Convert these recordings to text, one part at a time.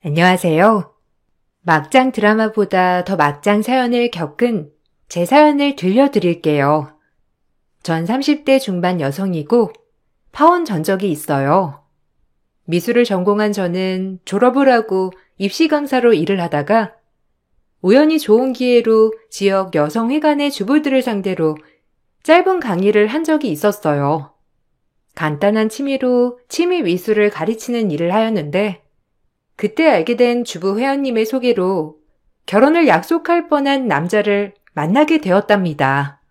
안녕하세요. 막장 드라마보다 더 막장 사연을 겪은 제 사연을 들려드릴게요. 전 30대 중반 여성이고 파혼 전적이 있어요. 미술을 전공한 저는 졸업을 하고 입시 강사로 일을 하다가 우연히 좋은 기회로 지역 여성회관의 주부들을 상대로 짧은 강의를 한 적이 있었어요. 간단한 취미로 취미 미술을 가르치는 일을 하였는데 그때 알게 된 주부 회원님의 소개로 결혼을 약속할 뻔한 남자를 만나게 되었답니다.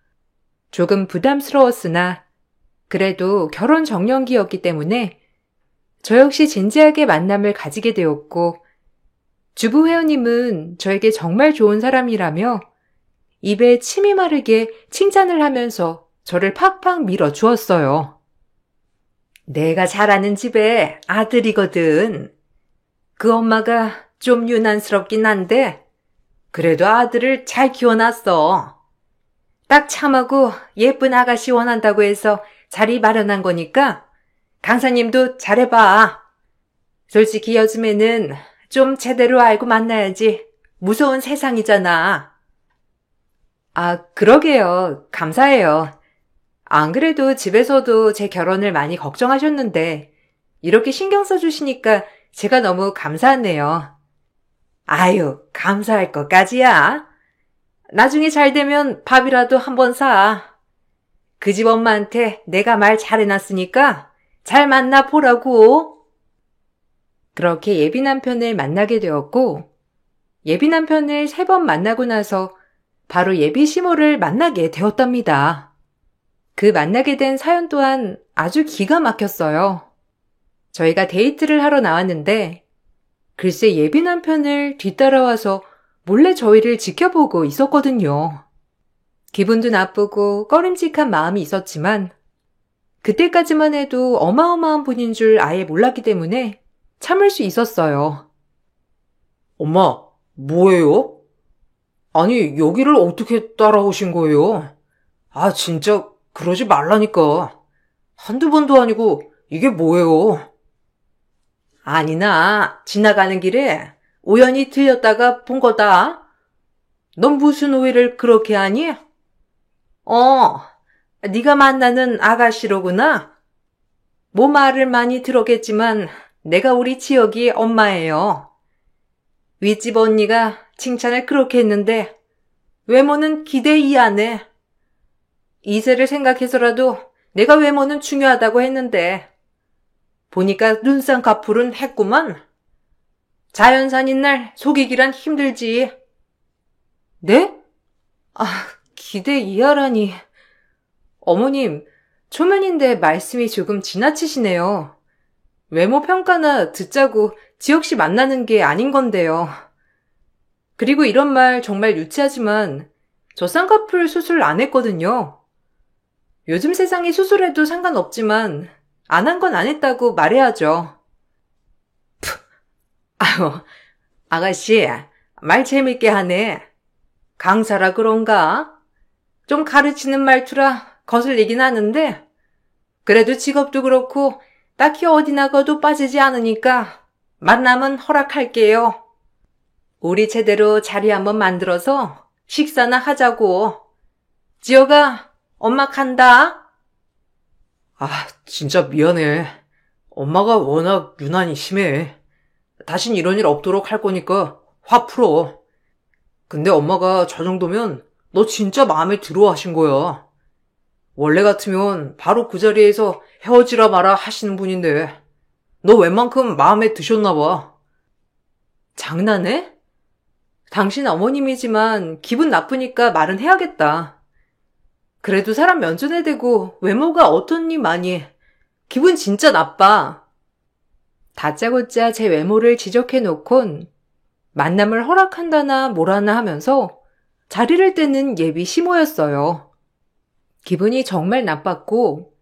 조금 부담스러웠으나 그래도 결혼 정년기였기 때문에 저 역시 진지하게 만남을 가지게 되었고 주부 회원님은 저에게 정말 좋은 사람이라며 입에 침이 마르게 칭찬을 하면서 저를 팍팍 밀어주었어요. 내가 잘 아는 집에 아들이거든. 그 엄마가 좀 유난스럽긴 한데 그래도 아들을 잘 키워놨어. 딱 참하고 예쁜 아가씨 원한다고 해서 자리 마련한 거니까 강사님도 잘해봐. 솔직히 요즘에는 좀 제대로 알고 만나야지. 무서운 세상이잖아. 아, 그러게요. 감사해요. 안 그래도 집에서도 제 결혼을 많이 걱정하셨는데 이렇게 신경 써주시니까 제가 너무 감사하네요. 아유, 감사할 것까지야. 나중에 잘 되면 밥이라도 한번 사. 그 집 엄마한테 내가 말 잘해놨으니까 잘 만나보라고. 그렇게 예비 남편을 만나게 되었고 예비 남편을 3번 만나고 나서 바로 예비 시모를 만나게 되었답니다. 그 만나게 된 사연 또한 아주 기가 막혔어요. 저희가 데이트를 하러 나왔는데 글쎄 예비 남편을 뒤따라와서 몰래 저희를 지켜보고 있었거든요. 기분도 나쁘고 꺼림칙한 마음이 있었지만 그때까지만 해도 어마어마한 분인 줄 아예 몰랐기 때문에 참을 수 있었어요. 엄마, 뭐예요? 아니, 여기를 어떻게 따라오신 거예요? 아, 진짜 그러지 말라니까. 한두 번도 아니고 이게 뭐예요? 아니나 지나가는 길에 우연히 들렸다가 본 거다. 넌 무슨 오해를 그렇게 하니? 네가 만나는 아가씨로구나. 뭐 말을 많이 들었겠지만 내가 우리 지역이 엄마예요. 윗집 언니가 칭찬을 그렇게 했는데 외모는 기대 이하네. 이세를 생각해서라도 내가 외모는 중요하다고 했는데 보니까 눈쌍꺼풀은 했구만. 자연산인 날 속이기란 힘들지. 네? 아, 기대 이하라니. 어머님, 초면인데 말씀이 조금 지나치시네요. 외모 평가나 듣자고 지혁씨 만나는 게 아닌 건데요. 그리고 이런 말 정말 유치하지만 저 쌍꺼풀 수술 안 했거든요. 요즘 세상에 수술해도 상관없지만 안 한 건 안 했다고 말해야죠. 아유, 아가씨, 말 재밌게 하네. 강사라 그런가? 좀 가르치는 말투라 거슬리긴 하는데 그래도 직업도 그렇고 딱히 어디 나가도 빠지지 않으니까 만남은 허락할게요. 우리 제대로 자리 한번 만들어서 식사나 하자고. 지혁아, 엄마 간다. 아, 진짜 미안해. 엄마가 워낙 유난히 심해. 다신 이런 일 없도록 할 거니까 화 풀어. 근데 엄마가 저 정도면 너 진짜 마음에 들어 하신 거야. 원래 같으면 바로 그 자리에서 헤어지라 마라 하시는 분인데 너 웬만큼 마음에 드셨나 봐. 장난해? 당신 어머님이지만 기분 나쁘니까 말은 해야겠다. 그래도 사람 면전에 대고 외모가 어떻니 많이. 기분 진짜 나빠. 다짜고짜 제 외모를 지적해놓곤 만남을 허락한다나 뭐라나 하면서 자리를 떼는 예비 시모였어요. 기분이 정말 나빴고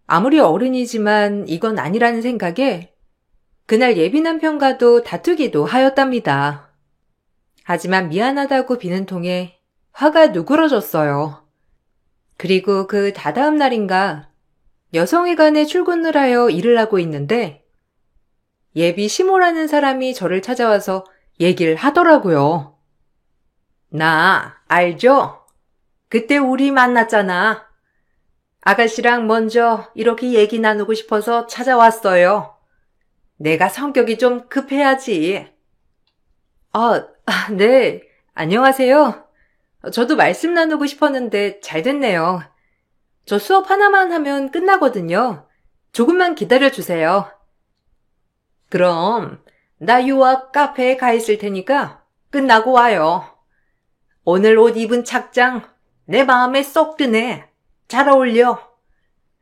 아무리 어른이지만 이건 아니라는 생각에 그날 예비 남편과도 다투기도 하였답니다. 하지만 미안하다고 비는 통에 화가 누그러졌어요. 그리고 그 다다음 날인가 여성회관에 출근을 하여 일을 하고 있는데 예비 시모라는 사람이 저를 찾아와서 얘기를 하더라고요. 나 알죠? 그때 우리 만났잖아. 아가씨랑 먼저 이렇게 얘기 나누고 싶어서 찾아왔어요. 내가 성격이 좀 급해야지. 네. 안녕하세요. 저도 말씀 나누고 싶었는데 잘 됐네요. 저 수업 하나만 하면 끝나거든요. 조금만 기다려주세요. 그럼 나 요 앞 카페에 가 있을 테니까 끝나고 와요. 오늘 옷 입은 착장 내 마음에 쏙 드네. 잘 어울려.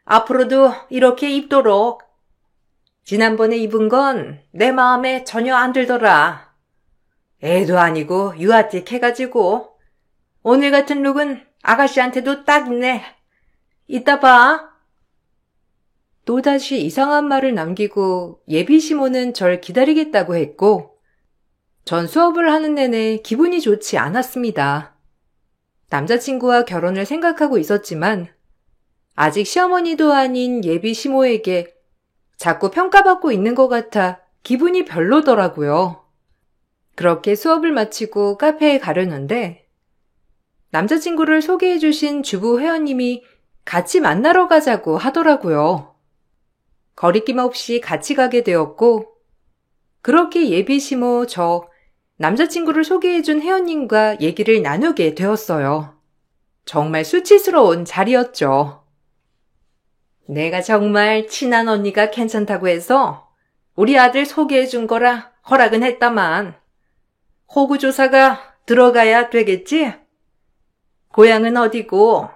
앞으로도 이렇게 입도록. 지난번에 입은 건 내 마음에 전혀 안 들더라. 애도 아니고 유아틱 해가지고. 오늘 같은 룩은 아가씨한테도 딱이네. 이따 봐. 또다시 이상한 말을 남기고 예비 시모는 절 기다리겠다고 했고, 전 수업을 하는 내내 기분이 좋지 않았습니다. 남자친구와 결혼을 생각하고 있었지만 아직 시어머니도 아닌 예비 시모에게 자꾸 평가받고 있는 것 같아 기분이 별로더라고요. 그렇게 수업을 마치고 카페에 가려는데 남자친구를 소개해주신 주부 회원님이 같이 만나러 가자고 하더라고요. 거리낌 없이 같이 가게 되었고, 그렇게 예비 시모 저 남자친구를 소개해준 회원님과 얘기를 나누게 되었어요. 정말 수치스러운 자리였죠. 내가 정말 친한 언니가 괜찮다고 해서 우리 아들 소개해준 거라 허락은 했다만 호구조사가 들어가야 되겠지? 고향은 어디고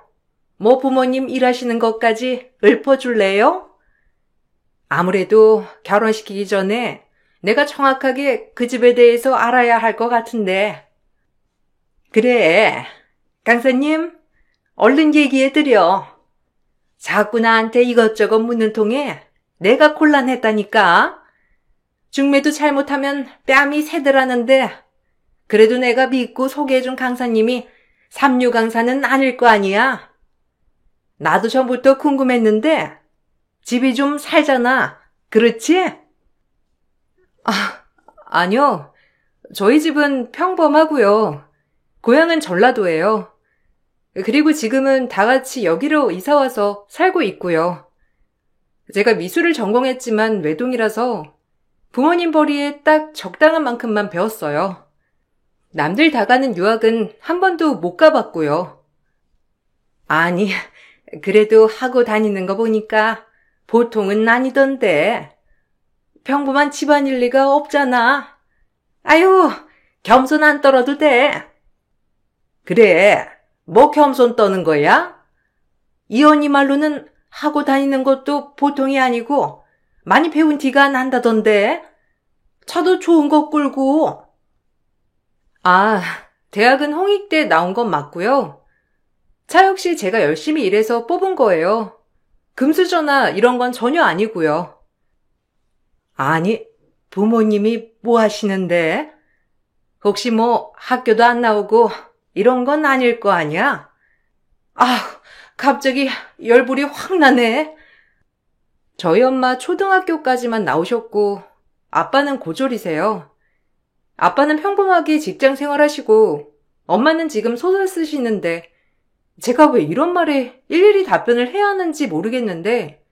뭐 부모님 일하시는 것까지 읊어줄래요? 아무래도 결혼시키기 전에 내가 정확하게 그 집에 대해서 알아야 할 것 같은데. 그래, 강사님, 얼른 얘기해드려. 자꾸 나한테 이것저것 묻는 통에 내가 곤란했다니까. 중매도 잘못하면 뺨이 새더라는데 그래도 내가 믿고 소개해준 강사님이 삼류 강사는 아닐 거 아니야. 나도 전부터 궁금했는데 집이 좀 살잖아. 그렇지? 아니요. 저희 집은 평범하고요. 고향은 전라도예요. 그리고 지금은 다 같이 여기로 이사와서 살고 있고요. 제가 미술을 전공했지만 외동이라서 부모님 벌이에 딱 적당한 만큼만 배웠어요. 남들 다 가는 유학은 한 번도 못 가봤고요. 아니, 그래도 하고 다니는 거 보니까 보통은 아니던데. 평범한 집안일 리가 없잖아. 아유, 겸손 안 떨어도 돼. 그래, 뭐 겸손 떠는 거야? 이 언니 말로는 하고 다니는 것도 보통이 아니고 많이 배운 티가 난다던데. 차도 좋은 거 끌고. 대학은 홍익대 나온 건 맞고요. 차 역시 제가 열심히 일해서 뽑은 거예요. 금수저나 이런 건 전혀 아니고요. 아니, 부모님이 뭐 하시는데? 혹시 뭐 학교도 안 나오고 이런 건 아닐 거 아니야? 갑자기 열불이 확 나네. 저희 엄마 초등학교까지만 나오셨고 아빠는 고졸이세요. 아빠는 평범하게 직장 생활하시고 엄마는 지금 소설 쓰시는데 제가 왜 이런 말에 일일이 답변을 해야 하는지 모르겠는데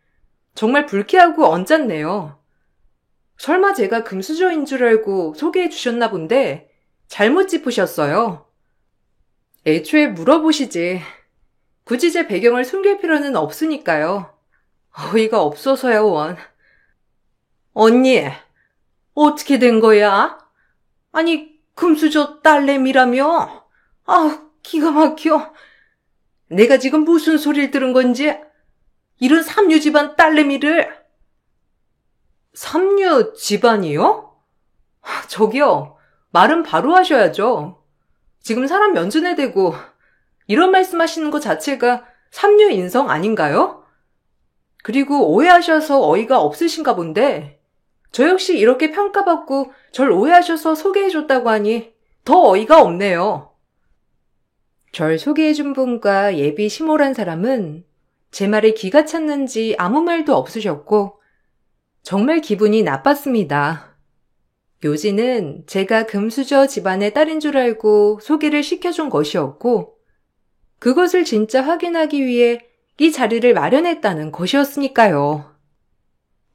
정말 불쾌하고 언짢네요. 설마 제가 금수저인 줄 알고 소개해 주셨나 본데 잘못 짚으셨어요. 애초에 물어보시지. 굳이 제 배경을 숨길 필요는 없으니까요. 어이가 없어서요, 원. 언니, 어떻게 된 거야? 아니, 금수저 딸내미라며? 기가 막혀. 내가 지금 무슨 소리를 들은 건지? 이런 삼류 집안 딸내미를. 삼류 집안이요? 저기요, 말은 바로 하셔야죠. 지금 사람 면전에 대고 이런 말씀하시는 것 자체가 삼류 인성 아닌가요? 그리고 오해하셔서 어이가 없으신가 본데 저 역시 이렇게 평가받고 절 오해하셔서 소개해줬다고 하니 더 어이가 없네요. 절 소개해준 분과 예비 시모란 사람은 제 말에 기가 찼는지 아무 말도 없으셨고 정말 기분이 나빴습니다. 묘지는 제가 금수저 집안의 딸인 줄 알고 소개를 시켜준 것이었고, 그것을 진짜 확인하기 위해 이 자리를 마련했다는 것이었으니까요.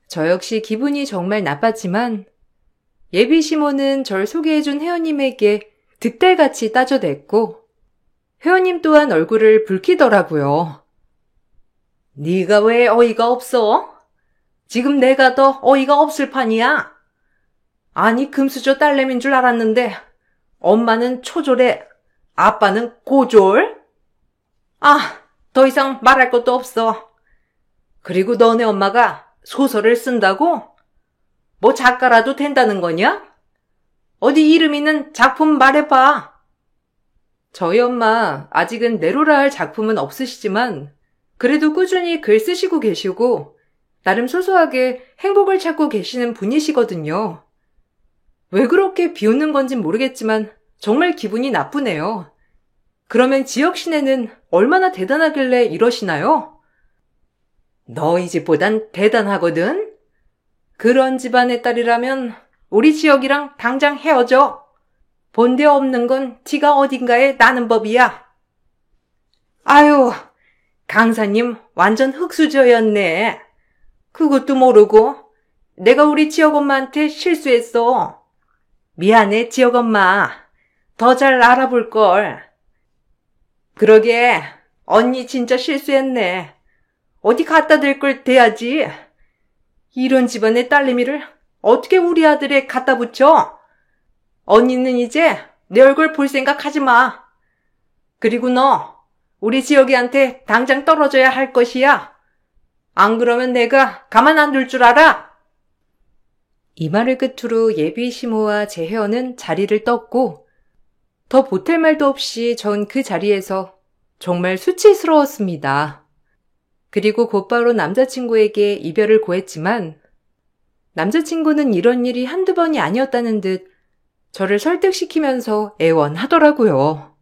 저 역시 기분이 정말 나빴지만 예비 시모는 절 소개해준 회원님에게 득달같이 따져댔고 회원님 또한 얼굴을 붉히더라고요. 네가 왜 어이가 없어? 지금 내가 더 어이가 없을 판이야. 아니 금수저 딸내미인 줄 알았는데 엄마는 초졸에 아빠는 고졸? 아, 더 이상 말할 것도 없어. 그리고 너네 엄마가 소설을 쓴다고? 뭐 작가라도 된다는 거냐? 어디 이름 있는 작품 말해봐. 저희 엄마 아직은 내로라 할 작품은 없으시지만 그래도 꾸준히 글 쓰시고 계시고 나름 소소하게 행복을 찾고 계시는 분이시거든요. 왜 그렇게 비웃는 건진 모르겠지만 정말 기분이 나쁘네요. 그러면 지역 시내는 얼마나 대단하길래 이러시나요? 너희 집보단 대단하거든? 그런 집안의 딸이라면 우리 지역이랑 당장 헤어져. 본데 없는 건 지가 어딘가에 나는 법이야. 아유, 강사님 완전 흙수저였네. 그것도 모르고 내가 우리 지역엄마한테 실수했어. 미안해 지역엄마. 더 잘 알아볼걸. 그러게 언니 진짜 실수했네. 어디 갖다 댈 걸 대야지. 이런 집안의 딸내미를 어떻게 우리 아들에 갖다 붙여? 언니는 이제 내 얼굴 볼 생각 하지 마. 그리고 너 우리 지역이한테 당장 떨어져야 할 것이야. 안 그러면 내가 가만 안 둘 줄 알아? 이 말을 끝으로 예비 시모와 제 회원은 자리를 떴고 더 보탤 말도 없이 전 그 자리에서 정말 수치스러웠습니다. 그리고 곧바로 남자친구에게 이별을 고했지만 남자친구는 이런 일이 한두 번이 아니었다는 듯 저를 설득시키면서 애원하더라고요.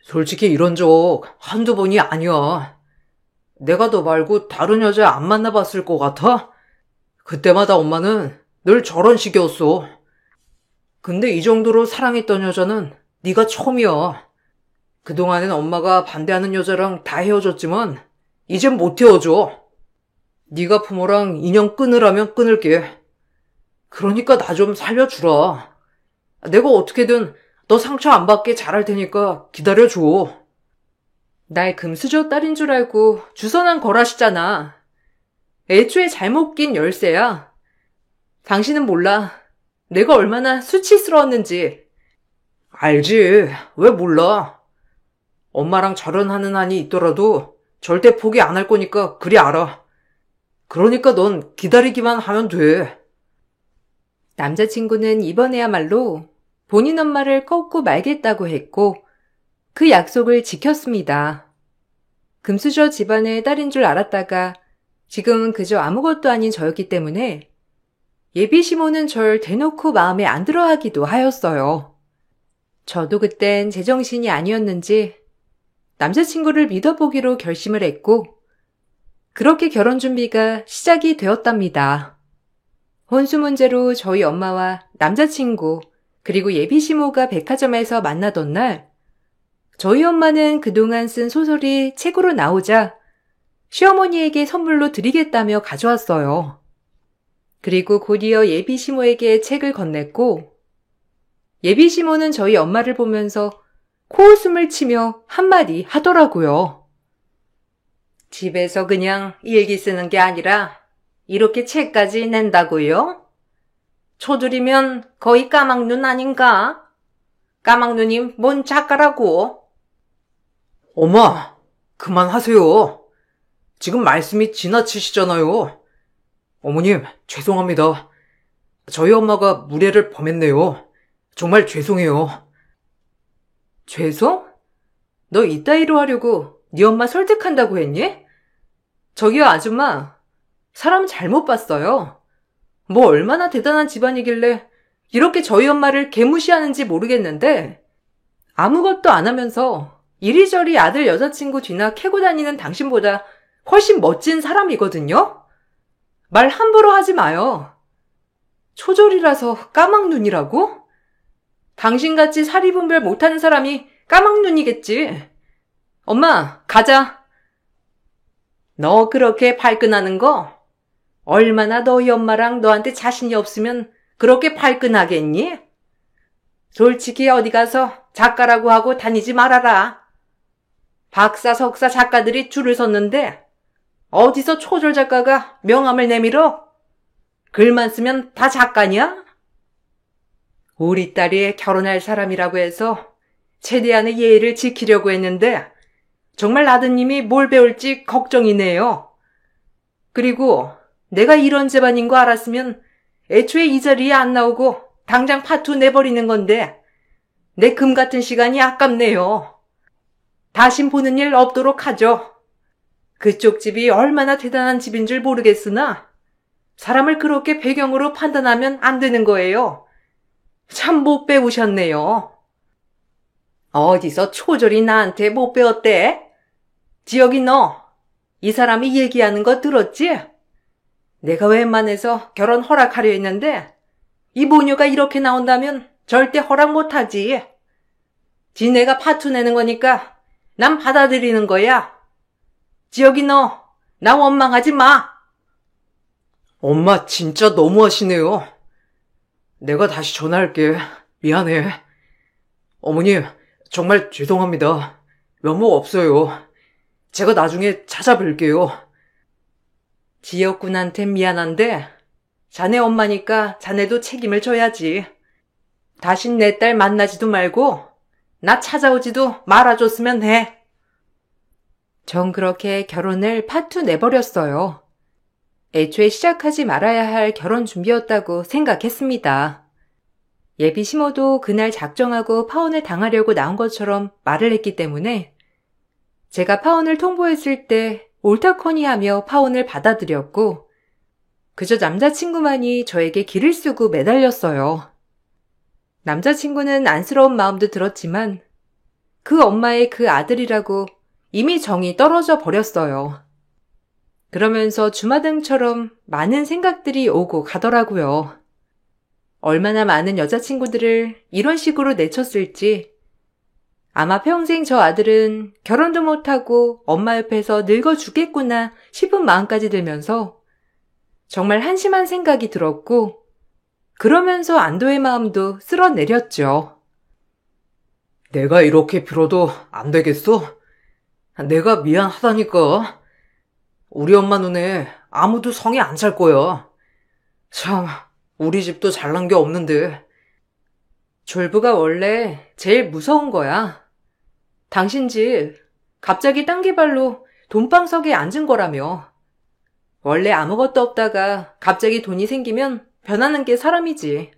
솔직히 이런 적 한두 번이 아니야. 내가 너 말고 다른 여자 안 만나봤을 것 같아? 그때마다 엄마는 늘 저런 식이었어. 근데 이 정도로 사랑했던 여자는 네가 처음이야. 그동안엔 엄마가 반대하는 여자랑 다 헤어졌지만 이젠 못 헤어져. 네가 부모랑 인연 끊으라면 끊을게. 그러니까 나 좀 살려주라. 내가 어떻게든 너 상처 안 받게 잘할 테니까 기다려줘. 날 금수저 딸인 줄 알고 주선한 거라시잖아. 애초에 잘못 낀 열쇠야. 당신은 몰라. 내가 얼마나 수치스러웠는지. 알지. 왜 몰라. 엄마랑 절연하는 한이 있더라도 절대 포기 안 할 거니까 그리 알아. 그러니까 넌 기다리기만 하면 돼. 남자친구는 이번에야말로 본인 엄마를 꺾고 말겠다고 했고 그 약속을 지켰습니다. 금수저 집안의 딸인 줄 알았다가 지금은 그저 아무것도 아닌 저였기 때문에 예비 시모는 절 대놓고 마음에 안 들어 하기도 하였어요. 저도 그땐 제정신이 아니었는지 남자친구를 믿어보기로 결심을 했고 그렇게 결혼 준비가 시작이 되었답니다. 혼수 문제로 저희 엄마와 남자친구 그리고 예비 시모가 백화점에서 만나던 날 저희 엄마는 그동안 쓴 소설이 책으로 나오자 시어머니에게 선물로 드리겠다며 가져왔어요. 그리고 곧이어 예비 시모에게 책을 건넸고 예비 시모는 저희 엄마를 보면서 코웃음을 치며 한마디 하더라고요. 집에서 그냥 일기 쓰는 게 아니라 이렇게 책까지 낸다고요? 초들이면 거의 까막눈 아닌가? 까막눈이 뭔 작가라고? 엄마, 그만하세요. 지금 말씀이 지나치시잖아요. 어머님, 죄송합니다. 저희 엄마가 무례를 범했네요. 정말 죄송해요. 죄송? 너 이따위로 하려고 네 엄마 설득한다고 했니? 저기요 아줌마, 사람 잘못 봤어요. 뭐 얼마나 대단한 집안이길래 이렇게 저희 엄마를 개무시하는지 모르겠는데 아무것도 안 하면서 이리저리 아들 여자친구 뒤나 캐고 다니는 당신보다 훨씬 멋진 사람이거든요? 말 함부로 하지 마요. 초졸이라서 까막눈이라고? 당신같이 사리분별 못하는 사람이 까막눈이겠지. 엄마, 가자. 너 그렇게 발끈하는 거? 얼마나 너희 엄마랑 너한테 자신이 없으면 그렇게 발끈하겠니? 솔직히 어디 가서 작가라고 하고 다니지 말아라. 박사, 석사 작가들이 줄을 섰는데 어디서 초졸 작가가 명함을 내밀어? 글만 쓰면 다 작가냐? 우리 딸이 결혼할 사람이라고 해서 최대한의 예의를 지키려고 했는데 정말 아드님이 뭘 배울지 걱정이네요. 그리고 내가 이런 집안인 거 알았으면 애초에 이 자리에 안 나오고 당장 파투 내버리는 건데 내 금 같은 시간이 아깝네요. 다신 보는 일 없도록 하죠. 그쪽 집이 얼마나 대단한 집인 줄 모르겠으나 사람을 그렇게 배경으로 판단하면 안 되는 거예요. 참 못 배우셨네요. 어디서 초졸이 나한테 못 배웠대? 지혁이 너, 이 사람이 얘기하는 거 들었지? 내가 웬만해서 결혼 허락하려 했는데 이 모녀가 이렇게 나온다면 절대 허락 못하지. 지네가 파투 내는 거니까 난 받아들이는 거야. 지혁이 너, 나 원망하지 마. 엄마 진짜 너무하시네요. 내가 다시 전화할게. 미안해. 어머니, 정말 죄송합니다. 면목 없어요. 제가 나중에 찾아뵐게요. 지혁군한텐 미안한데 자네 엄마니까 자네도 책임을 져야지. 다신 내 딸 만나지도 말고 나 찾아오지도 말아줬으면 해. 전 그렇게 결혼을 파투 내버렸어요. 애초에 시작하지 말아야 할 결혼 준비였다고 생각했습니다. 예비 시모도 그날 작정하고 파혼을 당하려고 나온 것처럼 말을 했기 때문에 제가 파혼을 통보했을 때 옳다커니 하며 파혼을 받아들였고 그저 남자친구만이 저에게 기를 쓰고 매달렸어요. 남자친구는 안쓰러운 마음도 들었지만 그 엄마의 그 아들이라고 이미 정이 떨어져 버렸어요. 그러면서 주마등처럼 많은 생각들이 오고 가더라고요. 얼마나 많은 여자친구들을 이런 식으로 내쳤을지 아마 평생 저 아들은 결혼도 못하고 엄마 옆에서 늙어 죽겠구나 싶은 마음까지 들면서 정말 한심한 생각이 들었고 그러면서 안도의 마음도 쓸어내렸죠. 내가 이렇게 빌어도 안 되겠어? 내가 미안하다니까. 우리 엄마 눈에 아무도 성에 안 찰 거야. 참, 우리 집도 잘난 게 없는데. 졸부가 원래 제일 무서운 거야. 당신 집 갑자기 땅개발로 돈방석에 앉은 거라며. 원래 아무것도 없다가 갑자기 돈이 생기면 변하는 게 사람이지.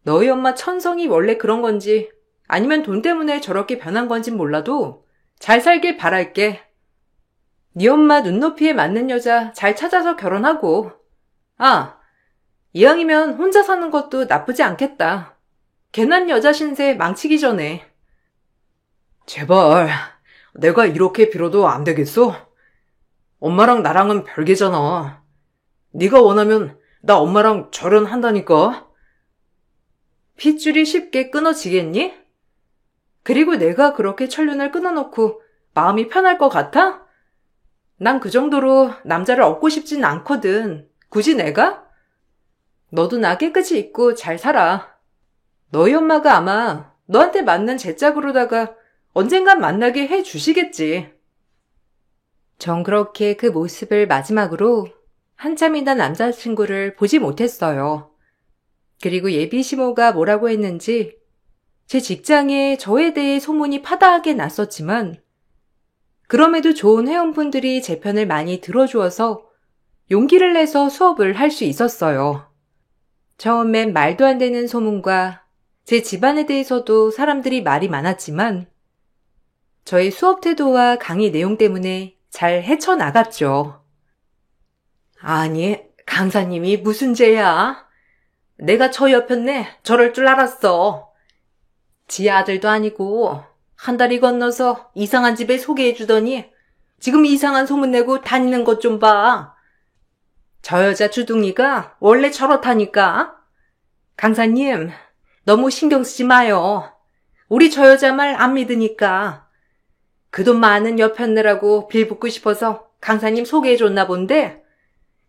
너희 엄마 천성이 원래 그런 건지 아니면 돈 때문에 저렇게 변한 건진 몰라도 잘 살길 바랄게. 네 엄마 눈높이에 맞는 여자 잘 찾아서 결혼하고. 아, 이왕이면 혼자 사는 것도 나쁘지 않겠다. 괜한 여자 신세 망치기 전에. 제발, 내가 이렇게 빌어도 안 되겠어? 엄마랑 나랑은 별개잖아. 네가 원하면 나 엄마랑 절연한다니까. 핏줄이 쉽게 끊어지겠니? 그리고 내가 그렇게 철륜을 끊어놓고 마음이 편할 것 같아? 난 그 정도로 남자를 얻고 싶진 않거든. 굳이 내가? 너도 나 깨끗이 입고 잘 살아. 너희 엄마가 아마 너한테 맞는 제 짝으로다가 언젠간 만나게 해 주시겠지. 전 그렇게 그 모습을 마지막으로 한참이나 남자친구를 보지 못했어요. 그리고 예비 시모가 뭐라고 했는지 제 직장에 저에 대해 소문이 파다하게 났었지만 그럼에도 좋은 회원분들이 제 편을 많이 들어주어서 용기를 내서 수업을 할 수 있었어요. 처음엔 말도 안 되는 소문과 제 집안에 대해서도 사람들이 말이 많았지만 저의 수업 태도와 강의 내용 때문에 잘 헤쳐나갔죠. 아니, 강사님이 무슨 죄야? 내가 저 옆였네 저럴 줄 알았어. 지 아들도 아니고 한 달이 건너서 이상한 집에 소개해주더니 지금 이상한 소문 내고 다니는 것 좀 봐. 저 여자 주둥이가 원래 저렇다니까. 강사님, 너무 신경 쓰지 마요. 우리 저 여자 말 안 믿으니까. 그 돈 많은 여편네라고 빌붙고 싶어서 강사님 소개해줬나 본데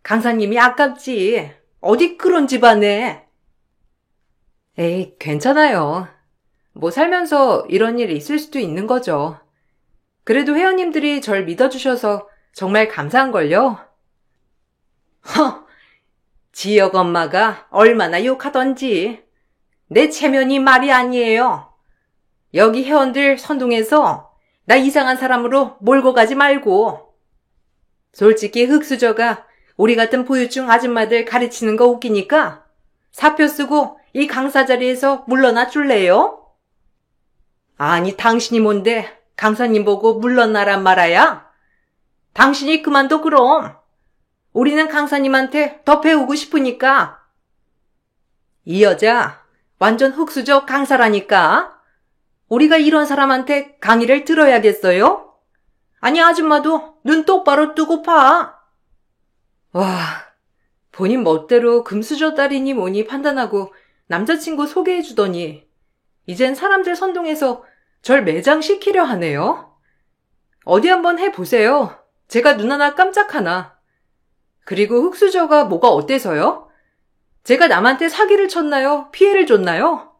강사님이 아깝지. 어디 그런 집안에. 에이, 괜찮아요. 뭐 살면서 이런 일 있을 수도 있는 거죠. 그래도 회원님들이 절 믿어주셔서 정말 감사한걸요. 허, 지역 엄마가 얼마나 욕하던지. 내 체면이 말이 아니에요. 여기 회원들 선동해서 나 이상한 사람으로 몰고 가지 말고. 솔직히 흑수저가 우리 같은 보유증 아줌마들 가르치는 거 웃기니까 사표 쓰고 이 강사 자리에서 물러나 줄래요? 아니, 당신이 뭔데 강사님 보고 물러나란 말아야? 당신이 그만둬 그럼. 우리는 강사님한테 더 배우고 싶으니까. 이 여자 완전 흑수저 강사라니까. 우리가 이런 사람한테 강의를 들어야겠어요? 아니, 아줌마도 눈 똑바로 뜨고 봐. 와, 본인 멋대로 금수저 딸이니 뭐니 판단하고 남자친구 소개해주더니 이젠 사람들 선동해서 절 매장시키려 하네요. 어디 한번 해보세요. 제가 눈 하나 깜짝 하나. 그리고 흑수저가 뭐가 어때서요? 제가 남한테 사기를 쳤나요? 피해를 줬나요?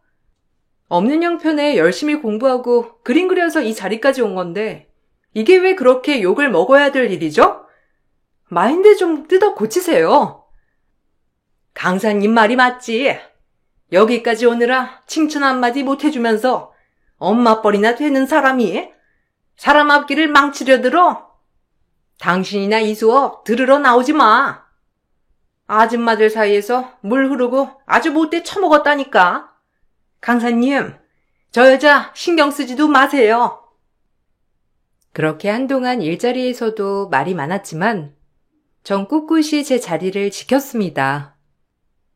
없는 형편에 열심히 공부하고 그림 그려서 이 자리까지 온 건데 이게 왜 그렇게 욕을 먹어야 될 일이죠? 마인드 좀 뜯어 고치세요. 강사님 말이 맞지. 여기까지 오느라 칭찬 한마디 못해주면서 엄마뻘이나 되는 사람이 사람 앞길을 망치려 들어? 당신이나 이 수업 들으러 나오지 마. 아줌마들 사이에서 물 흐르고 아주 못돼 처먹었다니까. 강사님, 저 여자 신경 쓰지도 마세요. 그렇게 한동안 일자리에서도 말이 많았지만 전 꿋꿋이 제 자리를 지켰습니다.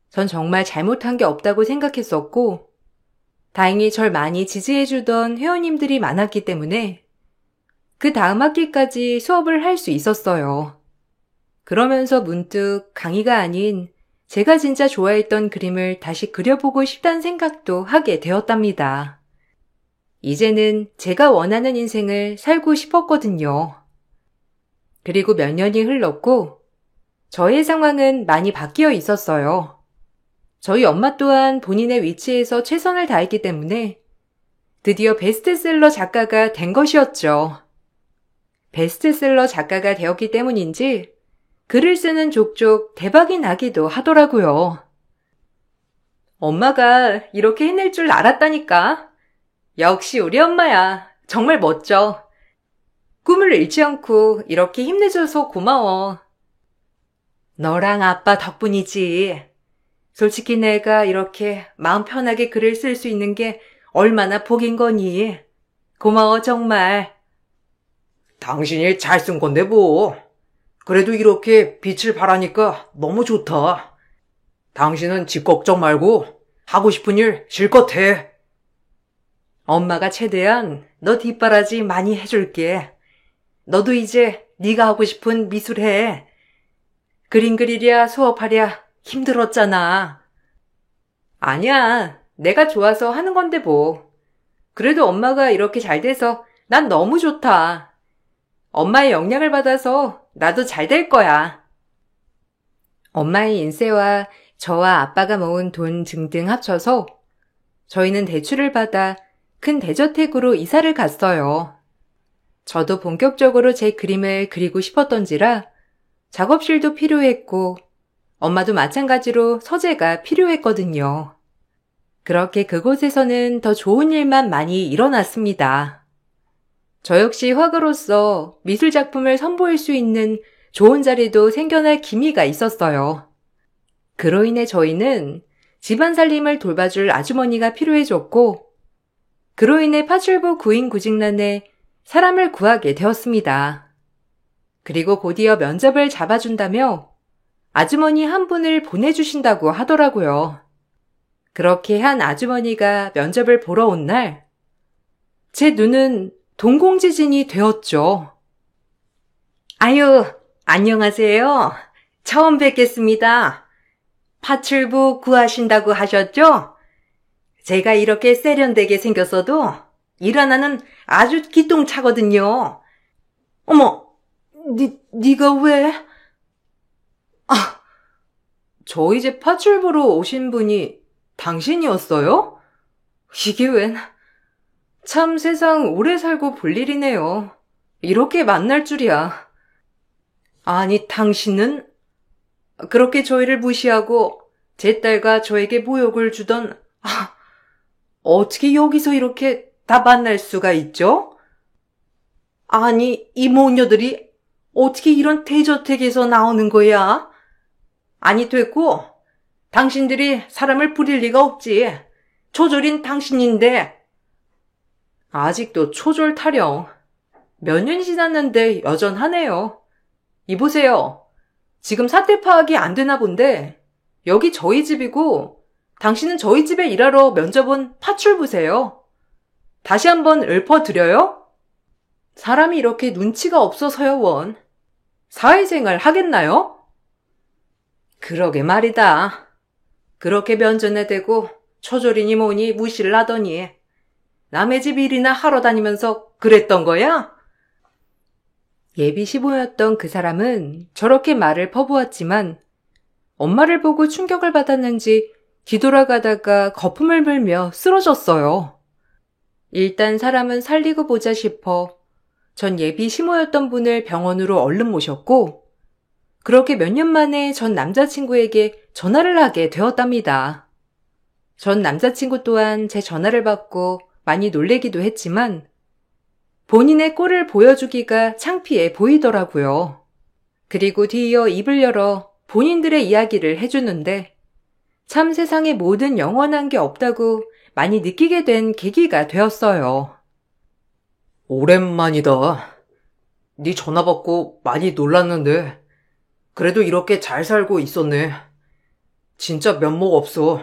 전 정말 잘못한 게 없다고 생각했었고 다행히 절 많이 지지해주던 회원님들이 많았기 때문에 그 다음 학기까지 수업을 할 수 있었어요. 그러면서 문득 강의가 아닌 제가 진짜 좋아했던 그림을 다시 그려보고 싶다는 생각도 하게 되었답니다. 이제는 제가 원하는 인생을 살고 싶었거든요. 그리고 몇 년이 흘렀고 저의 상황은 많이 바뀌어 있었어요. 저희 엄마 또한 본인의 위치에서 최선을 다했기 때문에 드디어 베스트셀러 작가가 된 것이었죠. 베스트셀러 작가가 되었기 때문인지 글을 쓰는 족족 대박이 나기도 하더라고요. 엄마가 이렇게 해낼 줄 알았다니까. 역시 우리 엄마야. 정말 멋져. 꿈을 잃지 않고 이렇게 힘내줘서 고마워. 너랑 아빠 덕분이지. 솔직히 내가 이렇게 마음 편하게 글을 쓸 수 있는 게 얼마나 복인 거니. 고마워 정말. 당신이 잘 쓴 건데 뭐. 그래도 이렇게 빛을 발하니까 너무 좋다. 당신은 집 걱정 말고 하고 싶은 일 실컷 해. 엄마가 최대한 너 뒷바라지 많이 해줄게. 너도 이제 네가 하고 싶은 미술 해. 그림 그리랴 수업하랴 힘들었잖아. 아니야. 내가 좋아서 하는 건데 뭐. 그래도 엄마가 이렇게 잘 돼서 난 너무 좋다. 엄마의 영향을 받아서 나도 잘 될 거야. 엄마의 인세와 저와 아빠가 모은 돈 등등 합쳐서 저희는 대출을 받아 큰 대저택으로 이사를 갔어요. 저도 본격적으로 제 그림을 그리고 싶었던지라 작업실도 필요했고 엄마도 마찬가지로 서재가 필요했거든요. 그렇게 그곳에서는 더 좋은 일만 많이 일어났습니다. 저 역시 화가로서 미술작품을 선보일 수 있는 좋은 자리도 생겨날 기미가 있었어요. 그로 인해 저희는 집안 살림을 돌봐줄 아주머니가 필요해졌고 그로 인해 파출부 구인구직란에 사람을 구하게 되었습니다. 그리고 곧이어 면접을 잡아준다며 아주머니 한 분을 보내주신다고 하더라고요. 그렇게 한 아주머니가 면접을 보러 온 날, 제 눈은 동공지진이 되었죠. 아유, 안녕하세요. 처음 뵙겠습니다. 파출부 구하신다고 하셨죠? 제가 이렇게 세련되게 생겼어도 일 하나는 아주 기똥차거든요. 어머, 네가 왜? 아, 저희 집 파출부로 오신 분이 당신이었어요? 이게 웬? 참 세상 오래 살고 볼 일이네요. 이렇게 만날 줄이야. 아니, 당신은 그렇게 저희를 무시하고 제 딸과 저에게 모욕을 주던, 어떻게 여기서 이렇게 다 만날 수가 있죠? 아니, 이 모녀들이 어떻게 이런 대저택에서 나오는 거야? 아니, 됐고, 당신들이 사람을 부릴 리가 없지. 초졸인 당신인데. 아직도 초졸 타령. 몇 년이 지났는데 여전하네요. 이보세요. 지금 사태 파악이 안 되나 본데 여기 저희 집이고 당신은 저희 집에 일하러 면접 온 파출부세요. 다시 한번 읊어드려요? 사람이 이렇게 눈치가 없어서요, 원. 사회생활 하겠나요? 그러게 말이다. 그렇게 면전에 대고 초졸이니 뭐니 무시를 하더니 남의 집 일이나 하러 다니면서 그랬던 거야? 예비 시부였던 그 사람은 저렇게 말을 퍼부었지만 엄마를 보고 충격을 받았는지 뒤돌아가다가 거품을 불며 쓰러졌어요. 일단 사람은 살리고 보자 싶어 전 예비 시모였던 분을 병원으로 얼른 모셨고 그렇게 몇 년 만에 전 남자친구에게 전화를 하게 되었답니다. 전 남자친구 또한 제 전화를 받고 많이 놀래기도 했지만 본인의 꼴을 보여주기가 창피해 보이더라고요. 그리고 뒤이어 입을 열어 본인들의 이야기를 해주는데 참 세상에 뭐든 영원한 게 없다고 많이 느끼게 된 계기가 되었어요. 오랜만이다. 네 전화 받고 많이 놀랐는데 그래도 이렇게 잘 살고 있었네. 진짜 면목 없어.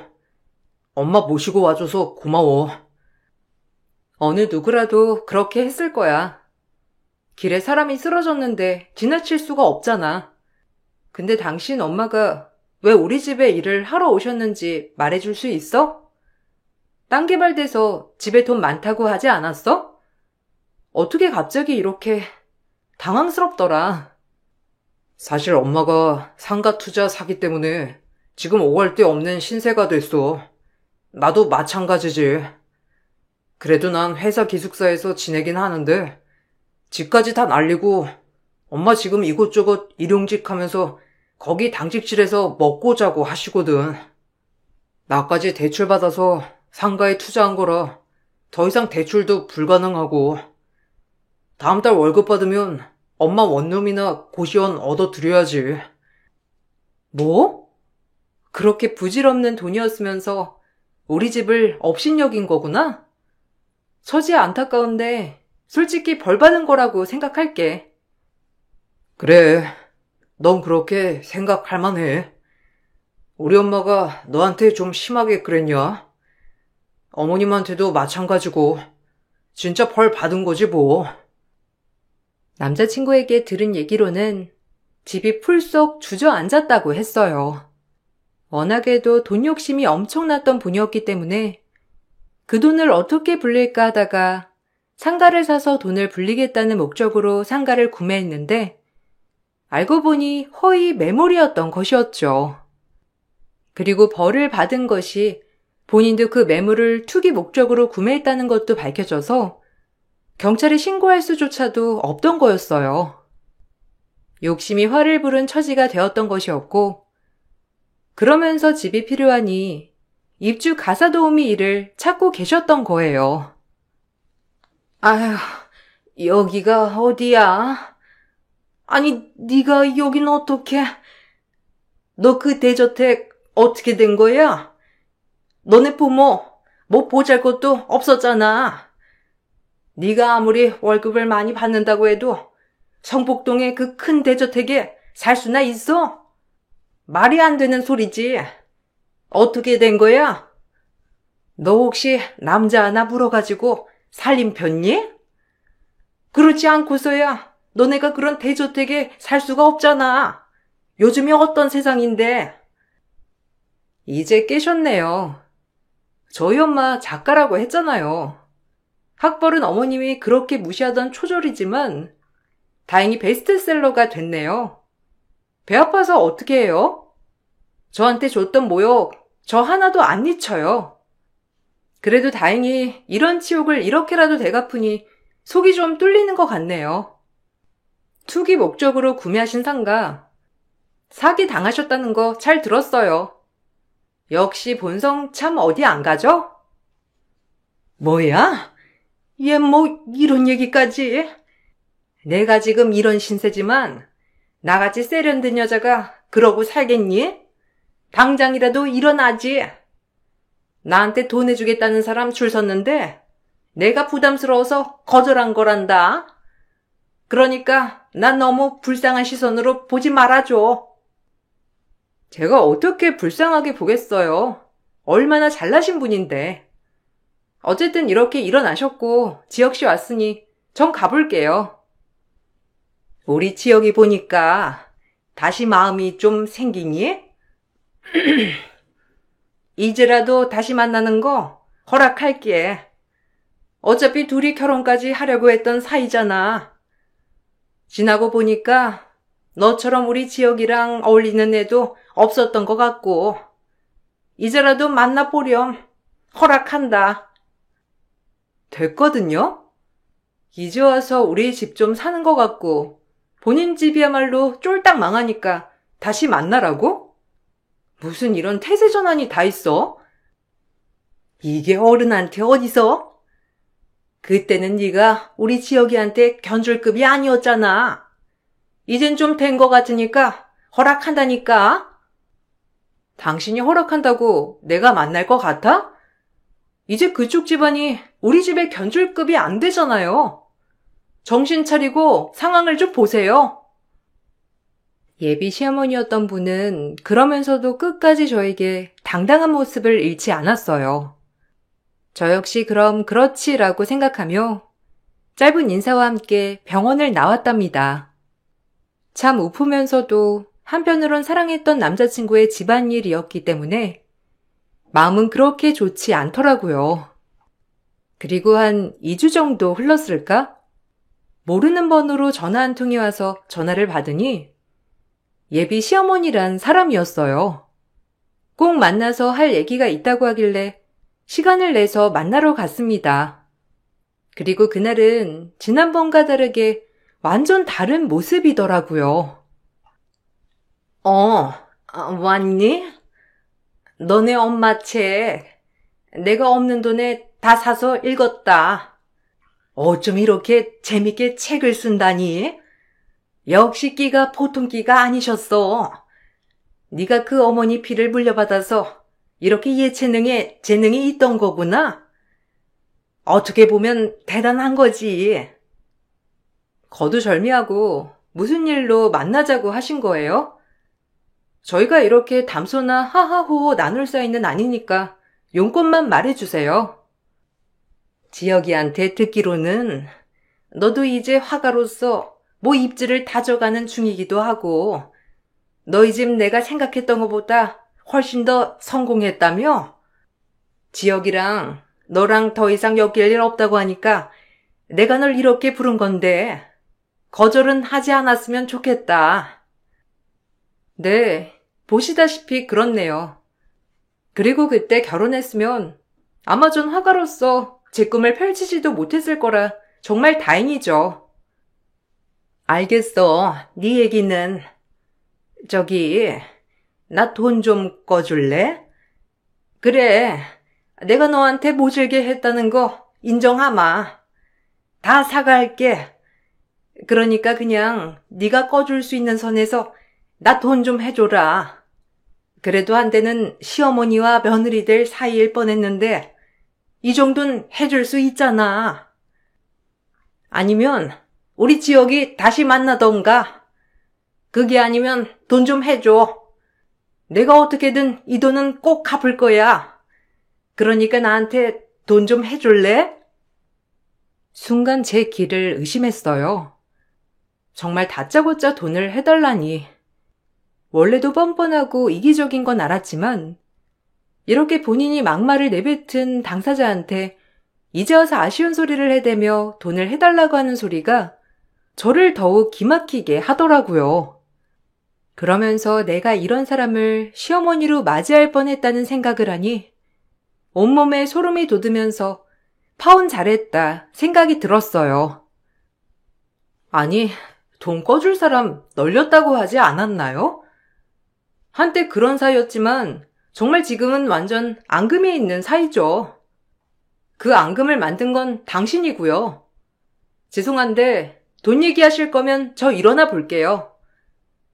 엄마 모시고 와줘서 고마워. 어느 누구라도 그렇게 했을 거야. 길에 사람이 쓰러졌는데 지나칠 수가 없잖아. 근데 당신 엄마가 왜 우리 집에 일을 하러 오셨는지 말해줄 수 있어? 땅 개발돼서 집에 돈 많다고 하지 않았어? 어떻게 갑자기 이렇게 당황스럽더라. 사실 엄마가 상가 투자 사기 때문에 지금 오갈 데 없는 신세가 됐어. 나도 마찬가지지. 그래도 난 회사 기숙사에서 지내긴 하는데 집까지 다 날리고 엄마 지금 이곳저곳 일용직 하면서 거기 당직실에서 먹고 자고 하시거든. 나까지 대출 받아서 상가에 투자한 거라 더 이상 대출도 불가능하고 다음 달 월급 받으면 엄마 원룸이나 고시원 얻어드려야지. 뭐? 그렇게 부질없는 돈이었으면서 우리 집을 업신여긴 거구나? 처지 안타까운데 솔직히 벌 받은 거라고 생각할게. 그래, 넌 그렇게 생각할 만해. 우리 엄마가 너한테 좀 심하게 그랬냐? 어머님한테도 마찬가지고 진짜 벌 받은 거지 뭐. 남자친구에게 들은 얘기로는 집이 풀썩 주저앉았다고 했어요. 워낙에도 돈 욕심이 엄청났던 분이었기 때문에 그 돈을 어떻게 불릴까 하다가 상가를 사서 돈을 불리겠다는 목적으로 상가를 구매했는데 알고 보니 허위 매물이었던 것이었죠. 그리고 벌을 받은 것이 본인도 그 매물을 투기 목적으로 구매했다는 것도 밝혀져서 경찰에 신고할 수조차도 없던 거였어요. 욕심이 화를 부른 처지가 되었던 것이었고 그러면서 집이 필요하니 입주 가사도우미 일을 찾고 계셨던 거예요. 아휴, 여기가 어디야? 아니, 네가 여긴 어떻게? 너 그 대저택 어떻게 된 거야? 너네 부모 뭐 보잘것도 없었잖아. 네가 아무리 월급을 많이 받는다고 해도 성북동의 그 큰 대저택에 살 수나 있어? 말이 안 되는 소리지. 어떻게 된 거야? 너 혹시 남자 하나 물어가지고 살림 폈니? 그렇지 않고서야 너네가 그런 대저택에 살 수가 없잖아. 요즘이 어떤 세상인데. 이제 깨셨네요. 저희 엄마 작가라고 했잖아요. 학벌은 어머님이 그렇게 무시하던 초졸이지만 다행히 베스트셀러가 됐네요. 배 아파서 어떻게 해요? 저한테 줬던 모욕 저 하나도 안 잊혀요. 그래도 다행히 이런 치욕을 이렇게라도 되갚으니 속이 좀 뚫리는 것 같네요. 투기 목적으로 구매하신 상가 사기 당하셨다는 거 잘 들었어요. 역시 본성 참 어디 안 가죠? 뭐야? 얘 뭐 이런 얘기까지? 내가 지금 이런 신세지만 나같이 세련된 여자가 그러고 살겠니? 당장이라도 일어나지. 나한테 돈 해주겠다는 사람 줄 섰는데 내가 부담스러워서 거절한 거란다. 그러니까 난 너무 불쌍한 시선으로 보지 말아줘. 제가 어떻게 불쌍하게 보겠어요. 얼마나 잘나신 분인데. 어쨌든 이렇게 일어나셨고 지혁씨 왔으니 전 가볼게요. 우리 지혁이 보니까 다시 마음이 좀 생기니? 이제라도 다시 만나는 거 허락할게. 어차피 둘이 결혼까지 하려고 했던 사이잖아. 지나고 보니까 너처럼 우리 지혁이랑 어울리는 애도 없었던 것 같고 이제라도 만나보렴. 허락한다. 됐거든요? 이제 와서 우리 집 좀 사는 것 같고 본인 집이야말로 쫄딱 망하니까 다시 만나라고? 무슨 이런 태세 전환이 다 있어? 이게 어른한테 어디서? 그때는 네가 우리 지혁이한테 견줄급이 아니었잖아. 이젠 좀 된 것 같으니까 허락한다니까. 당신이 허락한다고 내가 만날 것 같아? 이제 그쪽 집안이 우리 집에 견줄급이 안 되잖아요. 정신 차리고 상황을 좀 보세요. 예비 시어머니였던 분은 그러면서도 끝까지 저에게 당당한 모습을 잃지 않았어요. 저 역시 그럼 그렇지라고 생각하며 짧은 인사와 함께 병원을 나왔답니다. 참 우프면서도 한편으론 사랑했던 남자친구의 집안일이었기 때문에 마음은 그렇게 좋지 않더라고요. 그리고 한 2주 정도 흘렀을까? 모르는 번호로 전화 한 통이 와서 전화를 받으니 예비 시어머니란 사람이었어요. 꼭 만나서 할 얘기가 있다고 하길래 시간을 내서 만나러 갔습니다. 그리고 그날은 지난번과 다르게 완전 다른 모습이더라고요. 왔니? 너네 엄마 책 내가 없는 돈에 다 사서 읽었다. 어쩜 이렇게 재밌게 책을 쓴다니? 역시 끼가 보통 끼가 아니셨어. 네가 그 어머니 피를 물려받아서 이렇게 예체능에 재능이 있던 거구나. 어떻게 보면 대단한 거지. 거두절미하고 무슨 일로 만나자고 하신 거예요? 저희가 이렇게 담소나 하하호호 나눌 사이는 아니니까 용건만 말해주세요. 지혁이한테 듣기로는 너도 이제 화가로서 뭐 입지를 다져가는 중이기도 하고 너희 집 내가 생각했던 것보다 훨씬 더 성공했다며? 지혁이랑 너랑 더 이상 엮일 일 없다고 하니까 내가 널 이렇게 부른 건데 거절은 하지 않았으면 좋겠다. 네, 보시다시피 그렇네요. 그리고 그때 결혼했으면 아마 전 화가로서 제 꿈을 펼치지도 못했을 거라 정말 다행이죠. 알겠어, 네 얘기는. 저기, 나 돈 좀 꺼줄래? 그래, 내가 너한테 모질게 했다는 거 인정하마. 다 사과할게. 그러니까 그냥 네가 꺼줄 수 있는 선에서 나 돈 좀 해줘라. 그래도 한때는 시어머니와 며느리 될 사이일 뻔했는데 이 정도는 해줄 수 있잖아. 아니면 우리 지혁이 다시 만나던가. 그게 아니면 돈 좀 해줘. 내가 어떻게든 이 돈은 꼭 갚을 거야. 그러니까 나한테 돈 좀 해줄래? 순간 제 길을 의심했어요. 정말 다짜고짜 돈을 해달라니. 원래도 뻔뻔하고 이기적인 건 알았지만 이렇게 본인이 막말을 내뱉은 당사자한테 이제 와서 아쉬운 소리를 해대며 돈을 해달라고 하는 소리가 저를 더욱 기막히게 하더라고요. 그러면서 내가 이런 사람을 시어머니로 맞이할 뻔했다는 생각을 하니 온몸에 소름이 돋으면서 파혼 잘했다 생각이 들었어요. 아니, 돈 꺼줄 사람 널렸다고 하지 않았나요? 한때 그런 사이였지만 정말 지금은 완전 앙금이 있는 사이죠. 그 앙금을 만든 건 당신이고요. 죄송한데 돈 얘기하실 거면 저 일어나 볼게요.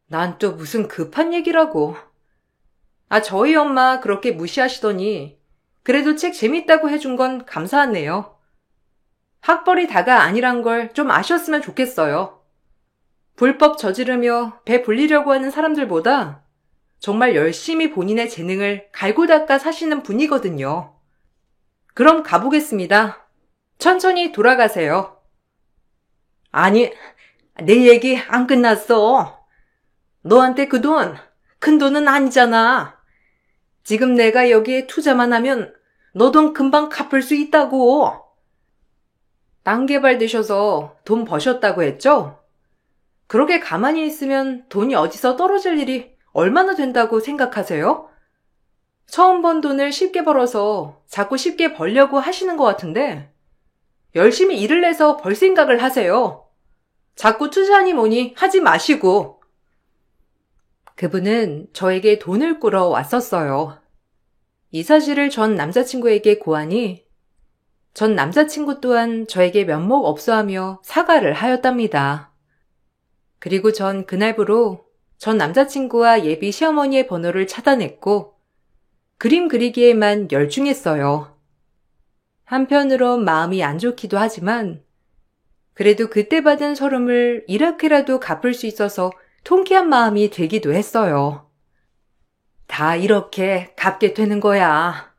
난 또 무슨 급한 얘기라고. 저희 엄마 그렇게 무시하시더니 그래도 책 재밌다고 해준 건 감사하네요. 학벌이 다가 아니란 걸 좀 아셨으면 좋겠어요. 불법 저지르며 배 불리려고 하는 사람들보다 정말 열심히 본인의 재능을 갈고 닦아 사시는 분이거든요. 그럼 가보겠습니다. 천천히 돌아가세요. 아니, 내 얘기 안 끝났어. 너한테 그 돈, 큰 돈은 아니잖아. 지금 내가 여기에 투자만 하면 너 돈 금방 갚을 수 있다고. 땅 개발되셔서 돈 버셨다고 했죠? 그렇게 가만히 있으면 돈이 어디서 떨어질 일이 얼마나 된다고 생각하세요? 처음 번 돈을 쉽게 벌어서 자꾸 쉽게 벌려고 하시는 것 같은데 열심히 일을 내서 벌 생각을 하세요. 자꾸 투자하니 뭐니 하지 마시고. 그분은 저에게 돈을 꾸러 왔었어요. 이 사실을 전 남자친구에게 고하니 전 남자친구 또한 저에게 면목 없어하며 사과를 하였답니다. 그리고 전 그날부로 전 남자친구와 예비 시어머니의 번호를 차단했고 그림 그리기에만 열중했어요. 한편으론 마음이 안 좋기도 하지만 그래도 그때 받은 서름을 이렇게라도 갚을 수 있어서 통쾌한 마음이 들기도 했어요. 다 이렇게 갚게 되는 거야.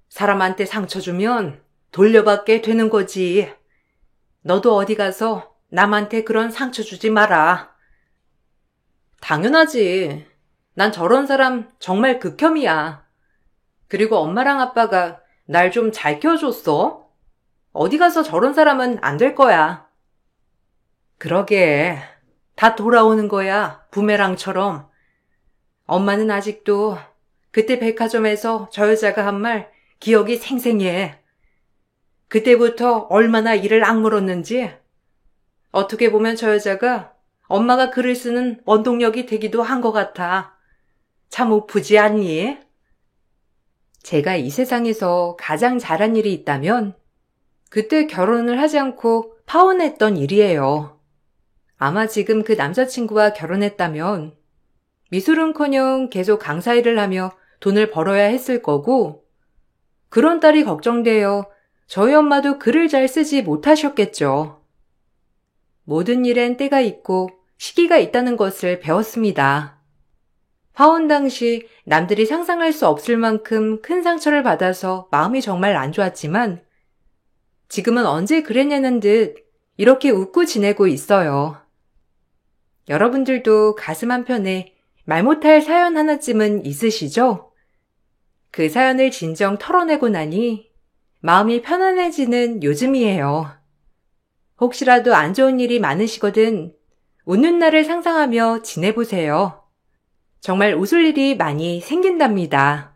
사람한테 상처 주면 돌려받게 되는 거지. 너도 어디 가서 남한테 그런 상처 주지 마라. 당연하지. 난 저런 사람 정말 극혐이야. 그리고 엄마랑 아빠가 날 좀 잘 키워줬어. 어디 가서 저런 사람은 안 될 거야. 그러게. 다 돌아오는 거야. 부메랑처럼. 엄마는 아직도 그때 백화점에서 저 여자가 한 말 기억이 생생해. 그때부터 얼마나 이를 악물었는지. 어떻게 보면 저 여자가 엄마가 글을 쓰는 원동력이 되기도 한 것 같아. 참 우프지 않니? 제가 이 세상에서 가장 잘한 일이 있다면 그때 결혼을 하지 않고 파혼했던 일이에요. 아마 지금 그 남자친구와 결혼했다면 미술은커녕 계속 강사 일을 하며 돈을 벌어야 했을 거고 그런 딸이 걱정되어 저희 엄마도 글을 잘 쓰지 못하셨겠죠. 모든 일엔 때가 있고 시기가 있다는 것을 배웠습니다. 파혼 당시 남들이 상상할 수 없을 만큼 큰 상처를 받아서 마음이 정말 안 좋았지만 지금은 언제 그랬냐는 듯 이렇게 웃고 지내고 있어요. 여러분들도 가슴 한편에 말 못할 사연 하나쯤은 있으시죠? 그 사연을 진정 털어내고 나니 마음이 편안해지는 요즘이에요. 혹시라도 안 좋은 일이 많으시거든 웃는 날을 상상하며 지내보세요. 정말 웃을 일이 많이 생긴답니다.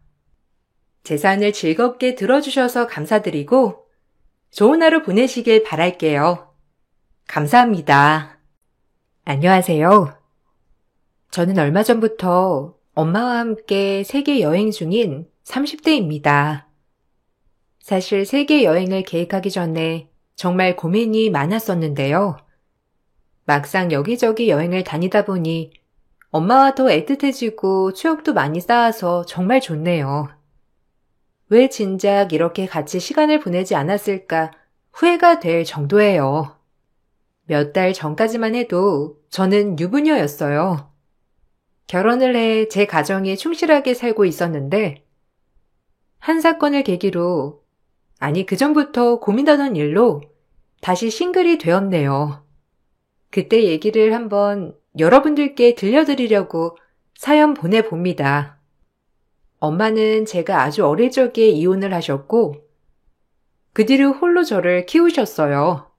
제 사연을 즐겁게 들어주셔서 감사드리고 좋은 하루 보내시길 바랄게요. 감사합니다. 안녕하세요. 저는 얼마 전부터 엄마와 함께 세계 여행 중인 30대입니다. 사실 세계 여행을 계획하기 전에 정말 고민이 많았었는데요. 막상 여기저기 여행을 다니다 보니 엄마와 더 애틋해지고 추억도 많이 쌓아서 정말 좋네요. 왜 진작 이렇게 같이 시간을 보내지 않았을까 후회가 될 정도예요. 몇 달 전까지만 해도 저는 유부녀였어요. 결혼을 해 제 가정에 충실하게 살고 있었는데 한 사건을 계기로 그전부터 고민하던 일로 다시 싱글이 되었네요. 그때 얘기를 한번 여러분들께 들려드리려고 사연 보내봅니다. 엄마는 제가 아주 어릴 적에 이혼을 하셨고 그 뒤로 홀로 저를 키우셨어요.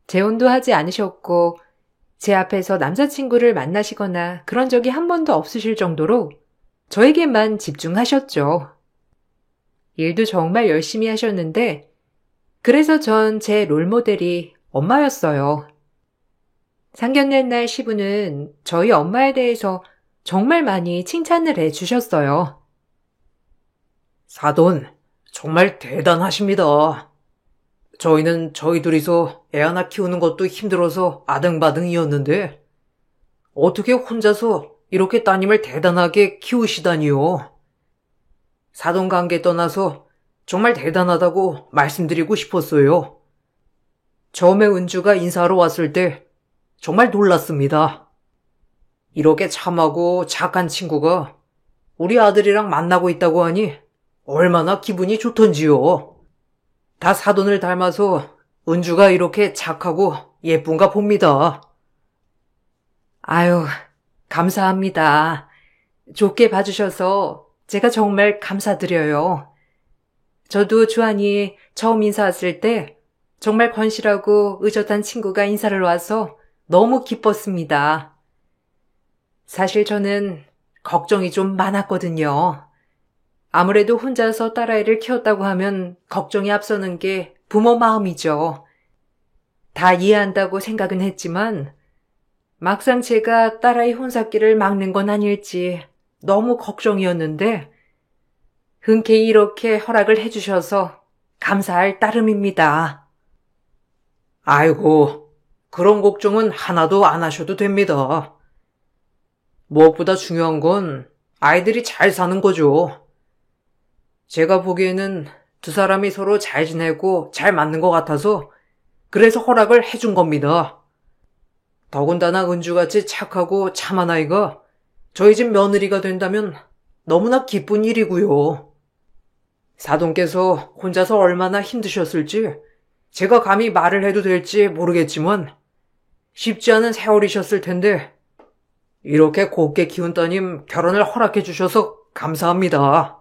재혼도 하지 않으셨고 제 앞에서 남자친구를 만나시거나 그런 적이 한 번도 없으실 정도로 저에게만 집중하셨죠. 일도 정말 열심히 하셨는데 그래서 전 제 롤모델이 엄마였어요. 상견례 날 시부는 저희 엄마에 대해서 정말 많이 칭찬을 해주셨어요. 사돈, 정말 대단하십니다. 저희는 저희 둘이서 애 하나 키우는 것도 힘들어서 아등바등이었는데 어떻게 혼자서 이렇게 따님을 대단하게 키우시다니요. 사돈 관계 떠나서 정말 대단하다고 말씀드리고 싶었어요. 처음에 은주가 인사하러 왔을 때 정말 놀랐습니다. 이렇게 참하고 착한 친구가 우리 아들이랑 만나고 있다고 하니 얼마나 기분이 좋던지요. 다 사돈을 닮아서 은주가 이렇게 착하고 예쁜가 봅니다. 아유, 감사합니다. 좋게 봐주셔서 제가 정말 감사드려요. 저도 주한이 처음 인사 왔을 때 정말 건실하고 의젓한 친구가 인사를 와서 너무 기뻤습니다. 사실 저는 걱정이 좀 많았거든요. 아무래도 혼자서 딸아이를 키웠다고 하면 걱정이 앞서는 게 부모 마음이죠. 다 이해한다고 생각은 했지만 막상 제가 딸아이 혼사기를 막는 건 아닐지 너무 걱정이었는데 흔쾌히 이렇게 허락을 해주셔서 감사할 따름입니다. 아이고, 그런 걱정은 하나도 안 하셔도 됩니다. 무엇보다 중요한 건 아이들이 잘 사는 거죠. 제가 보기에는 두 사람이 서로 잘 지내고 잘 맞는 것 같아서 그래서 허락을 해준 겁니다. 더군다나 은주같이 착하고 참한 아이가 저희 집 며느리가 된다면 너무나 기쁜 일이고요. 사돈께서 혼자서 얼마나 힘드셨을지 제가 감히 말을 해도 될지 모르겠지만 쉽지 않은 세월이셨을 텐데 이렇게 곱게 키운 따님 결혼을 허락해 주셔서 감사합니다.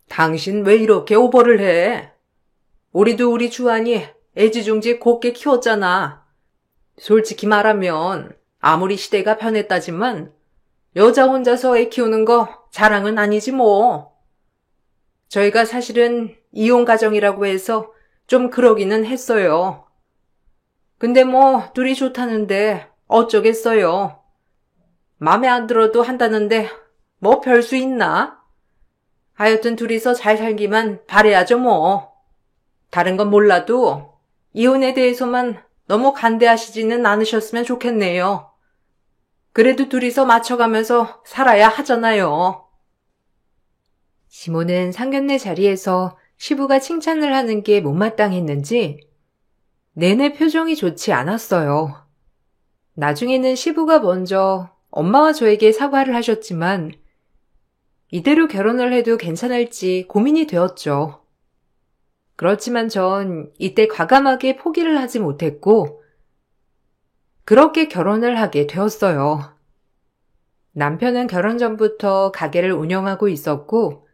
당신 왜 이렇게 오버를 해? 우리도 우리 주한이 애지중지 곱게 키웠잖아. 솔직히 말하면 아무리 시대가 변했다지만 여자 혼자서 애 키우는 거 자랑은 아니지 뭐. 저희가 사실은 이혼 가정이라고 해서 좀 그러기는 했어요. 근데 뭐 둘이 좋다는데 어쩌겠어요. 맘에 안 들어도 한다는데 뭐 별 수 있나? 하여튼 둘이서 잘 살기만 바라야죠 뭐. 다른 건 몰라도 이혼에 대해서만 너무 간대하시지는 않으셨으면 좋겠네요. 그래도 둘이서 맞춰가면서 살아야 하잖아요. 시모는 상견례 자리에서 시부가 칭찬을 하는 게 못마땅했는지 내내 표정이 좋지 않았어요. 나중에는 시부가 먼저 엄마와 저에게 사과를 하셨지만 이대로 결혼을 해도 괜찮을지 고민이 되었죠. 그렇지만 전 이때 과감하게 포기를 하지 못했고 그렇게 결혼을 하게 되었어요. 남편은 결혼 전부터 가게를 운영하고 있었고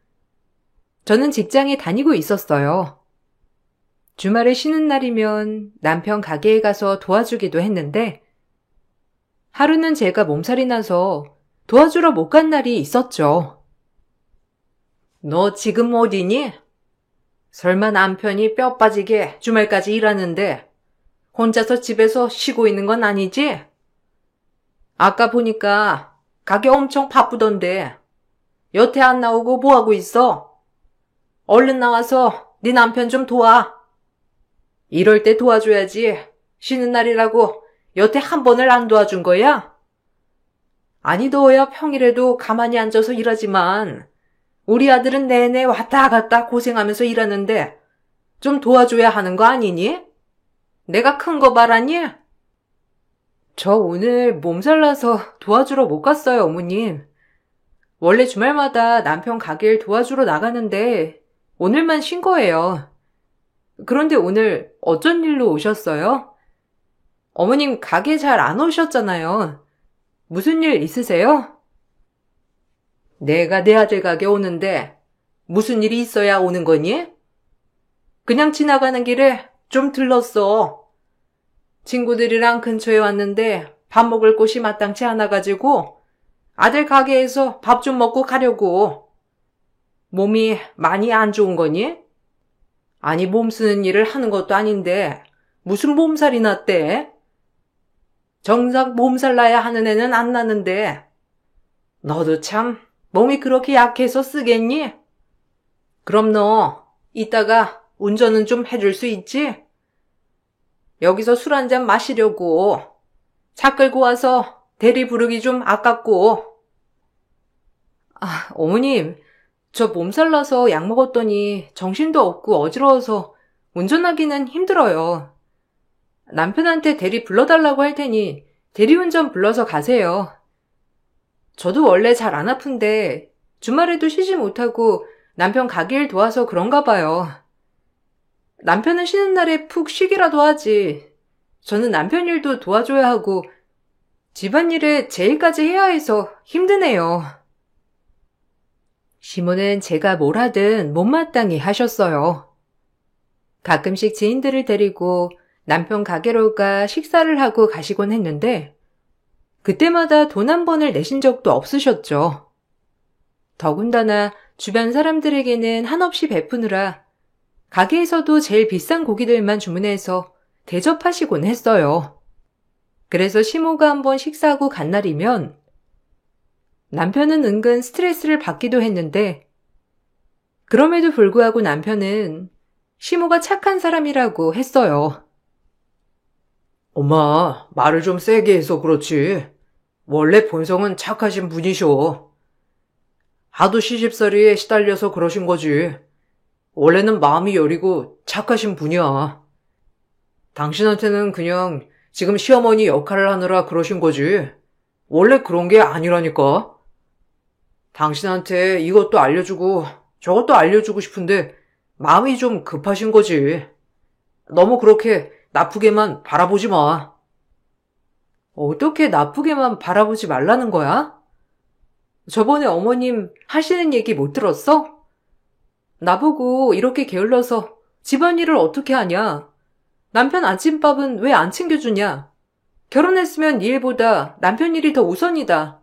저는 직장에 다니고 있었어요. 주말에 쉬는 날이면 남편 가게에 가서 도와주기도 했는데 하루는 제가 몸살이 나서 도와주러 못 간 날이 있었죠. 너 지금 어디니? 설마 남편이 뼈 빠지게 주말까지 일하는데 혼자서 집에서 쉬고 있는 건 아니지? 아까 보니까 가게 엄청 바쁘던데 여태 안 나오고 뭐하고 있어? 얼른 나와서 네 남편 좀 도와. 이럴 때 도와줘야지. 쉬는 날이라고 여태 한 번을 안 도와준 거야? 아니 너야 평일에도 가만히 앉아서 일하지만 우리 아들은 내내 왔다 갔다 고생하면서 일하는데 좀 도와줘야 하는 거 아니니? 내가 큰 거 바라니? 저 오늘 몸살 나서 도와주러 못 갔어요, 어머님. 원래 주말마다 남편 가게를 도와주러 나가는데 오늘만 쉰 거예요. 그런데 오늘 어쩐 일로 오셨어요? 어머님 가게 잘 안 오셨잖아요. 무슨 일 있으세요? 내가 내 아들 가게 오는데 무슨 일이 있어야 오는 거니? 그냥 지나가는 길에 좀 들렀어. 친구들이랑 근처에 왔는데 밥 먹을 곳이 마땅치 않아가지고 아들 가게에서 밥 좀 먹고 가려고. 몸이 많이 안 좋은 거니? 아니, 몸 쓰는 일을 하는 것도 아닌데 무슨 몸살이 났대? 정작 몸살 나야 하는 애는 안 나는데 너도 참 몸이 그렇게 약해서 쓰겠니? 그럼 너 이따가 운전은 좀 해줄 수 있지? 여기서 술 한잔 마시려고. 차 끌고 와서 대리 부르기 좀 아깝고. 어머님, 저 몸살 나서 약 먹었더니 정신도 없고 어지러워서 운전하기는 힘들어요. 남편한테 대리 불러달라고 할 테니 대리운전 불러서 가세요. 저도 원래 잘 안 아픈데 주말에도 쉬지 못하고 남편 가게일 도와서 그런가 봐요. 남편은 쉬는 날에 푹 쉬기라도 하지. 저는 남편 일도 도와줘야 하고 집안일에 제 일까지 해야 해서 힘드네요. 시모는 제가 뭘 하든 못마땅히 하셨어요. 가끔씩 지인들을 데리고 남편 가게로 가 식사를 하고 가시곤 했는데 그때마다 돈 한 번을 내신 적도 없으셨죠. 더군다나 주변 사람들에게는 한없이 베푸느라 가게에서도 제일 비싼 고기들만 주문해서 대접하시곤 했어요. 그래서 시모가 한번 식사하고 간 날이면 남편은 은근 스트레스를 받기도 했는데 그럼에도 불구하고 남편은 시모가 착한 사람이라고 했어요. 엄마, 말을 좀 세게 해서 그렇지. 원래 본성은 착하신 분이셔. 하도 시집살이에 시달려서 그러신 거지. 원래는 마음이 여리고 착하신 분이야. 당신한테는 그냥 지금 시어머니 역할을 하느라 그러신 거지. 원래 그런 게 아니라니까. 당신한테 이것도 알려주고 저것도 알려주고 싶은데 마음이 좀 급하신 거지. 너무 그렇게 나쁘게만 바라보지 마. 어떻게 나쁘게만 바라보지 말라는 거야? 저번에 어머님 하시는 얘기 못 들었어? 나보고 이렇게 게을러서 집안일을 어떻게 하냐? 남편 아침밥은 왜 안 챙겨주냐? 결혼했으면 네 일보다 남편 일이 더 우선이다.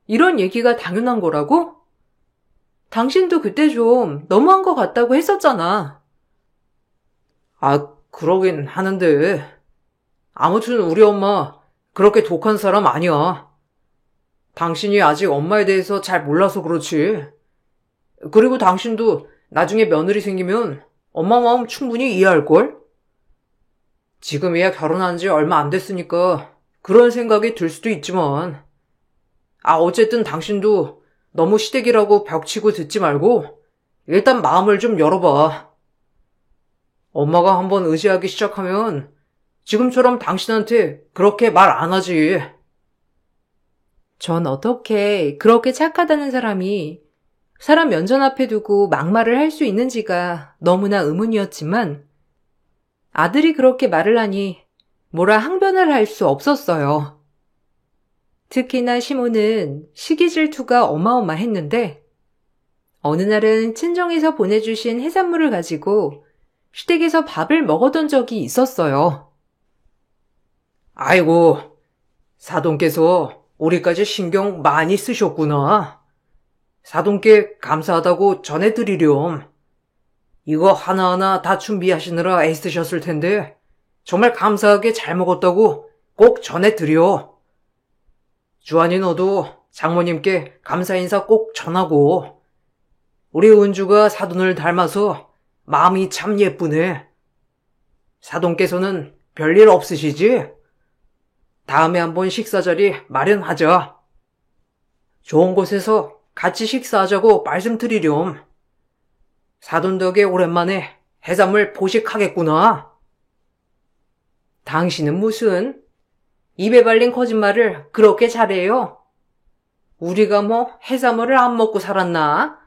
이런 얘기가 당연한 거라고? 당신도 그때 좀 너무한 것 같다고 했었잖아. 그러긴 하는데. 아무튼 우리 엄마 그렇게 독한 사람 아니야. 당신이 아직 엄마에 대해서 잘 몰라서 그렇지. 그리고 당신도 나중에 며느리 생기면 엄마 마음 충분히 이해할걸? 지금이야 결혼한 지 얼마 안 됐으니까 그런 생각이 들 수도 있지만 어쨌든 당신도 너무 시댁이라고 벽치고 듣지 말고 일단 마음을 좀 열어봐. 엄마가 한번 의지하기 시작하면 지금처럼 당신한테 그렇게 말 안 하지. 전 어떻게 그렇게 착하다는 사람이 사람 면전 앞에 두고 막말을 할 수 있는지가 너무나 의문이었지만 아들이 그렇게 말을 하니 뭐라 항변을 할 수 없었어요. 특히나 시모는 시기 질투가 어마어마했는데 어느 날은 친정에서 보내주신 해산물을 가지고 시댁에서 밥을 먹어던 적이 있었어요. 아이고, 사돈께서 우리까지 신경 많이 쓰셨구나. 사돈께 감사하다고 전해드리렴. 이거 하나하나 다 준비하시느라 애쓰셨을 텐데 정말 감사하게 잘 먹었다고 꼭 전해드려. 주한이 너도 장모님께 감사 인사 꼭 전하고. 우리 은주가 사돈을 닮아서 마음이 참 예쁘네. 사돈께서는 별일 없으시지? 다음에 한번 식사 자리 마련하자. 좋은 곳에서 같이 식사하자고 말씀드리렴. 사돈 덕에 오랜만에 해산물 보식하겠구나. 당신은 무슨 입에 발린 거짓말을 그렇게 잘해요? 우리가 뭐 해산물을 안 먹고 살았나?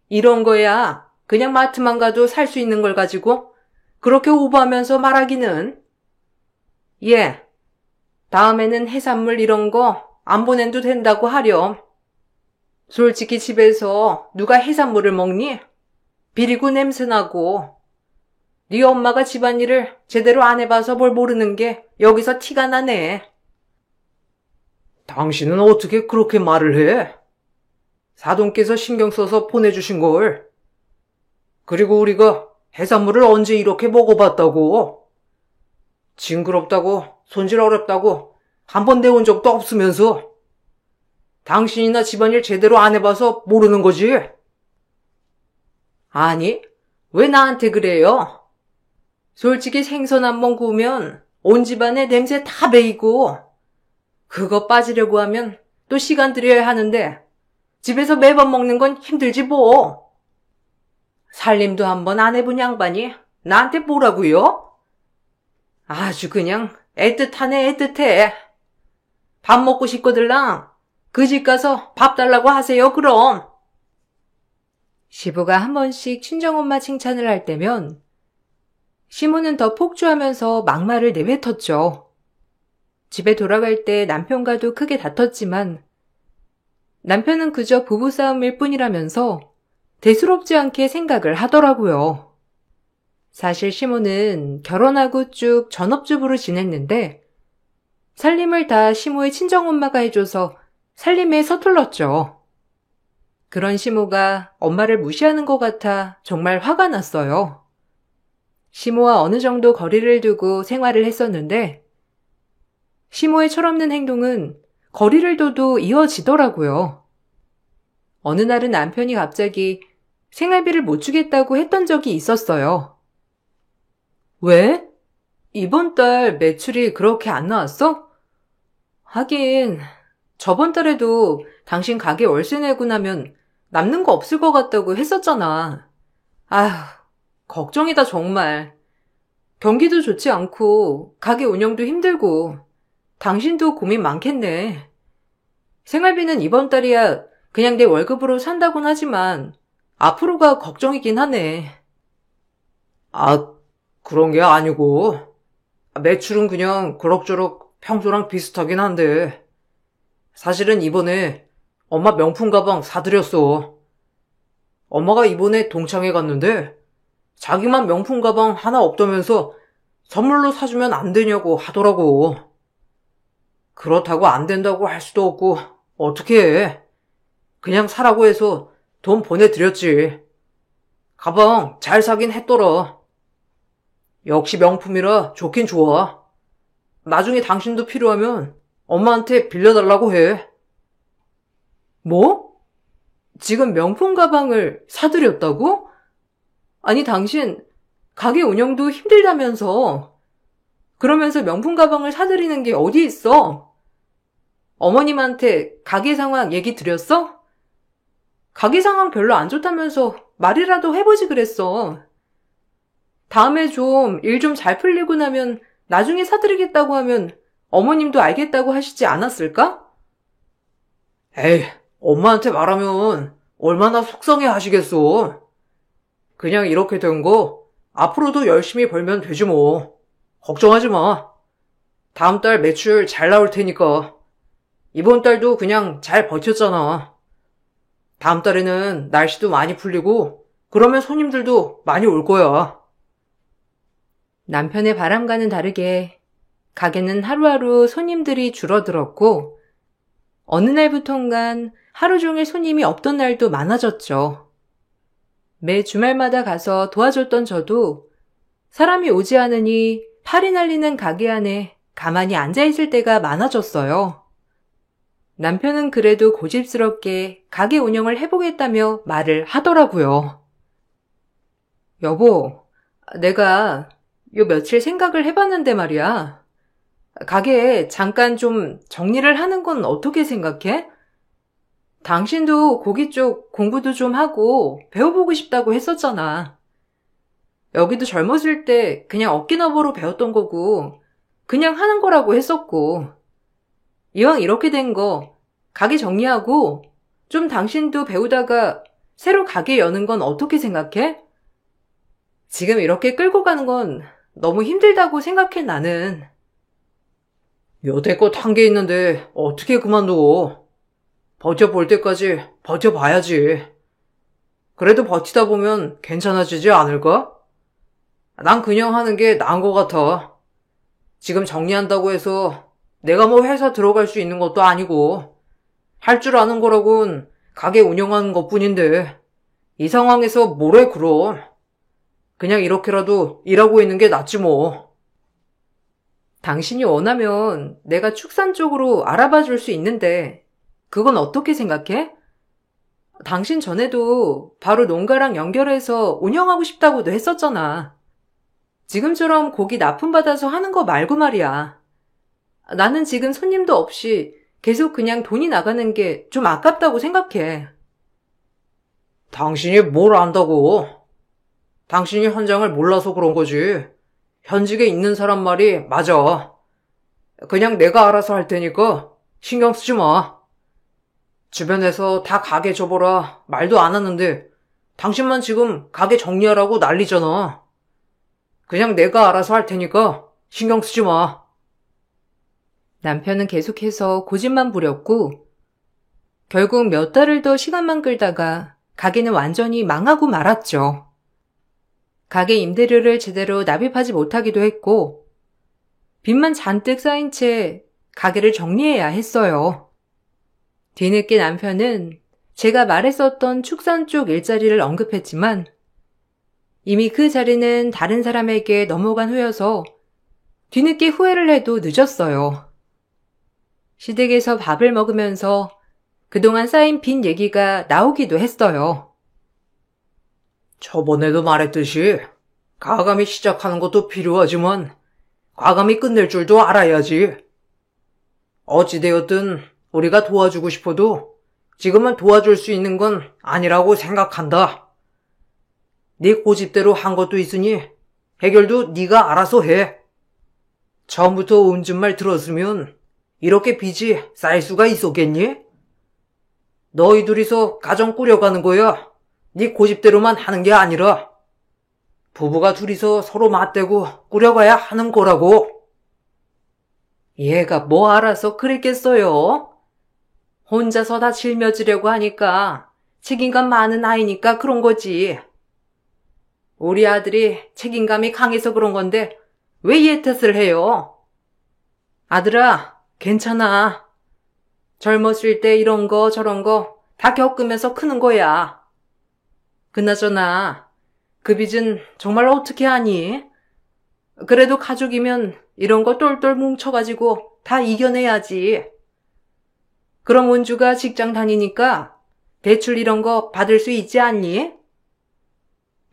이런 거야 그냥 마트만 가도 살 수 있는 걸 가지고 그렇게 오버하면서 말하기는. 예, 다음에는 해산물 이런 거 안 보내도 된다고 하렴. 솔직히 집에서 누가 해산물을 먹니? 비리고 냄새나고. 네 엄마가 집안일을 제대로 안 해봐서 뭘 모르는 게 여기서 티가 나네. 당신은 어떻게 그렇게 말을 해? 사돈께서 신경 써서 보내주신 걸. 그리고 우리가 해산물을 언제 이렇게 먹어봤다고? 징그럽다고, 손질 어렵다고 한 번 데운 적도 없으면서. 당신이나 집안일 제대로 안 해봐서 모르는 거지? 아니, 왜 나한테 그래요? 솔직히 생선 한 번 구우면 온 집안에 냄새 다 배이고, 그거 빠지려고 하면 또 시간 들여야 하는데 집에서 매번 먹는 건 힘들지 뭐. 살림도 한 번 안 해본 양반이 나한테 뭐라고요? 아주 그냥 애틋하네, 애틋해. 밥 먹고 싶거들랑 그 집 가서 밥 달라고 하세요, 그럼. 시부가 한 번씩 친정엄마 칭찬을 할 때면 시모는 더 폭주하면서 막말을 내뱉었죠. 집에 돌아갈 때 남편과도 크게 다퉜지만 남편은 그저 부부싸움일 뿐이라면서 대수롭지 않게 생각을 하더라고요. 사실 시모는 결혼하고 쭉 전업주부로 지냈는데 살림을 다 시모의 친정엄마가 해줘서 살림에 서툴렀죠. 그런 시모가 엄마를 무시하는 것 같아 정말 화가 났어요. 시모와 어느 정도 거리를 두고 생활을 했었는데 시모의 철없는 행동은 거리를 둬도 이어지더라고요. 어느 날은 남편이 갑자기 생활비를 못 주겠다고 했던 적이 있었어요. 왜? 이번 달 매출이 그렇게 안 나왔어? 하긴 저번 달에도 당신 가게 월세 내고 나면 남는 거 없을 것 같다고 했었잖아. 아휴, 걱정이다 정말. 경기도 좋지 않고 가게 운영도 힘들고 당신도 고민 많겠네. 생활비는 이번 달이야 그냥 내 월급으로 산다곤 하지만 앞으로가 걱정이긴 하네. 아, 그런 게 아니고. 매출은 그냥 그럭저럭 평소랑 비슷하긴 한데. 사실은 이번에 엄마 명품 가방 사드렸어. 엄마가 이번에 동창회 갔는데 자기만 명품 가방 하나 없다면서 선물로 사주면 안 되냐고 하더라고. 그렇다고 안 된다고 할 수도 없고 어떻게 해. 그냥 사라고 해서 돈 보내드렸지. 가방 잘 사긴 했더라. 역시 명품이라 좋긴 좋아. 나중에 당신도 필요하면 엄마한테 빌려달라고 해. 뭐? 지금 명품 가방을 사드렸다고? 아니 당신 가게 운영도 힘들다면서. 그러면서 명품 가방을 사드리는 게 어디 있어? 어머님한테 가게 상황 얘기 드렸어? 가게 상황 별로 안 좋다면서 말이라도 해보지 그랬어. 다음에 좀 일 좀 잘 풀리고 나면 나중에 사드리겠다고 하면 어머님도 알겠다고 하시지 않았을까? 에이, 엄마한테 말하면 얼마나 속상해 하시겠어. 그냥 이렇게 된 거 앞으로도 열심히 벌면 되지 뭐. 걱정하지 마. 다음 달 매출 잘 나올 테니까. 이번 달도 그냥 잘 버텼잖아. 다음 달에는 날씨도 많이 풀리고 그러면 손님들도 많이 올 거야. 남편의 바람과는 다르게 가게는 하루하루 손님들이 줄어들었고 어느 날부턴간 하루 종일 손님이 없던 날도 많아졌죠. 매 주말마다 가서 도와줬던 저도 사람이 오지 않으니 팔이 날리는 가게 안에 가만히 앉아있을 때가 많아졌어요. 남편은 그래도 고집스럽게 가게 운영을 해보겠다며 말을 하더라고요. 여보, 내가 요 며칠 생각을 해봤는데 말이야. 가게에 잠깐 좀 정리를 하는 건 어떻게 생각해? 당신도 고기 쪽 공부도 좀 하고 배워보고 싶다고 했었잖아. 여기도 젊었을 때 그냥 어깨너머로 배웠던 거고 그냥 하는 거라고 했었고 이왕 이렇게 된 거 가게 정리하고 좀 당신도 배우다가 새로 가게 여는 건 어떻게 생각해? 지금 이렇게 끌고 가는 건 너무 힘들다고 생각해 나는. 여태껏 한 게 있는데 어떻게 그만둬. 버텨볼 때까지 버텨봐야지. 그래도 버티다 보면 괜찮아지지 않을까? 난 그냥 하는 게 나은 것 같아. 지금 정리한다고 해서 내가 뭐 회사 들어갈 수 있는 것도 아니고 할 줄 아는 거라곤 가게 운영하는 것뿐인데 이 상황에서 뭐래 그럼. 그냥 이렇게라도 일하고 있는 게 낫지 뭐. 당신이 원하면 내가 축산 쪽으로 알아봐 줄 수 있는데 그건 어떻게 생각해? 당신 전에도 바로 농가랑 연결해서 운영하고 싶다고도 했었잖아. 지금처럼 고기 납품받아서 하는 거 말고 말이야. 나는 지금 손님도 없이 계속 그냥 돈이 나가는 게 좀 아깝다고 생각해. 당신이 뭘 안다고? 당신이 현장을 몰라서 그런 거지. 현직에 있는 사람 말이 맞아. 그냥 내가 알아서 할 테니까 신경 쓰지 마. 주변에서 다 가게 접어라 말도 안 하는데 당신만 지금 가게 정리하라고 난리잖아. 그냥 내가 알아서 할 테니까 신경 쓰지 마. 남편은 계속해서 고집만 부렸고 결국 몇 달을 더 시간만 끌다가 가게는 완전히 망하고 말았죠. 가게 임대료를 제대로 납입하지 못하기도 했고 빚만 잔뜩 쌓인 채 가게를 정리해야 했어요. 뒤늦게 남편은 제가 말했었던 축산 쪽 일자리를 언급했지만 이미 그 자리는 다른 사람에게 넘어간 후여서 뒤늦게 후회를 해도 늦었어요. 시댁에서 밥을 먹으면서 그동안 쌓인 빚 얘기가 나오기도 했어요. 저번에도 말했듯이 과감히 시작하는 것도 필요하지만 과감히 끝낼 줄도 알아야지. 어찌되었든 우리가 도와주고 싶어도 지금은 도와줄 수 있는 건 아니라고 생각한다. 네 고집대로 한 것도 있으니 해결도 네가 알아서 해. 처음부터 온 말 들었으면 이렇게 빚이 쌓일 수가 있었겠니? 너희 둘이서 가정 꾸려가는 거야. 네 고집대로만 하는 게 아니라 부부가 둘이서 서로 맞대고 꾸려가야 하는 거라고. 얘가 뭐 알아서 그랬겠어요? 혼자서 다 짊어지려고 하니까 책임감 많은 아이니까 그런 거지. 우리 아들이 책임감이 강해서 그런 건데 왜 얘 탓을 해요? 아들아, 괜찮아. 젊었을 때 이런 거 저런 거 다 겪으면서 크는 거야. 그나저나 그 빚은 정말 어떻게 하니? 그래도 가족이면 이런 거 똘똘 뭉쳐가지고 다 이겨내야지. 그럼 원주가 직장 다니니까 대출 이런 거 받을 수 있지 않니?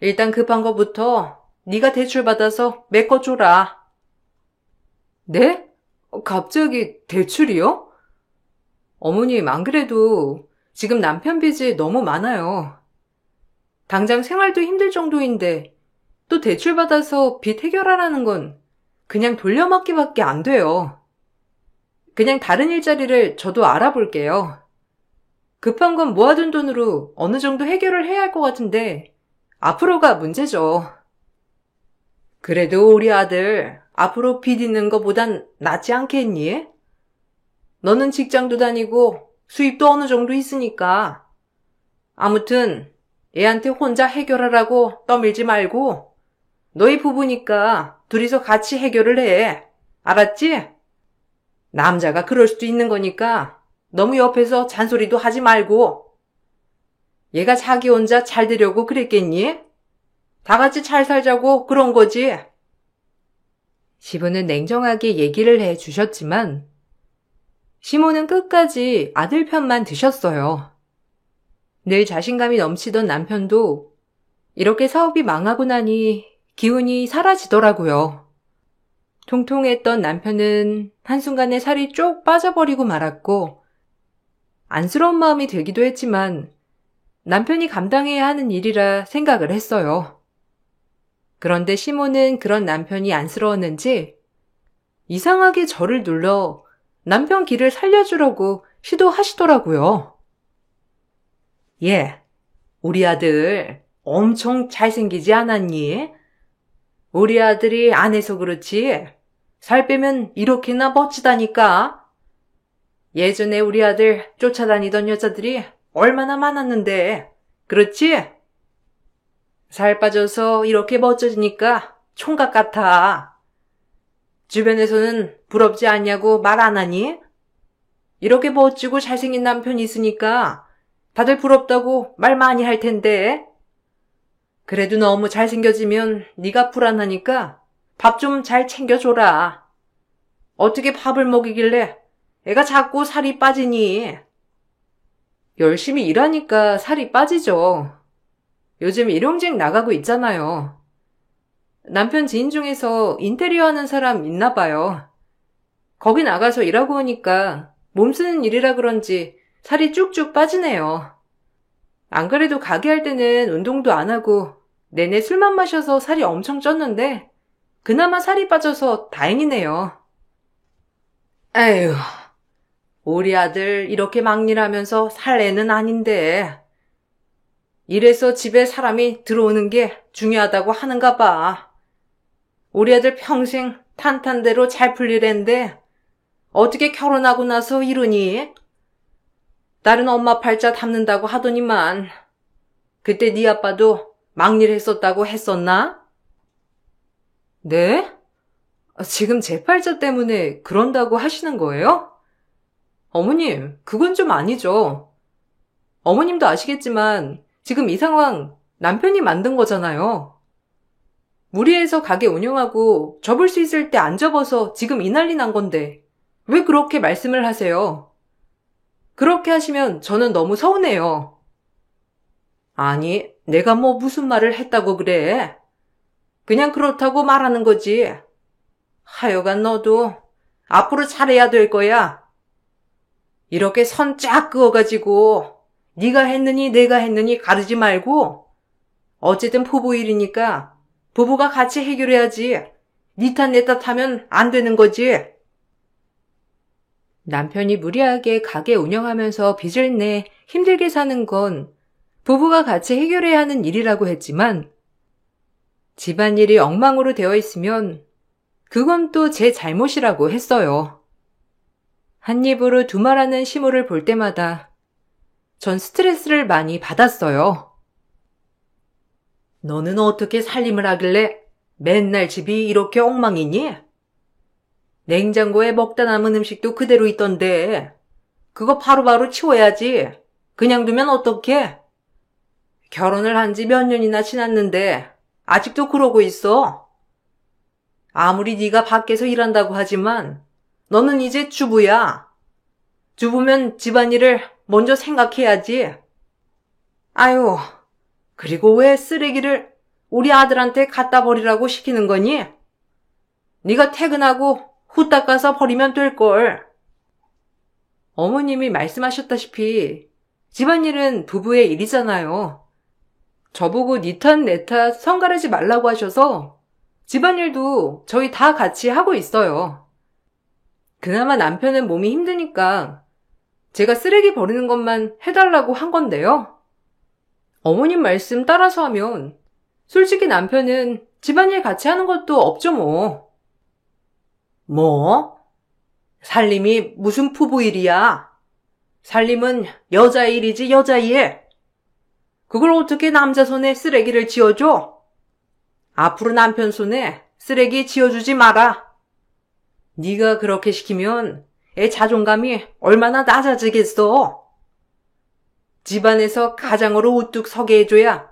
일단 급한 거부터 네가 대출 받아서 메꿔줘라. 네? 갑자기 대출이요? 어머님, 안 그래도 지금 남편 빚이 너무 많아요. 당장 생활도 힘들 정도인데 또 대출 받아서 빚 해결하라는 건 그냥 돌려막기밖에 안 돼요. 그냥 다른 일자리를 저도 알아볼게요. 급한 건 모아둔 돈으로 어느 정도 해결을 해야 할 것 같은데 앞으로가 문제죠. 그래도 우리 아들 앞으로 빚 있는 거보단 낫지 않겠니? 너는 직장도 다니고 수입도 어느 정도 있으니까. 아무튼 애한테 혼자 해결하라고 떠밀지 말고 너희 부부니까 둘이서 같이 해결을 해. 알았지? 남자가 그럴 수도 있는 거니까 너무 옆에서 잔소리도 하지 말고. 얘가 자기 혼자 잘 되려고 그랬겠니? 다 같이 잘 살자고 그런 거지. 시부는 냉정하게 얘기를 해 주셨지만 시모는 끝까지 아들 편만 드셨어요. 늘 자신감이 넘치던 남편도 이렇게 사업이 망하고 나니 기운이 사라지더라고요. 통통했던 남편은 한순간에 살이 쪽 빠져버리고 말았고 안쓰러운 마음이 들기도 했지만 남편이 감당해야 하는 일이라 생각을 했어요. 그런데 시모는 그런 남편이 안쓰러웠는지 이상하게 저를 눌러 남편 길을 살려주려고 시도하시더라고요. 예, 우리 아들 엄청 잘생기지 않았니? 우리 아들이 안 해서 그렇지 살 빼면 이렇게나 멋지다니까. 예전에 우리 아들 쫓아다니던 여자들이 얼마나 많았는데, 그렇지? 살 빠져서 이렇게 멋져지니까 총각 같아. 주변에서는 부럽지 않냐고 말 안 하니? 이렇게 멋지고 잘생긴 남편이 있으니까 다들 부럽다고 말 많이 할 텐데. 그래도 너무 잘생겨지면 네가 불안하니까 밥 좀 잘 챙겨줘라. 어떻게 밥을 먹이길래 애가 자꾸 살이 빠지니? 열심히 일하니까 살이 빠지죠. 요즘 일용직 나가고 있잖아요. 남편 지인 중에서 인테리어 하는 사람 있나 봐요. 거기 나가서 일하고 오니까 몸 쓰는 일이라 그런지 살이 쭉쭉 빠지네요. 안 그래도 가게 할 때는 운동도 안 하고 내내 술만 마셔서 살이 엄청 쪘는데 그나마 살이 빠져서 다행이네요. 에휴, 우리 아들 이렇게 막일하면서 살 애는 아닌데. 이래서 집에 사람이 들어오는 게 중요하다고 하는가 봐. 우리 아들 평생 탄탄대로 잘 풀리랜데 어떻게 결혼하고 나서 이러니? 다른 엄마 팔자 담는다고 하더니만 그때 네 아빠도 막일했었다고 했었나? 네? 지금 제 팔자 때문에 그런다고 하시는 거예요? 어머님, 그건 좀 아니죠. 어머님도 아시겠지만 지금 이 상황 남편이 만든 거잖아요. 무리해서 가게 운영하고 접을 수 있을 때 안 접어서 지금 이 난리 난 건데 왜 그렇게 말씀을 하세요? 그렇게 하시면 저는 너무 서운해요. 아니, 내가 뭐 무슨 말을 했다고 그래? 그냥 그렇다고 말하는 거지. 하여간 너도 앞으로 잘해야 될 거야. 이렇게 선 쫙 그어가지고 네가 했느니 내가 했느니 가르지 말고 어쨌든 부부 일이니까 부부가 같이 해결해야지. 네 탓 내 탓 하면 안 되는 거지. 남편이 무리하게 가게 운영하면서 빚을 내 힘들게 사는 건 부부가 같이 해결해야 하는 일이라고 했지만 집안일이 엉망으로 되어 있으면 그건 또 제 잘못이라고 했어요. 한 입으로 두 말하는 시모를 볼 때마다 전 스트레스를 많이 받았어요. 너는 어떻게 살림을 하길래 맨날 집이 이렇게 엉망이니? 냉장고에 먹다 남은 음식도 그대로 있던데 그거 바로바로 치워야지. 그냥 두면 어떡해? 결혼을 한 지 몇 년이나 지났는데 아직도 그러고 있어. 아무리 네가 밖에서 일한다고 하지만 너는 이제 주부야. 주부면 집안일을 먼저 생각해야지. 아유, 그리고 왜 쓰레기를 우리 아들한테 갖다 버리라고 시키는 거니? 네가 퇴근하고 후딱 가서 버리면 될걸. 어머님이 말씀하셨다시피 집안일은 부부의 일이잖아요. 저보고 니 탓 내 탓 성가르지 말라고 하셔서 집안일도 저희 다 같이 하고 있어요. 그나마 남편은 몸이 힘드니까 제가 쓰레기 버리는 것만 해달라고 한 건데요. 어머님 말씀 따라서 하면 솔직히 남편은 집안일 같이 하는 것도 없죠 뭐. 뭐? 살림이 무슨 부부 일이야? 살림은 여자 일이지 여자 일. 그걸 어떻게 남자 손에 쓰레기를 지어줘? 앞으로 남편 손에 쓰레기 지어주지 마라. 네가 그렇게 시키면 애 자존감이 얼마나 낮아지겠어. 집안에서 가장으로 우뚝 서게 해줘야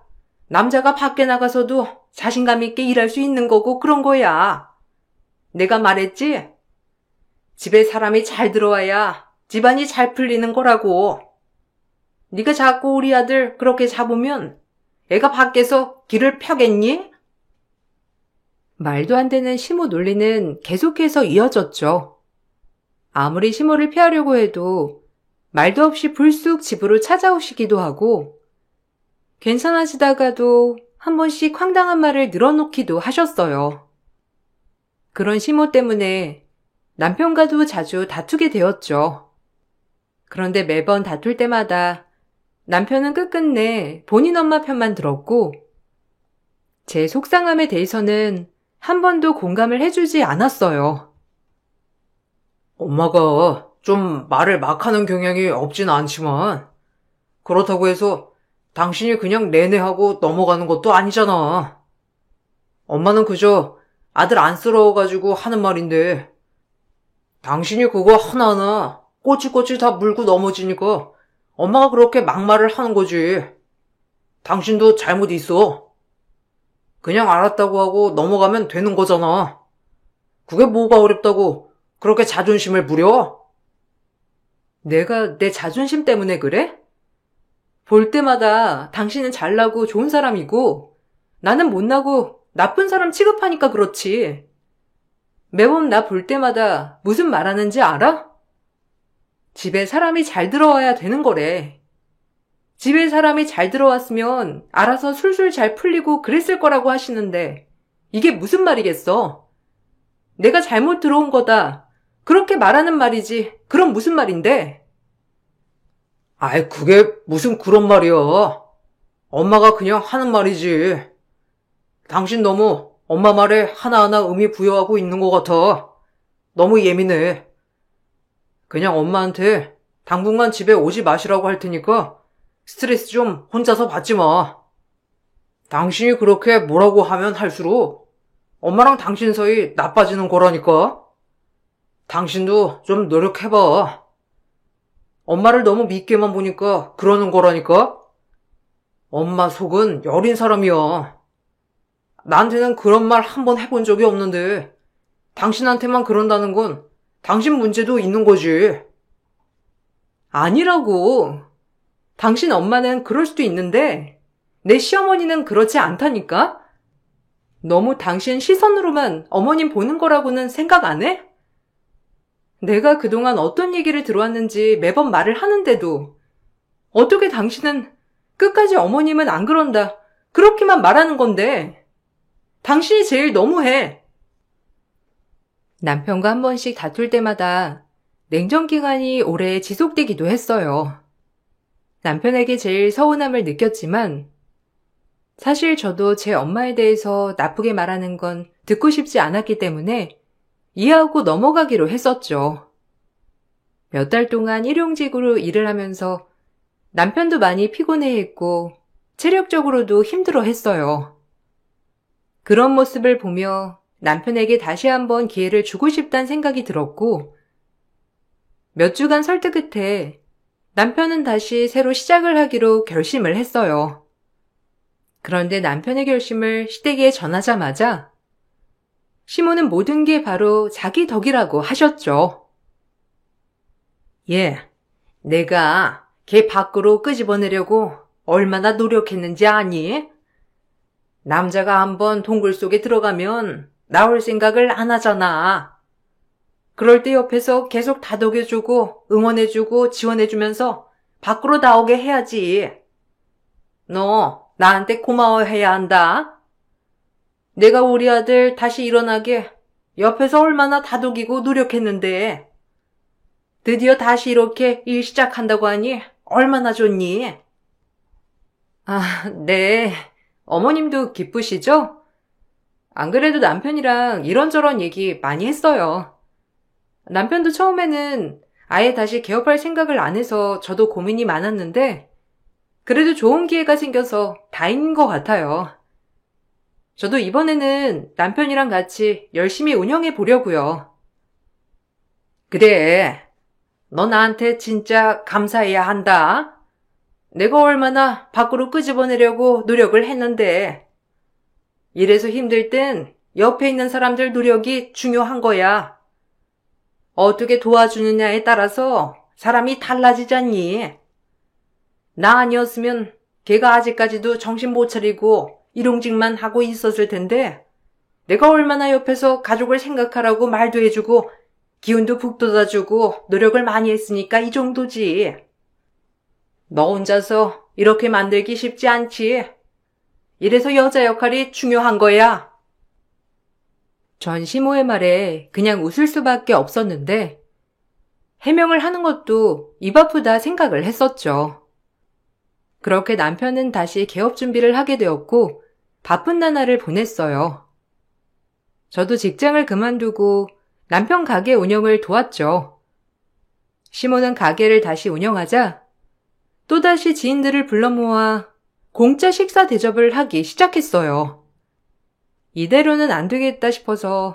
남자가 밖에 나가서도 자신감 있게 일할 수 있는 거고 그런 거야. 내가 말했지? 집에 사람이 잘 들어와야 집안이 잘 풀리는 거라고. 네가 자꾸 우리 아들 그렇게 잡으면 애가 밖에서 길을 펴겠니? 말도 안 되는 시모 논리는 계속해서 이어졌죠. 아무리 시모를 피하려고 해도 말도 없이 불쑥 집으로 찾아오시기도 하고 괜찮아지다가도 한 번씩 황당한 말을 늘어놓기도 하셨어요. 그런 시모 때문에 남편과도 자주 다투게 되었죠. 그런데 매번 다툴 때마다 남편은 끝끝내 본인 엄마 편만 들었고 제 속상함에 대해서는 한 번도 공감을 해주지 않았어요. 엄마가 좀 말을 막 하는 경향이 없진 않지만, 그렇다고 해서 당신이 그냥 내내 하고 넘어가는 것도 아니잖아. 엄마는 그저 아들 안쓰러워가지고 하는 말인데, 당신이 그거 하나하나 꼬치꼬치 다 물고 넘어지니까 엄마가 그렇게 막말을 하는 거지. 당신도 잘못 있어. 그냥 알았다고 하고 넘어가면 되는 거잖아. 그게 뭐가 어렵다고 그렇게 자존심을 부려? 내가 내 자존심 때문에 그래? 볼 때마다 당신은 잘나고 좋은 사람이고 나는 못나고 나쁜 사람 취급하니까 그렇지. 매번 나 볼 때마다 무슨 말하는지 알아? 집에 사람이 잘 들어와야 되는 거래. 집에 사람이 잘 들어왔으면 알아서 술술 잘 풀리고 그랬을 거라고 하시는데 이게 무슨 말이겠어? 내가 잘못 들어온 거다. 그렇게 말하는 말이지. 그럼 무슨 말인데? 아이, 그게 무슨 그런 말이야. 엄마가 그냥 하는 말이지. 당신 너무 엄마 말에 하나하나 의미 부여하고 있는 것 같아. 너무 예민해. 그냥 엄마한테 당분간 집에 오지 마시라고 할 테니까 스트레스 좀 혼자서 받지 마. 당신이 그렇게 뭐라고 하면 할수록 엄마랑 당신 사이 나빠지는 거라니까. 당신도 좀 노력해봐. 엄마를 너무 믿게만 보니까 그러는 거라니까. 엄마 속은 여린 사람이야. 나한테는 그런 말 한 번 해본 적이 없는데 당신한테만 그런다는 건 당신 문제도 있는 거지. 아니라고. 당신 엄마는 그럴 수도 있는데 내 시어머니는 그렇지 않다니까? 너무 당신 시선으로만 어머님 보는 거라고는 생각 안 해? 내가 그동안 어떤 얘기를 들어왔는지 매번 말을 하는데도 어떻게 당신은 끝까지 어머님은 안 그런다. 그렇게만 말하는 건데. 당신이 제일 너무해. 남편과 한 번씩 다툴 때마다 냉정기간이 오래 지속되기도 했어요. 남편에게 제일 서운함을 느꼈지만 사실 저도 제 엄마에 대해서 나쁘게 말하는 건 듣고 싶지 않았기 때문에 이해하고 넘어가기로 했었죠. 몇 달 동안 일용직으로 일을 하면서 남편도 많이 피곤해했고 체력적으로도 힘들어했어요. 그런 모습을 보며 남편에게 다시 한번 기회를 주고 싶다는 생각이 들었고 몇 주간 설득 끝에 남편은 다시 새로 시작을 하기로 결심을 했어요. 그런데 남편의 결심을 시댁에 전하자마자 시모는 모든 게 바로 자기 덕이라고 하셨죠. 내가 걔 밖으로 끄집어내려고 얼마나 노력했는지 아니? 남자가 한번 동굴 속에 들어가면 나올 생각을 안 하잖아. 그럴 때 옆에서 계속 다독여주고 응원해주고 지원해주면서 밖으로 나오게 해야지. 너 나한테 고마워해야 한다. 내가 우리 아들 다시 일어나게 옆에서 얼마나 다독이고 노력했는데 드디어 다시 이렇게 일 시작한다고 하니 얼마나 좋니? 네. 어머님도 기쁘시죠? 안 그래도 남편이랑 이런저런 얘기 많이 했어요. 남편도 처음에는 아예 다시 개업할 생각을 안 해서 저도 고민이 많았는데 그래도 좋은 기회가 생겨서 다행인 것 같아요. 저도 이번에는 남편이랑 같이 열심히 운영해 보려고요. 그래. 너 나한테 진짜 감사해야 한다. 내가 얼마나 밖으로 끄집어내려고 노력을 했는데. 이래서 힘들 땐 옆에 있는 사람들 노력이 중요한 거야. 어떻게 도와주느냐에 따라서 사람이 달라지잖니. 나 아니었으면 걔가 아직까지도 정신 못 차리고 일용직만 하고 있었을 텐데 내가 얼마나 옆에서 가족을 생각하라고 말도 해주고 기운도 북돋아주고 노력을 많이 했으니까 이 정도지. 너 혼자서 이렇게 만들기 쉽지 않지. 이래서 여자 역할이 중요한 거야. 전 시모의 말에 그냥 웃을 수밖에 없었는데 해명을 하는 것도 입 아프다 생각을 했었죠. 그렇게 남편은 다시 개업 준비를 하게 되었고 바쁜 나날을 보냈어요. 저도 직장을 그만두고 남편 가게 운영을 도왔죠. 시모는 가게를 다시 운영하자 또다시 지인들을 불러 모아 공짜 식사 대접을 하기 시작했어요. 이대로는 안 되겠다 싶어서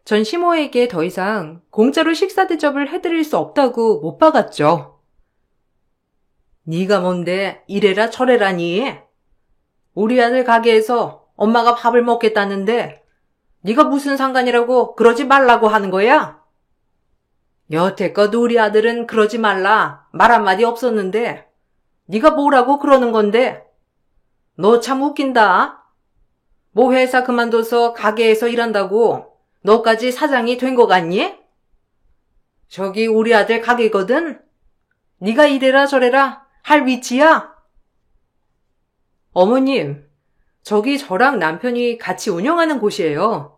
전 시모에게 더 이상 공짜로 식사 대접을 해드릴 수 없다고 못 박았죠. 네가 뭔데 이래라 저래라니? 우리 아들 가게에서 엄마가 밥을 먹겠다는데 네가 무슨 상관이라고 그러지 말라고 하는 거야? 여태껏 우리 아들은 그러지 말라 말 한마디 없었는데 네가 뭐라고 그러는 건데? 너 참 웃긴다. 뭐 회사 그만둬서 가게에서 일한다고 너까지 사장이 된 거 같니? 저기 우리 아들 가게거든? 네가 이래라 저래라 할 위치야? 어머님, 저기 저랑 남편이 같이 운영하는 곳이에요.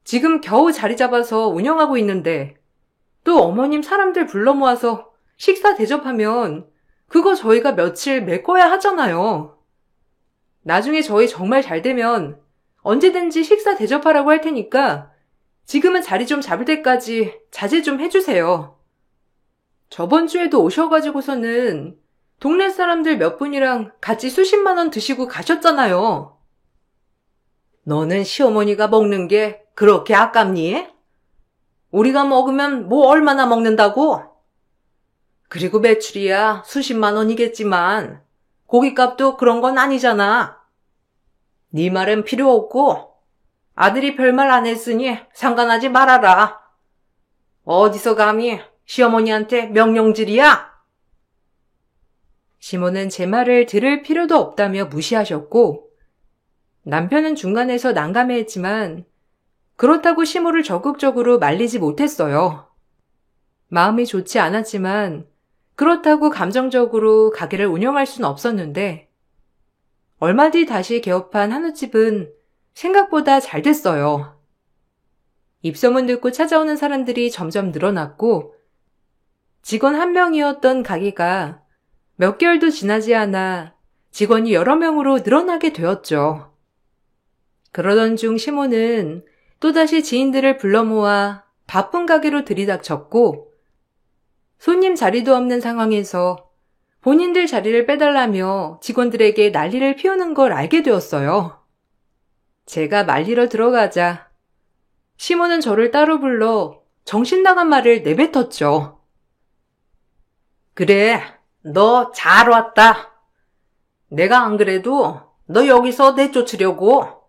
지금 겨우 자리 잡아서 운영하고 있는데 또 어머님 사람들 불러 모아서 식사 대접하면 그거 저희가 며칠 메꿔야 하잖아요. 나중에 저희 정말 잘 되면 언제든지 식사 대접하라고 할 테니까 지금은 자리 좀 잡을 때까지 자제 좀 해주세요. 저번 주에도 오셔가지고서는 동네 사람들 몇 분이랑 같이 수십만 원 드시고 가셨잖아요. 너는 시어머니가 먹는 게 그렇게 아깝니? 우리가 먹으면 뭐 얼마나 먹는다고? 그리고 매출이야 수십만 원이겠지만 고깃값도 그런 건 아니잖아. 네 말은 필요 없고 아들이 별말 안 했으니 상관하지 말아라. 어디서 감히 시어머니한테 명령질이야? 시모는 제 말을 들을 필요도 없다며 무시하셨고 남편은 중간에서 난감해했지만 그렇다고 시모를 적극적으로 말리지 못했어요. 마음이 좋지 않았지만 그렇다고 감정적으로 가게를 운영할 수는 없었는데 얼마 뒤 다시 개업한 한우집은 생각보다 잘 됐어요. 입소문 듣고 찾아오는 사람들이 점점 늘어났고 직원 한 명이었던 가게가 몇 개월도 지나지 않아 직원이 여러 명으로 늘어나게 되었죠. 그러던 중 시모는 또다시 지인들을 불러 모아 바쁜 가게로 들이닥쳤고 손님 자리도 없는 상황에서 본인들 자리를 빼달라며 직원들에게 난리를 피우는 걸 알게 되었어요. 제가 말리러 들어가자 시모는 저를 따로 불러 정신 나간 말을 내뱉었죠. 그래, 너 잘 왔다. 내가 안 그래도 너 여기서 내쫓으려고.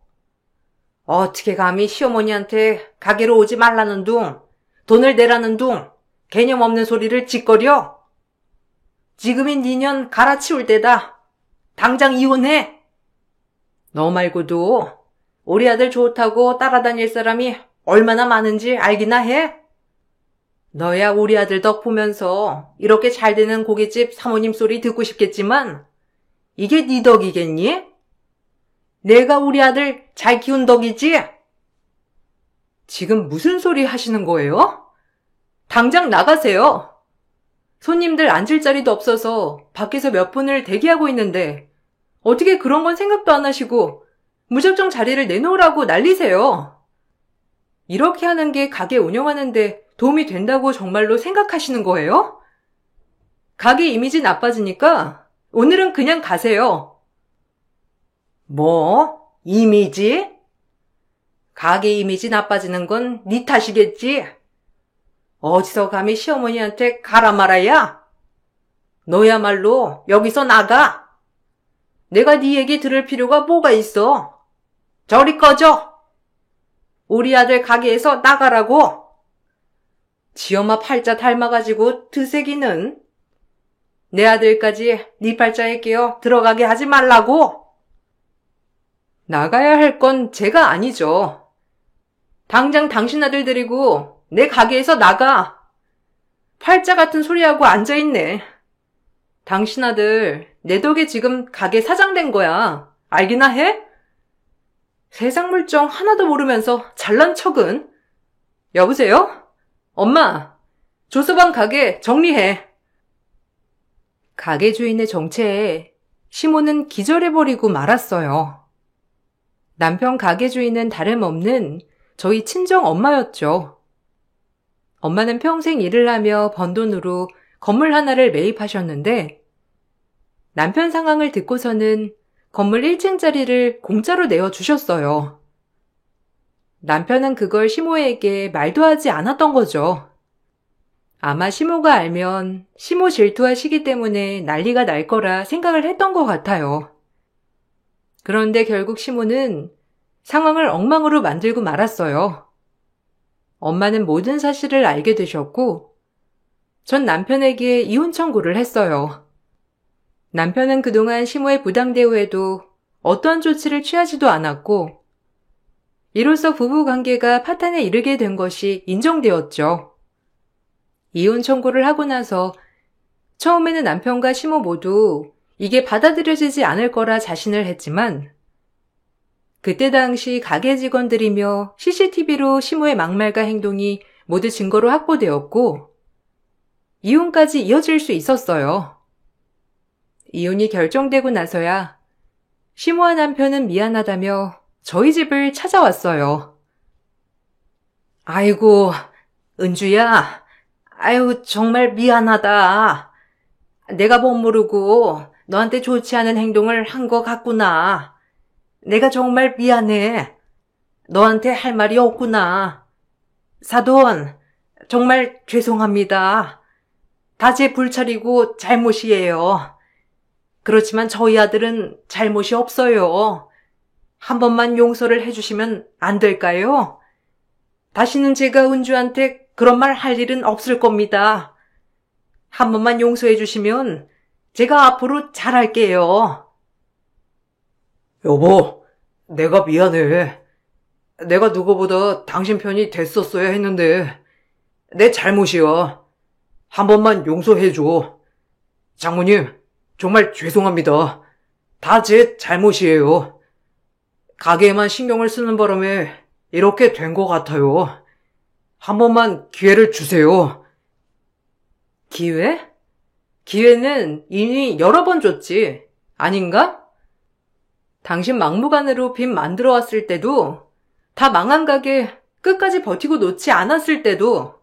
어떻게 감히 시어머니한테 가게로 오지 말라는 둥, 돈을 내라는 둥, 개념 없는 소리를 짓거려? 지금이 니년 갈아치울 때다. 당장 이혼해. 너 말고도 우리 아들 좋다고 따라다닐 사람이 얼마나 많은지 알기나 해? 너야 우리 아들 덕 보면서 이렇게 잘 되는 고깃집 사모님 소리 듣고 싶겠지만 이게 네 덕이겠니? 내가 우리 아들 잘 키운 덕이지? 지금 무슨 소리 하시는 거예요? 당장 나가세요. 손님들 앉을 자리도 없어서 밖에서 몇 분을 대기하고 있는데 어떻게 그런 건 생각도 안 하시고 무작정 자리를 내놓으라고 난리세요. 이렇게 하는 게 가게 운영하는데 도움이 된다고 정말로 생각하시는 거예요? 가게 이미지 나빠지니까 오늘은 그냥 가세요. 뭐? 이미지? 가게 이미지 나빠지는 건 네 탓이겠지? 어디서 감히 시어머니한테 가라 말아야? 너야말로 여기서 나가. 내가 네 얘기 들을 필요가 뭐가 있어? 저리 꺼져. 우리 아들 가게에서 나가라고. 지엄마 팔자 닮아가지고 드세기는. 내 아들까지 네 팔자에 끼어 들어가게 하지 말라고. 나가야 할 건 제가 아니죠. 당장 당신 아들 데리고 내 가게에서 나가. 팔자 같은 소리하고 앉아있네. 당신 아들 내 덕에 지금 가게 사장 된 거야. 알기나 해? 세상 물정 하나도 모르면서 잘난 척은. 여보세요? 엄마, 조서방 가게 정리해. 가게 주인의 정체에 시모는 기절해버리고 말았어요. 남편 가게 주인은 다름없는 저희 친정 엄마였죠. 엄마는 평생 일을 하며 번 돈으로 건물 하나를 매입하셨는데 남편 상황을 듣고서는 건물 1층짜리를 공짜로 내어주셨어요. 남편은 그걸 시모에게 말도 하지 않았던 거죠. 아마 시모가 알면 시모 질투하시기 때문에 난리가 날 거라 생각을 했던 것 같아요. 그런데 결국 시모는 상황을 엉망으로 만들고 말았어요. 엄마는 모든 사실을 알게 되셨고 전 남편에게 이혼 청구를 했어요. 남편은 그동안 시모의 부당 대우에도 어떠한 조치를 취하지도 않았고 이로써 부부 관계가 파탄에 이르게 된 것이 인정되었죠. 이혼 청구를 하고 나서 처음에는 남편과 시모 모두 이게 받아들여지지 않을 거라 자신을 했지만 그때 당시 가게 직원들이며 CCTV로 시모의 막말과 행동이 모두 증거로 확보되었고 이혼까지 이어질 수 있었어요. 이혼이 결정되고 나서야 시모와 남편은 미안하다며 저희 집을 찾아왔어요. 아이고, 은주야. 아유, 정말 미안하다. 내가 못 모르고 너한테 좋지 않은 행동을 한 것 같구나. 내가 정말 미안해. 너한테 할 말이 없구나. 사돈, 정말 죄송합니다. 다 제 불찰이고 잘못이에요. 그렇지만 저희 아들은 잘못이 없어요. 한 번만 용서를 해주시면 안 될까요? 다시는 제가 은주한테 그런 말 할 일은 없을 겁니다. 한 번만 용서해 주시면 제가 앞으로 잘할게요. 여보, 내가 미안해. 내가 누구보다 당신 편이 됐었어야 했는데 내 잘못이야. 한 번만 용서해줘. 장모님, 정말 죄송합니다. 다 제 잘못이에요. 가게에만 신경을 쓰는 바람에 이렇게 된 것 같아요. 한 번만 기회를 주세요. 기회? 기회는 이미 여러 번 줬지. 아닌가? 당신 막무가내로 빚 만들어 왔을 때도, 다 망한 가게 끝까지 버티고 놓지 않았을 때도,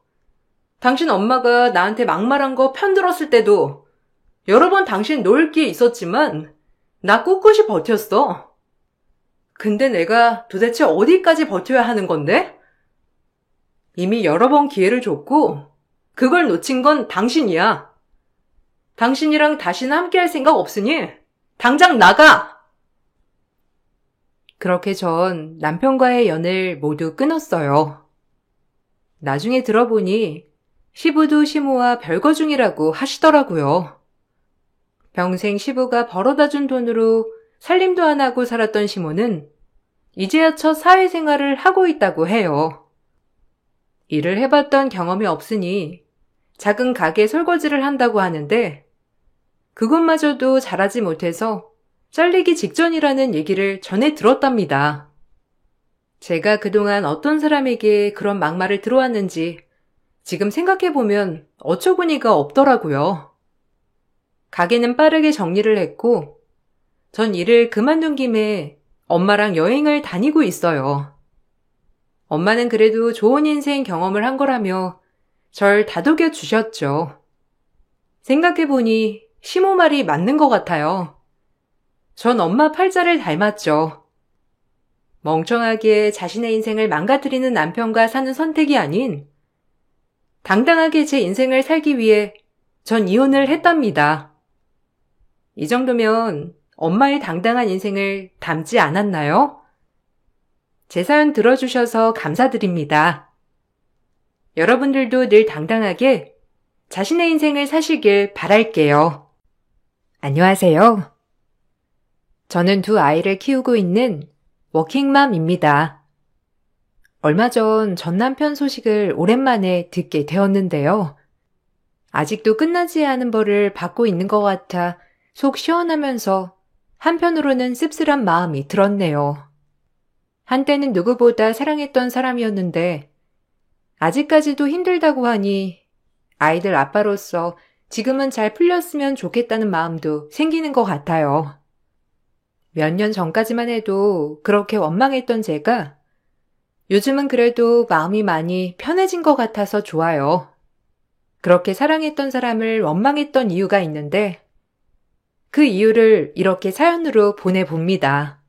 당신 엄마가 나한테 막말한 거 편들었을 때도 여러 번 당신 놓을 기회 있었지만 나 꿋꿋이 버텼어. 근데 내가 도대체 어디까지 버텨야 하는 건데? 이미 여러 번 기회를 줬고 그걸 놓친 건 당신이야. 당신이랑 다시는 함께할 생각 없으니 당장 나가! 그렇게 전 남편과의 연을 모두 끊었어요. 나중에 들어보니 시부도 시모와 별거 중이라고 하시더라고요. 평생 시부가 벌어다 준 돈으로 살림도 안 하고 살았던 시모는 이제야 첫 사회생활을 하고 있다고 해요. 일을 해봤던 경험이 없으니 작은 가게 설거지를 한다고 하는데 그것마저도 잘하지 못해서 잘리기 직전이라는 얘기를 전해 들었답니다. 제가 그동안 어떤 사람에게 그런 막말을 들어왔는지 지금 생각해보면 어처구니가 없더라고요. 가게는 빠르게 정리를 했고 전 일을 그만둔 김에 엄마랑 여행을 다니고 있어요. 엄마는 그래도 좋은 인생 경험을 한 거라며 절 다독여 주셨죠. 생각해보니 시모 말이 맞는 것 같아요. 전 엄마 팔자를 닮았죠. 멍청하게 자신의 인생을 망가뜨리는 남편과 사는 선택이 아닌 당당하게 제 인생을 살기 위해 전 이혼을 했답니다. 이 정도면 엄마의 당당한 인생을 담지 않았나요? 제 사연 들어주셔서 감사드립니다. 여러분들도 늘 당당하게 자신의 인생을 사시길 바랄게요. 안녕하세요. 저는 두 아이를 키우고 있는 워킹맘입니다. 얼마 전 남편 소식을 오랜만에 듣게 되었는데요. 아직도 끝나지 않은 벌을 받고 있는 것 같아 속 시원하면서 한편으로는 씁쓸한 마음이 들었네요. 한때는 누구보다 사랑했던 사람이었는데 아직까지도 힘들다고 하니 아이들 아빠로서 지금은 잘 풀렸으면 좋겠다는 마음도 생기는 것 같아요. 몇 년 전까지만 해도 그렇게 원망했던 제가 요즘은 그래도 마음이 많이 편해진 것 같아서 좋아요. 그렇게 사랑했던 사람을 원망했던 이유가 있는데 그 이유를 이렇게 사연으로 보내봅니다.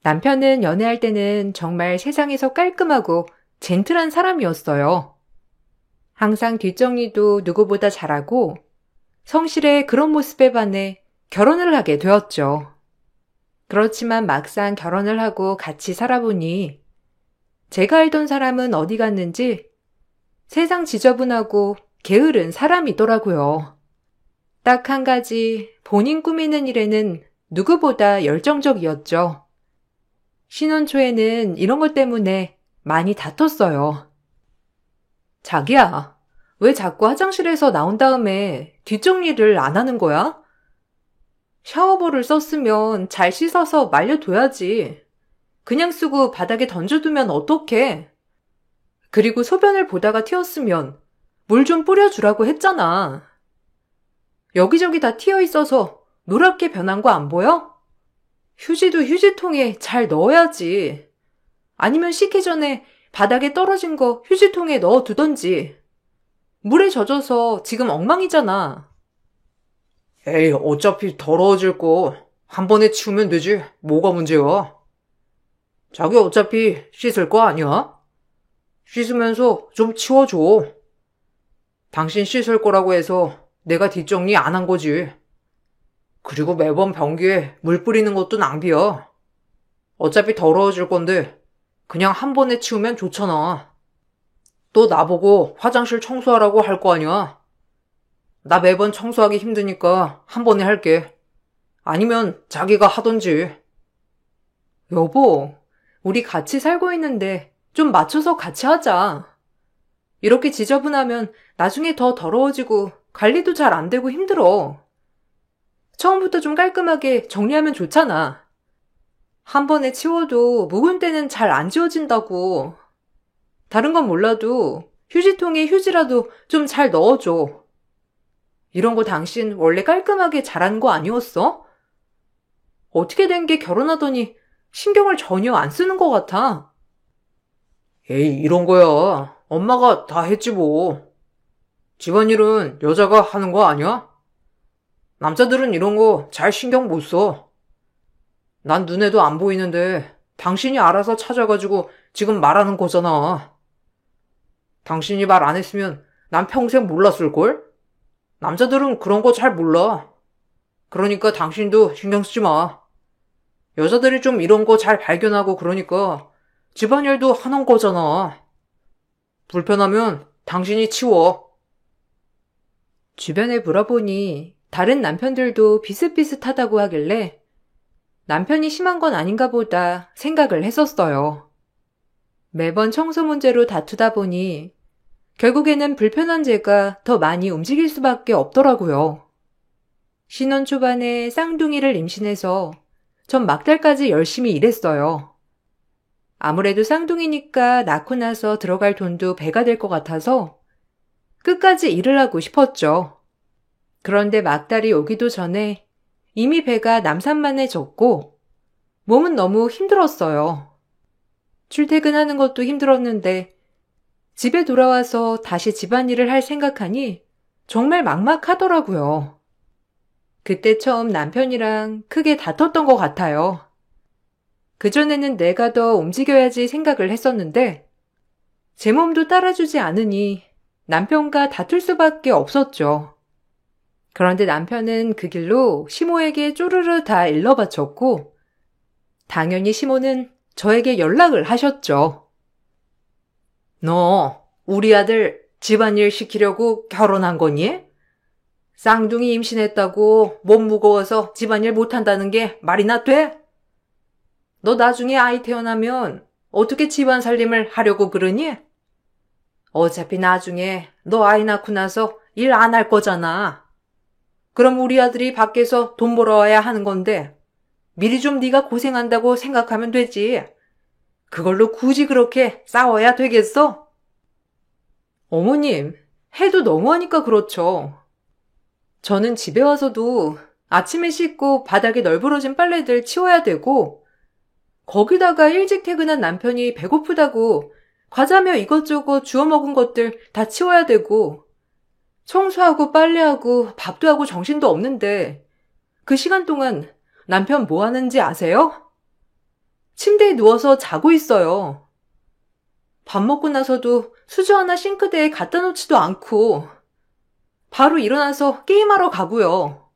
남편은 연애할 때는 정말 세상에서 깔끔하고 젠틀한 사람이었어요. 항상 뒷정리도 누구보다 잘하고 성실의 그런 모습에 반해 결혼을 하게 되었죠. 그렇지만 막상 결혼을 하고 같이 살아보니 제가 알던 사람은 어디 갔는지 세상 지저분하고 게으른 사람이더라고요. 딱 한 가지 본인 꾸미는 일에는 누구보다 열정적이었죠. 신혼 초에는 이런 것 때문에 많이 다퉜어요. 자기야, 왜 자꾸 화장실에서 나온 다음에 뒷정리를 안 하는 거야? 샤워볼을 썼으면 잘 씻어서 말려둬야지. 그냥 쓰고 바닥에 던져두면 어떡해? 그리고 소변을 보다가 튀었으면 물 좀 뿌려주라고 했잖아. 여기저기 다 튀어 있어서 노랗게 변한 거 안 보여? 휴지도 휴지통에 잘 넣어야지. 아니면 씻기 전에 바닥에 떨어진 거 휴지통에 넣어두던지. 물에 젖어서 지금 엉망이잖아. 에이, 어차피 더러워질 거 한 번에 치우면 되지. 뭐가 문제야? 자기 어차피 씻을 거 아니야? 씻으면서 좀 치워줘. 당신 씻을 거라고 해서 내가 뒷정리 안 한 거지. 그리고 매번 변기에 물 뿌리는 것도 낭비야. 어차피 더러워질 건데 그냥 한 번에 치우면 좋잖아. 또 나보고 화장실 청소하라고 할 거 아니야? 나 매번 청소하기 힘드니까 한 번에 할게. 아니면 자기가 하던지. 여보, 우리 같이 살고 있는데 좀 맞춰서 같이 하자. 이렇게 지저분하면 나중에 더 더러워지고 관리도 잘 안 되고 힘들어. 처음부터 좀 깔끔하게 정리하면 좋잖아. 한 번에 치워도 묵은 때는 잘 안 지워진다고. 다른 건 몰라도 휴지통에 휴지라도 좀 잘 넣어줘. 이런 거 당신 원래 깔끔하게 잘한 거 아니었어? 어떻게 된 게 결혼하더니 신경을 전혀 안 쓰는 것 같아. 에이, 이런 거야. 엄마가 다 했지 뭐. 집안일은 여자가 하는 거 아니야? 남자들은 이런 거 잘 신경 못 써. 난 눈에도 안 보이는데 당신이 알아서 찾아가지고 지금 말하는 거잖아. 당신이 말 안 했으면 난 평생 몰랐을걸? 남자들은 그런 거 잘 몰라. 그러니까 당신도 신경 쓰지 마. 여자들이 좀 이런 거 잘 발견하고 그러니까 집안일도 하는 거잖아. 불편하면 당신이 치워. 주변에 물어보니 다른 남편들도 비슷비슷하다고 하길래 남편이 심한 건 아닌가 보다 생각을 했었어요. 매번 청소 문제로 다투다 보니 결국에는 불편한 제가 더 많이 움직일 수밖에 없더라고요. 신혼 초반에 쌍둥이를 임신해서 전 막달까지 열심히 일했어요. 아무래도 쌍둥이니까 낳고 나서 들어갈 돈도 배가 될 것 같아서 끝까지 일을 하고 싶었죠. 그런데 막달이 오기도 전에 이미 배가 남산만해졌고 몸은 너무 힘들었어요. 출퇴근하는 것도 힘들었는데 집에 돌아와서 다시 집안일을 할 생각하니 정말 막막하더라고요. 그때 처음 남편이랑 크게 다퉜던 것 같아요. 그전에는 내가 더 움직여야지 생각을 했었는데 제 몸도 따라주지 않으니 남편과 다툴 수밖에 없었죠. 그런데 남편은 그 길로 시모에게 쪼르르 다 일러 바쳤고 당연히 시모는 저에게 연락을 하셨죠. 너 우리 아들 집안일 시키려고 결혼한 거니? 쌍둥이 임신했다고 몸 무거워서 집안일 못한다는 게 말이나 돼? 너 나중에 아이 태어나면 어떻게 집안 살림을 하려고 그러니? 어차피 나중에 너 아이 낳고 나서 일 안 할 거잖아. 그럼 우리 아들이 밖에서 돈 벌어와야 하는 건데 미리 좀 네가 고생한다고 생각하면 되지. 그걸로 굳이 그렇게 싸워야 되겠어? 어머님, 해도 너무하니까 그렇죠. 저는 집에 와서도 아침에 씻고 바닥에 널브러진 빨래들 치워야 되고 거기다가 일찍 퇴근한 남편이 배고프다고 과자며 이것저것 주워 먹은 것들 다 치워야 되고, 청소하고 빨래하고 밥도 하고 정신도 없는데 그 시간 동안 남편 뭐 하는지 아세요? 침대에 누워서 자고 있어요. 밥 먹고 나서도 수저 하나 싱크대에 갖다 놓지도 않고 바로 일어나서 게임하러 가고요.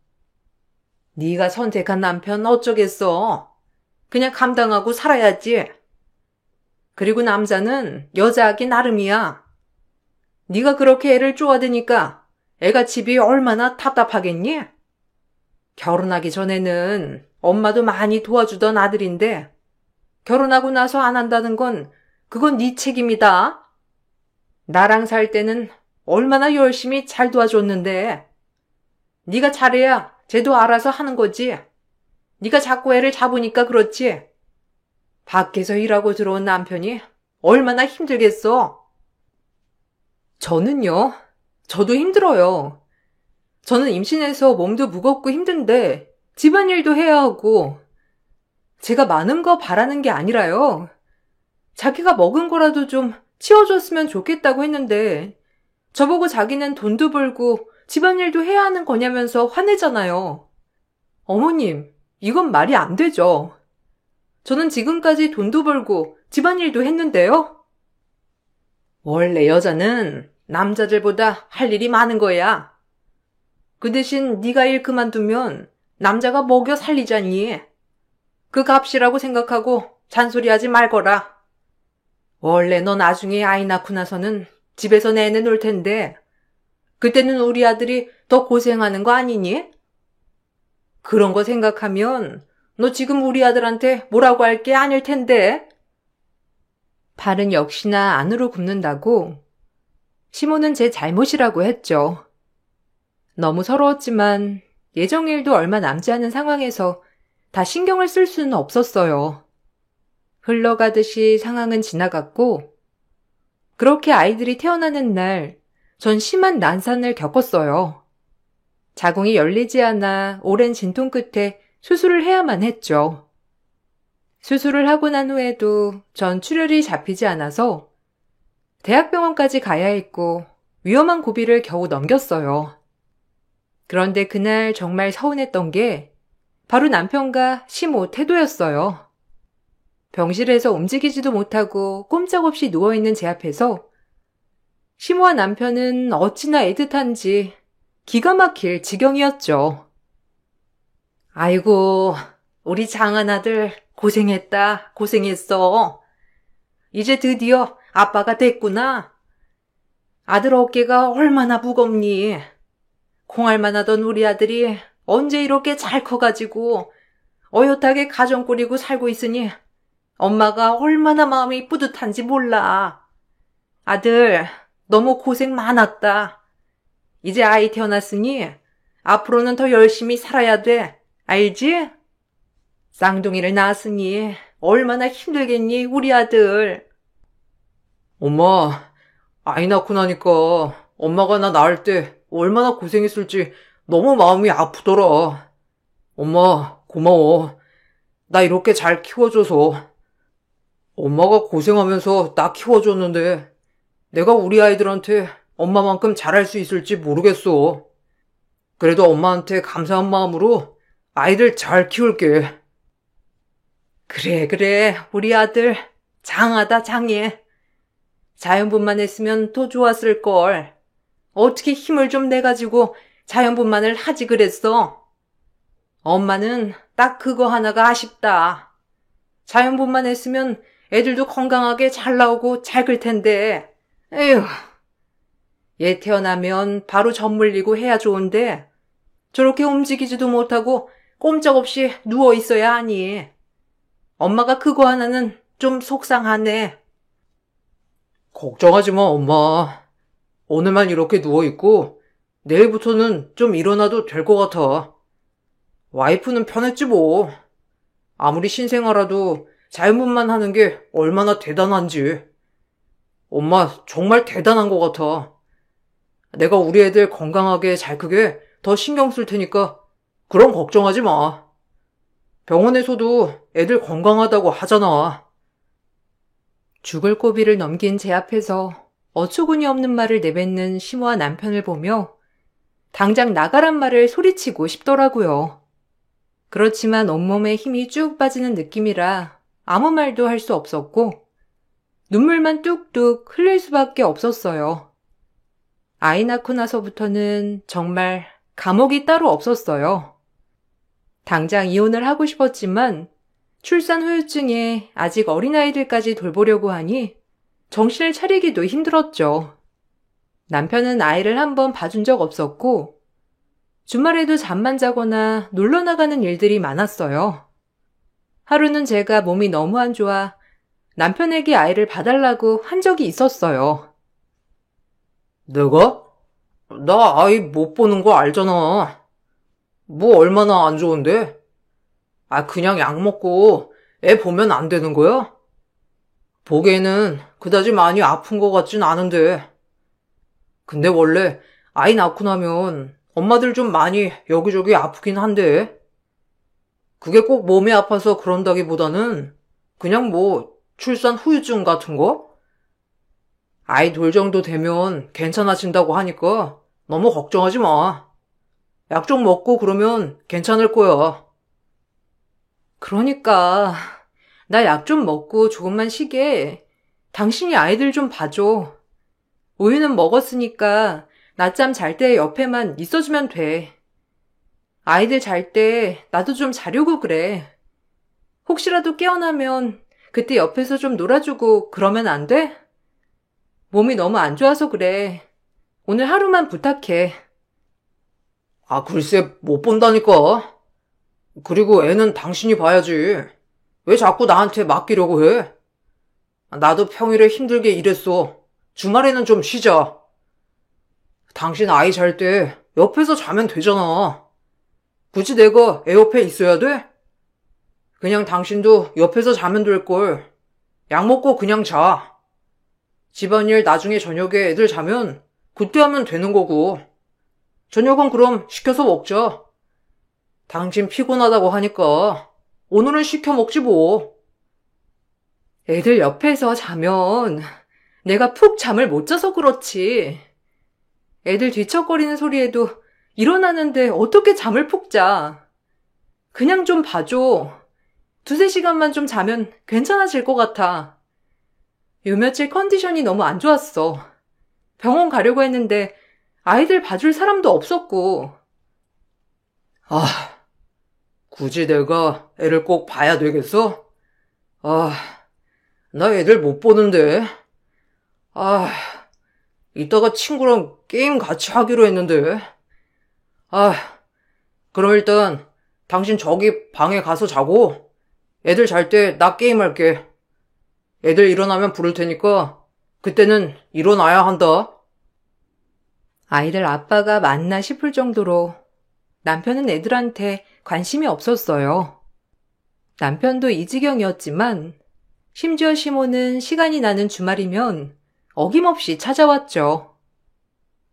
네가 선택한 남편 어쩌겠어. 그냥 감당하고 살아야지. 그리고 남자는 여자하기 나름이야. 네가 그렇게 애를 쪼아대니까 애가 집이 얼마나 답답하겠니? 결혼하기 전에는 엄마도 많이 도와주던 아들인데 결혼하고 나서 안 한다는 건 그건 네 책임이다. 나랑 살 때는 얼마나 열심히 잘 도와줬는데 네가 잘해야 쟤도 알아서 하는 거지. 네가 자꾸 애를 잡으니까 그렇지. 밖에서 일하고 들어온 남편이 얼마나 힘들겠어. 저도 힘들어요. 저는 임신해서 몸도 무겁고 힘든데 집안일도 해야 하고 제가 많은 거 바라는 게 아니라요. 자기가 먹은 거라도 좀 치워줬으면 좋겠다고 했는데 저보고 자기는 돈도 벌고 집안일도 해야 하는 거냐면서 화내잖아요. 어머님, 이건 말이 안 되죠. 저는 지금까지 돈도 벌고 집안일도 했는데요. 원래 여자는 남자들보다 할 일이 많은 거야. 그 대신 네가 일 그만두면 남자가 먹여 살리자니. 그 값이라고 생각하고 잔소리하지 말거라. 원래 너 나중에 아이 낳고 나서는 집에서 내내 놀 텐데 그때는 우리 아들이 더 고생하는 거 아니니? 그런 거 생각하면 너 지금 우리 아들한테 뭐라고 할 게 아닐 텐데. 발은 역시나 안으로 굽는다고 시모는 제 잘못이라고 했죠. 너무 서러웠지만 예정일도 얼마 남지 않은 상황에서 다 신경을 쓸 수는 없었어요. 흘러가듯이 상황은 지나갔고 그렇게 아이들이 태어나는 날 전 심한 난산을 겪었어요. 자궁이 열리지 않아 오랜 진통 끝에 수술을 해야만 했죠. 수술을 하고 난 후에도 전 출혈이 잡히지 않아서 대학병원까지 가야 했고 위험한 고비를 겨우 넘겼어요. 그런데 그날 정말 서운했던 게 바로 남편과 시모 태도였어요. 병실에서 움직이지도 못하고 꼼짝없이 누워있는 제 앞에서 시모와 남편은 어찌나 애틋한지 기가 막힐 지경이었죠. 아이고, 우리 장한아들 고생했다, 고생했어. 이제 드디어 아빠가 됐구나. 아들 어깨가 얼마나 무겁니. 콩알만 하던 우리 아들이 언제 이렇게 잘 커가지고 어엿하게 가정 꾸리고 살고 있으니 엄마가 얼마나 마음이 뿌듯한지 몰라. 아들, 너무 고생 많았다. 이제 아이 태어났으니 앞으로는 더 열심히 살아야 돼. 알지? 쌍둥이를 낳았으니 얼마나 힘들겠니, 우리 아들. 엄마, 아이 낳고 나니까 엄마가 나 낳을 때 얼마나 고생했을지 너무 마음이 아프더라. 엄마, 고마워. 나 이렇게 잘 키워줘서. 엄마가 고생하면서 나 키워줬는데 내가 우리 아이들한테 엄마만큼 잘할 수 있을지 모르겠어. 그래도 엄마한테 감사한 마음으로 아이들 잘 키울게. 그래, 우리 아들 장하다, 장해. 자연분만 했으면 더 좋았을걸. 어떻게 힘을 좀 내가지고 자연분만을 하지 그랬어. 엄마는 딱 그거 하나가 아쉽다. 자연분만 했으면 애들도 건강하게 잘 나오고 잘 클 텐데. 에휴. 얘 태어나면 바로 젖 물리고 해야 좋은데 저렇게 움직이지도 못하고 꼼짝없이 누워 있어야 하니. 엄마가 그거 하나는 좀 속상하네. 걱정하지 마, 엄마. 오늘만 이렇게 누워있고 내일부터는 좀 일어나도 될 것 같아. 와이프는 편했지 뭐. 아무리 신생아라도 자연분만 하는 게 얼마나 대단한지. 엄마 정말 대단한 것 같아. 내가 우리 애들 건강하게 잘 크게 더 신경 쓸 테니까 그럼 걱정하지 마. 병원에서도 애들 건강하다고 하잖아. 죽을 고비를 넘긴 제 앞에서 어처구니 없는 말을 내뱉는 시모와 남편을 보며 당장 나가란 말을 소리치고 싶더라고요. 그렇지만 온몸에 힘이 쭉 빠지는 느낌이라 아무 말도 할 수 없었고 눈물만 뚝뚝 흘릴 수밖에 없었어요. 아이 낳고 나서부터는 정말 감옥이 따로 없었어요. 당장 이혼을 하고 싶었지만 출산 후유증에 아직 어린아이들까지 돌보려고 하니 정신을 차리기도 힘들었죠. 남편은 아이를 한번 봐준 적 없었고 주말에도 잠만 자거나 놀러 나가는 일들이 많았어요. 하루는 제가 몸이 너무 안 좋아 남편에게 아이를 봐달라고 한 적이 있었어요. 내가? 나 아이 못 보는 거 알잖아. 뭐 얼마나 안 좋은데? 그냥 약 먹고 애 보면 안 되는 거야? 보기에는 그다지 많이 아픈 것 같진 않은데. 근데 원래 아이 낳고 나면 엄마들 좀 많이 여기저기 아프긴 한데. 그게 꼭 몸이 아파서 그런다기보다는 그냥 뭐 출산 후유증 같은 거? 아이 돌 정도 되면 괜찮아진다고 하니까 너무 걱정하지 마. 약 좀 먹고 그러면 괜찮을 거야. 그러니까 나 약 좀 먹고 조금만 쉬게. 당신이 아이들 좀 봐줘. 우유는 먹었으니까 낮잠 잘 때 옆에만 있어주면 돼. 아이들 잘 때 나도 좀 자려고 그래. 혹시라도 깨어나면 그때 옆에서 좀 놀아주고 그러면 안 돼? 몸이 너무 안 좋아서 그래. 오늘 하루만 부탁해. 글쎄 못 본다니까. 그리고 애는 당신이 봐야지. 왜 자꾸 나한테 맡기려고 해? 나도 평일에 힘들게 일했어. 주말에는 좀 쉬자. 당신 아이 잘 때 옆에서 자면 되잖아. 굳이 내가 애 옆에 있어야 돼? 그냥 당신도 옆에서 자면 될걸. 약 먹고 그냥 자. 집안일 나중에 저녁에 애들 자면 그때 하면 되는 거고. 저녁은 그럼 시켜서 먹자. 당신 피곤하다고 하니까 오늘은 시켜 먹지 뭐. 애들 옆에서 자면 내가 푹 잠을 못 자서 그렇지. 애들 뒤척거리는 소리에도 일어나는데 어떻게 잠을 푹 자. 그냥 좀 봐줘. 2~3시간만 좀 자면 괜찮아질 것 같아. 요 며칠 컨디션이 너무 안 좋았어. 병원 가려고 했는데 아이들 봐줄 사람도 없었고. 굳이 내가 애를 꼭 봐야 되겠어? 나 애들 못 보는데. 이따가 친구랑 게임 같이 하기로 했는데. 그럼 일단 당신 저기 방에 가서 자고 애들 잘 때 나 게임할게. 애들 일어나면 부를 테니까 그때는 일어나야 한다. 아이들 아빠가 맞나 싶을 정도로 남편은 애들한테 관심이 없었어요. 남편도 이 지경이었지만 심지어 시모는 시간이 나는 주말이면 어김없이 찾아왔죠.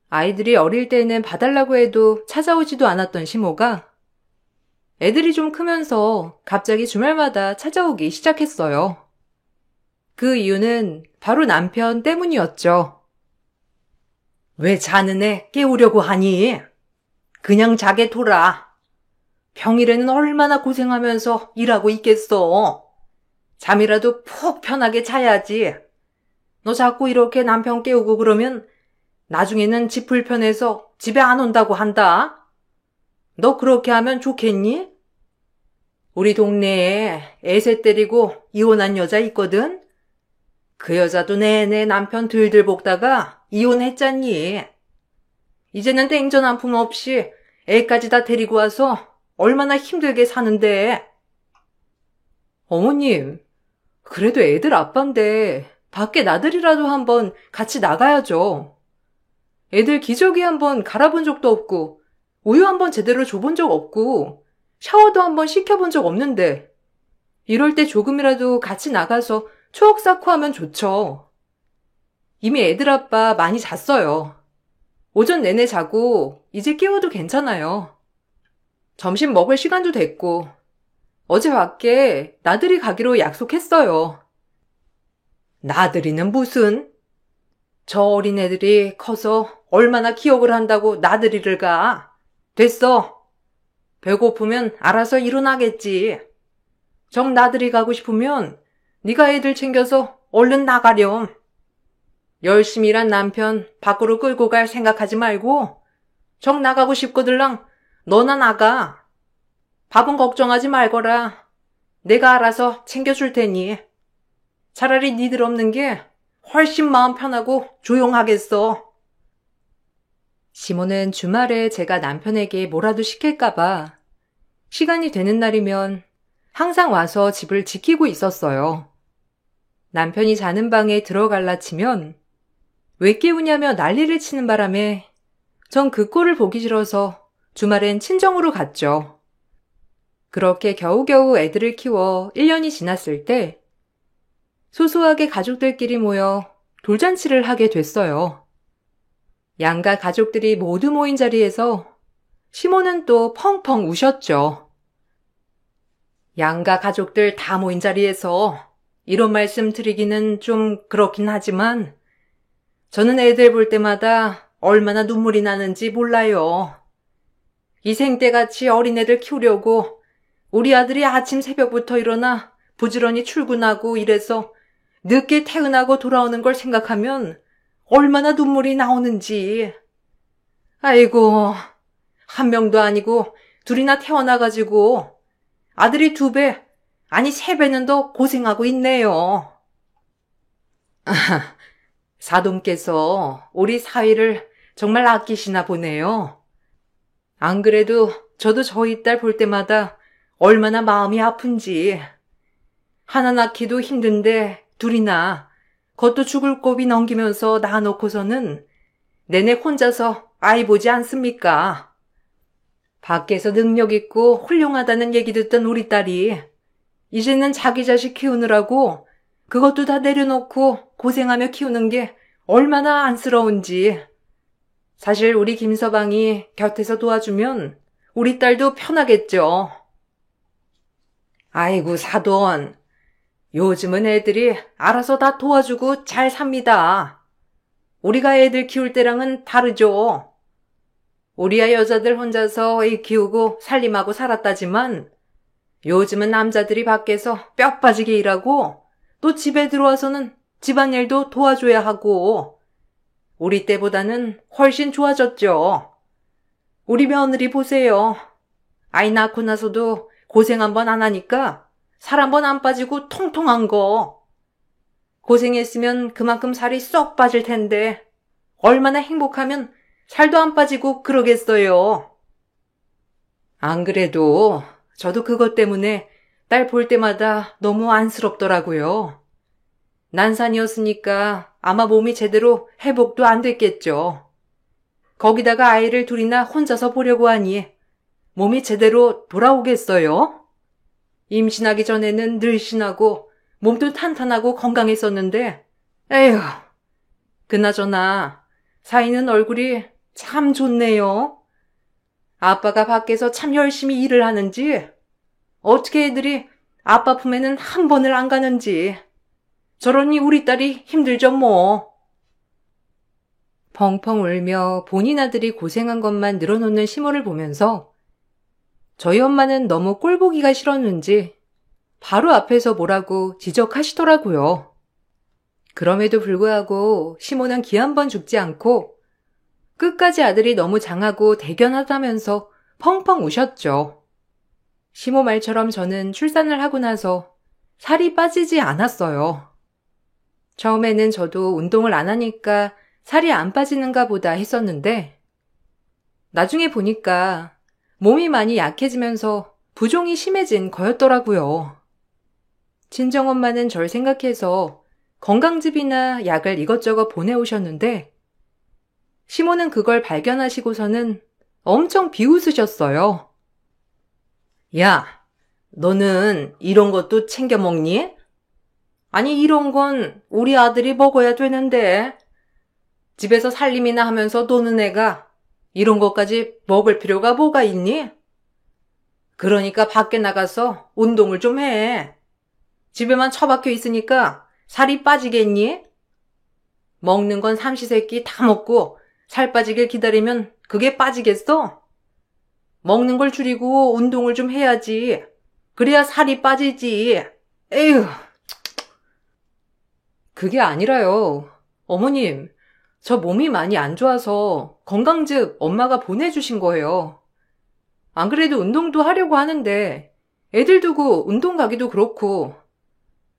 아이들이 어릴 때는 봐달라고 해도 찾아오지도 않았던 시모가 애들이 좀 크면서 갑자기 주말마다 찾아오기 시작했어요. 그 이유는 바로 남편 때문이었죠. 왜 자는 애 깨우려고 하니? 그냥 자게 둬라. 평일에는 얼마나 고생하면서 일하고 있겠어. 잠이라도 푹 편하게 자야지. 너 자꾸 이렇게 남편 깨우고 그러면 나중에는 집 불편해서 집에 안 온다고 한다. 너 그렇게 하면 좋겠니? 우리 동네에 애새 때리고 이혼한 여자 있거든? 그 여자도 내내 남편 들들 볶다가 이혼했잖니. 이제는 땡전 한 푼 없이 애까지 다 데리고 와서 얼마나 힘들게 사는데. 어머님, 그래도 애들 아빠인데 밖에 나들이라도 한번 같이 나가야죠. 애들 기저귀 한번 갈아본 적도 없고 우유 한번 제대로 줘본 적 없고 샤워도 한번 시켜본 적 없는데 이럴 때 조금이라도 같이 나가서 추억 쌓고 하면 좋죠. 이미 애들 아빠 많이 잤어요. 오전 내내 자고 이제 깨워도 괜찮아요. 점심 먹을 시간도 됐고 어제 밖에 나들이 가기로 약속했어요. 나들이는 무슨? 저 어린애들이 커서 얼마나 기억을 한다고 나들이를 가? 됐어. 배고프면 알아서 일어나겠지. 정 나들이 가고 싶으면 네가 애들 챙겨서 얼른 나가렴. 열심히 일한 남편 밖으로 끌고 갈 생각하지 말고 정 나가고 싶거들랑 너나 나가. 밥은 걱정하지 말거라. 내가 알아서 챙겨줄 테니. 차라리 니들 없는 게 훨씬 마음 편하고 조용하겠어. 시모는 주말에 제가 남편에게 뭐라도 시킬까봐 시간이 되는 날이면 항상 와서 집을 지키고 있었어요. 남편이 자는 방에 들어갈라 치면 왜 깨우냐며 난리를 치는 바람에 전 그 꼴을 보기 싫어서 주말엔 친정으로 갔죠. 그렇게 겨우겨우 애들을 키워 1년이 지났을 때 소소하게 가족들끼리 모여 돌잔치를 하게 됐어요. 양가 가족들이 모두 모인 자리에서 시모는 또 펑펑 우셨죠. 양가 가족들 다 모인 자리에서 이런 말씀 드리기는 좀 그렇긴 하지만 저는 애들 볼 때마다 얼마나 눈물이 나는지 몰라요. 이 생때같이 어린애들 키우려고 우리 아들이 아침 새벽부터 일어나 부지런히 출근하고 이래서 늦게 퇴근하고 돌아오는 걸 생각하면 얼마나 눈물이 나오는지. 아이고, 한 명도 아니고 둘이나 태어나가지고 아들이 2배, 아니 3배는 더 고생하고 있네요. 사돈께서 우리 사위를 정말 아끼시나 보네요. 안 그래도 저도 저희 딸 볼 때마다 얼마나 마음이 아픈지. 하나 낳기도 힘든데 둘이나 그것도 죽을 고비 넘기면서 낳아놓고서는 내내 혼자서 아이 보지 않습니까? 밖에서 능력 있고 훌륭하다는 얘기 듣던 우리 딸이 이제는 자기 자식 키우느라고 그것도 다 내려놓고 고생하며 키우는 게 얼마나 안쓰러운지. 사실 우리 김서방이 곁에서 도와주면 우리 딸도 편하겠죠. 아이고 사돈, 요즘은 애들이 알아서 다 도와주고 잘 삽니다. 우리가 애들 키울 때랑은 다르죠. 우리야 여자들 혼자서 애 키우고 살림하고 살았다지만 요즘은 남자들이 밖에서 뼈 빠지게 일하고 또 집에 들어와서는 집안일도 도와줘야 하고 우리 때보다는 훨씬 좋아졌죠. 우리 며느리 보세요. 아이 낳고 나서도 고생 한 번 안 하니까 살 한 번 안 빠지고 통통한 거. 고생했으면 그만큼 살이 쏙 빠질 텐데 얼마나 행복하면 살도 안 빠지고 그러겠어요. 안 그래도 저도 그것 때문에 딸 볼 때마다 너무 안쓰럽더라고요. 난산이었으니까 아마 몸이 제대로 회복도 안 됐겠죠. 거기다가 아이를 둘이나 혼자서 보려고 하니 몸이 제대로 돌아오겠어요? 임신하기 전에는 늘씬하고 몸도 탄탄하고 건강했었는데 에휴, 그나저나 사이는 얼굴이 참 좋네요. 아빠가 밖에서 참 열심히 일을 하는지 어떻게 애들이 아빠 품에는 한 번을 안 가는지 저러니 우리 딸이 힘들죠 뭐. 펑펑 울며 본인 아들이 고생한 것만 늘어놓는 시모를 보면서 저희 엄마는 너무 꼴보기가 싫었는지 바로 앞에서 뭐라고 지적하시더라고요. 그럼에도 불구하고 시모는 기 한 번 죽지 않고 끝까지 아들이 너무 장하고 대견하다면서 펑펑 우셨죠. 시모 말처럼 저는 출산을 하고 나서 살이 빠지지 않았어요. 처음에는 저도 운동을 안 하니까 살이 안 빠지는가 보다 했었는데 나중에 보니까 몸이 많이 약해지면서 부종이 심해진 거였더라고요. 친정엄마는 절 생각해서 건강즙이나 약을 이것저것 보내오셨는데 시모는 그걸 발견하시고서는 엄청 비웃으셨어요. 야, 너는 이런 것도 챙겨 먹니? 아니 이런 건 우리 아들이 먹어야 되는데 집에서 살림이나 하면서 노는 애가 이런 것까지 먹을 필요가 뭐가 있니? 그러니까 밖에 나가서 운동을 좀 해. 집에만 처박혀 있으니까 살이 빠지겠니? 먹는 건 삼시세끼 다 먹고 살 빠지길 기다리면 그게 빠지겠어? 먹는 걸 줄이고 운동을 좀 해야지. 그래야 살이 빠지지. 에휴. 그게 아니라요. 어머님, 저 몸이 많이 안 좋아서 건강즙 엄마가 보내주신 거예요. 안 그래도 운동도 하려고 하는데 애들 두고 운동 가기도 그렇고,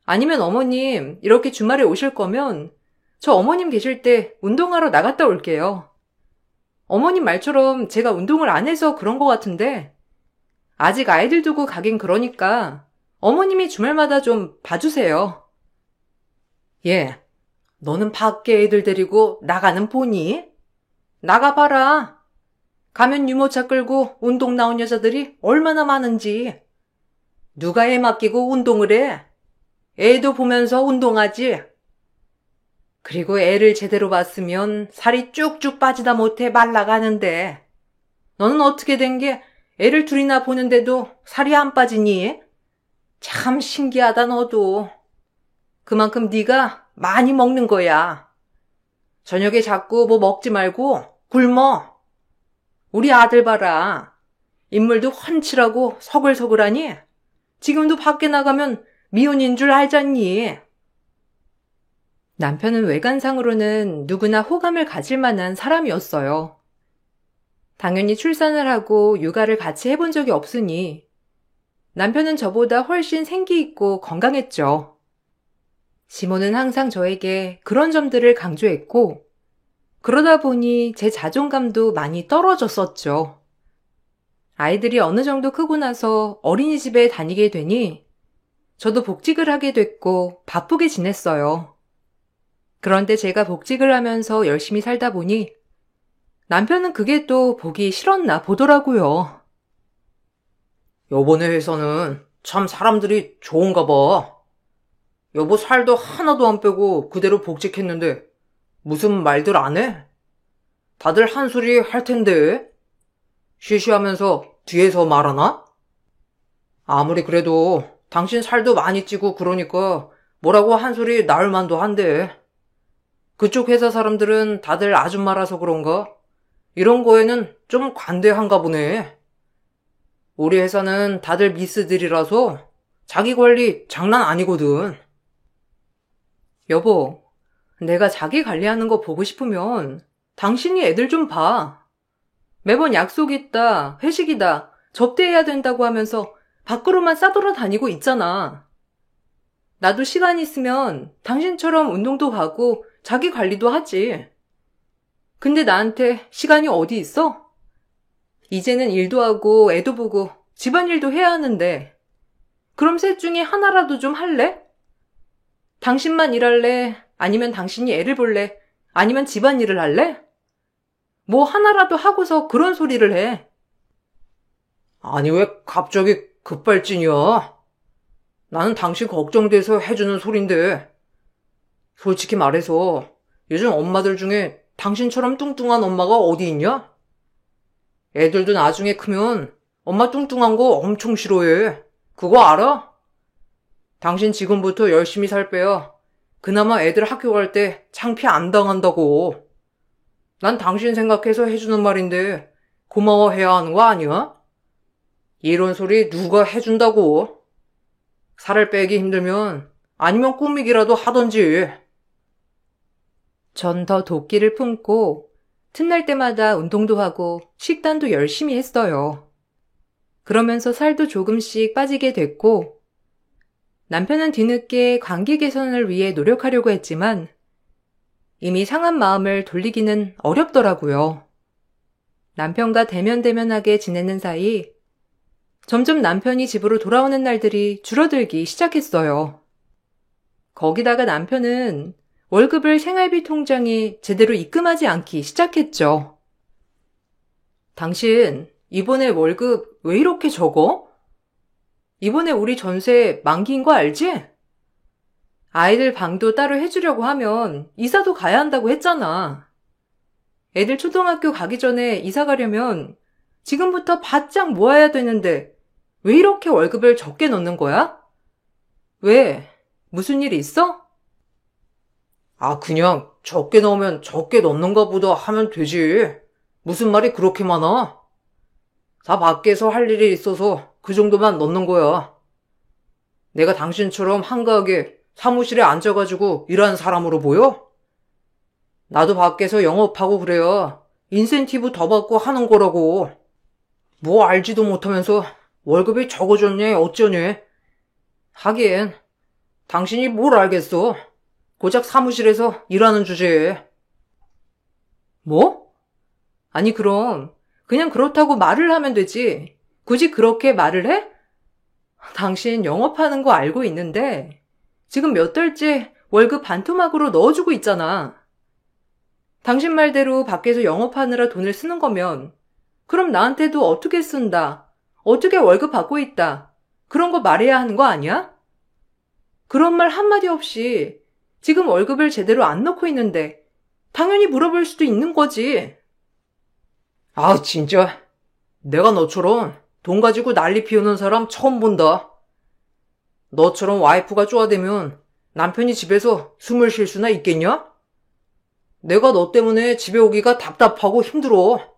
아니면 어머님 이렇게 주말에 오실 거면 저 어머님 계실 때 운동하러 나갔다 올게요. 어머님 말처럼 제가 운동을 안 해서 그런 것 같은데 아직 아이들 두고 가긴 그러니까 어머님이 주말마다 좀 봐주세요. 예, 너는 밖에 애들 데리고 나가는 보니? 나가봐라. 가면 유모차 끌고 운동 나온 여자들이 얼마나 많은지. 누가 애 맡기고 운동을 해? 애도 보면서 운동하지. 그리고 애를 제대로 봤으면 살이 쭉쭉 빠지다 못해 말라가는데 너는 어떻게 된 게 애를 둘이나 보는데도 살이 안 빠지니? 참 신기하다 너도. 그만큼 네가 많이 먹는 거야. 저녁에 자꾸 뭐 먹지 말고 굶어. 우리 아들 봐라. 인물도 훤칠하고 서글서글하니? 지금도 밖에 나가면 미혼인 줄 알잖니? 남편은 외관상으로는 누구나 호감을 가질 만한 사람이었어요. 당연히 출산을 하고 육아를 같이 해본 적이 없으니 남편은 저보다 훨씬 생기 있고 건강했죠. 시모는 항상 저에게 그런 점들을 강조했고 그러다 보니 제 자존감도 많이 떨어졌었죠. 아이들이 어느 정도 크고 나서 어린이집에 다니게 되니 저도 복직을 하게 됐고 바쁘게 지냈어요. 그런데 제가 복직을 하면서 열심히 살다 보니 남편은 그게 또 보기 싫었나 보더라고요. 요번에 회사는 참 사람들이 좋은가 봐. 여보 살도 하나도 안 빼고 그대로 복직했는데 무슨 말들 안 해? 다들 한 소리 할 텐데. 쉬쉬하면서 뒤에서 말하나? 아무리 그래도 당신 살도 많이 찌고 그러니까 뭐라고 한 소리 나올 만도 한데. 그쪽 회사 사람들은 다들 아줌마라서 그런가? 이런 거에는 좀 관대한가 보네. 우리 회사는 다들 미스들이라서 자기 관리 장난 아니거든. 여보, 내가 자기 관리하는 거 보고 싶으면 당신이 애들 좀 봐. 매번 약속 있다, 회식이다, 접대해야 된다고 하면서 밖으로만 싸돌아다니고 있잖아. 나도 시간 있으면 당신처럼 운동도 가고 자기 관리도 하지. 근데 나한테 시간이 어디 있어? 이제는 일도 하고 애도 보고 집안일도 해야 하는데 그럼 셋 중에 하나라도 좀 할래? 당신만 일할래? 아니면 당신이 애를 볼래? 아니면 집안일을 할래? 뭐 하나라도 하고서 그런 소리를 해. 아니 왜 갑자기 급발진이야? 나는 당신 걱정돼서 해주는 소린데. 솔직히 말해서 요즘 엄마들 중에 당신처럼 뚱뚱한 엄마가 어디 있냐? 애들도 나중에 크면 엄마 뚱뚱한 거 엄청 싫어해. 그거 알아? 당신 지금부터 열심히 살 빼야 그나마 애들 학교 갈 때 창피 안 당한다고. 난 당신 생각해서 해주는 말인데 고마워해야 하는 거 아니야? 이런 소리 누가 해준다고. 살을 빼기 힘들면 아니면 꾸미기라도 하던지. 전 더 도끼를 품고 틈날 때마다 운동도 하고 식단도 열심히 했어요. 그러면서 살도 조금씩 빠지게 됐고 남편은 뒤늦게 관계 개선을 위해 노력하려고 했지만 이미 상한 마음을 돌리기는 어렵더라고요. 남편과 대면대면하게 지내는 사이 점점 남편이 집으로 돌아오는 날들이 줄어들기 시작했어요. 거기다가 남편은 월급을 생활비 통장에 제대로 입금하지 않기 시작했죠. 당신 이번에 월급 왜 이렇게 적어? 이번에 우리 전세 만기인 거 알지? 아이들 방도 따로 해주려고 하면 이사도 가야 한다고 했잖아. 애들 초등학교 가기 전에 이사 가려면 지금부터 바짝 모아야 되는데 왜 이렇게 월급을 적게 넣는 거야? 왜? 무슨 일 있어? 그냥 적게 넣으면 적게 넣는가 보다 하면 되지. 무슨 말이 그렇게 많아? 다 밖에서 할 일이 있어서 그 정도만 넣는 거야. 내가 당신처럼 한가하게 사무실에 앉아가지고 일하는 사람으로 보여? 나도 밖에서 영업하고 그래야 인센티브 더 받고 하는 거라고. 뭐 알지도 못하면서 월급이 적어졌니 어쩌니. 하긴 당신이 뭘 알겠어. 고작 사무실에서 일하는 주제에. 뭐? 아니 그럼 그냥 그렇다고 말을 하면 되지. 굳이 그렇게 말을 해? 당신 영업하는 거 알고 있는데 지금 몇 달째 월급 반토막으로 넣어주고 있잖아. 당신 말대로 밖에서 영업하느라 돈을 쓰는 거면 그럼 나한테도 어떻게 쓴다, 어떻게 월급 받고 있다, 그런 거 말해야 하는 거 아니야? 그런 말 한마디 없이 지금 월급을 제대로 안 넣고 있는데 당연히 물어볼 수도 있는 거지. 진짜. 내가 너처럼 돈 가지고 난리 피우는 사람 처음 본다. 너처럼 와이프가 쪼아대면 남편이 집에서 숨을 쉴 수나 있겠냐? 내가 너 때문에 집에 오기가 답답하고 힘들어.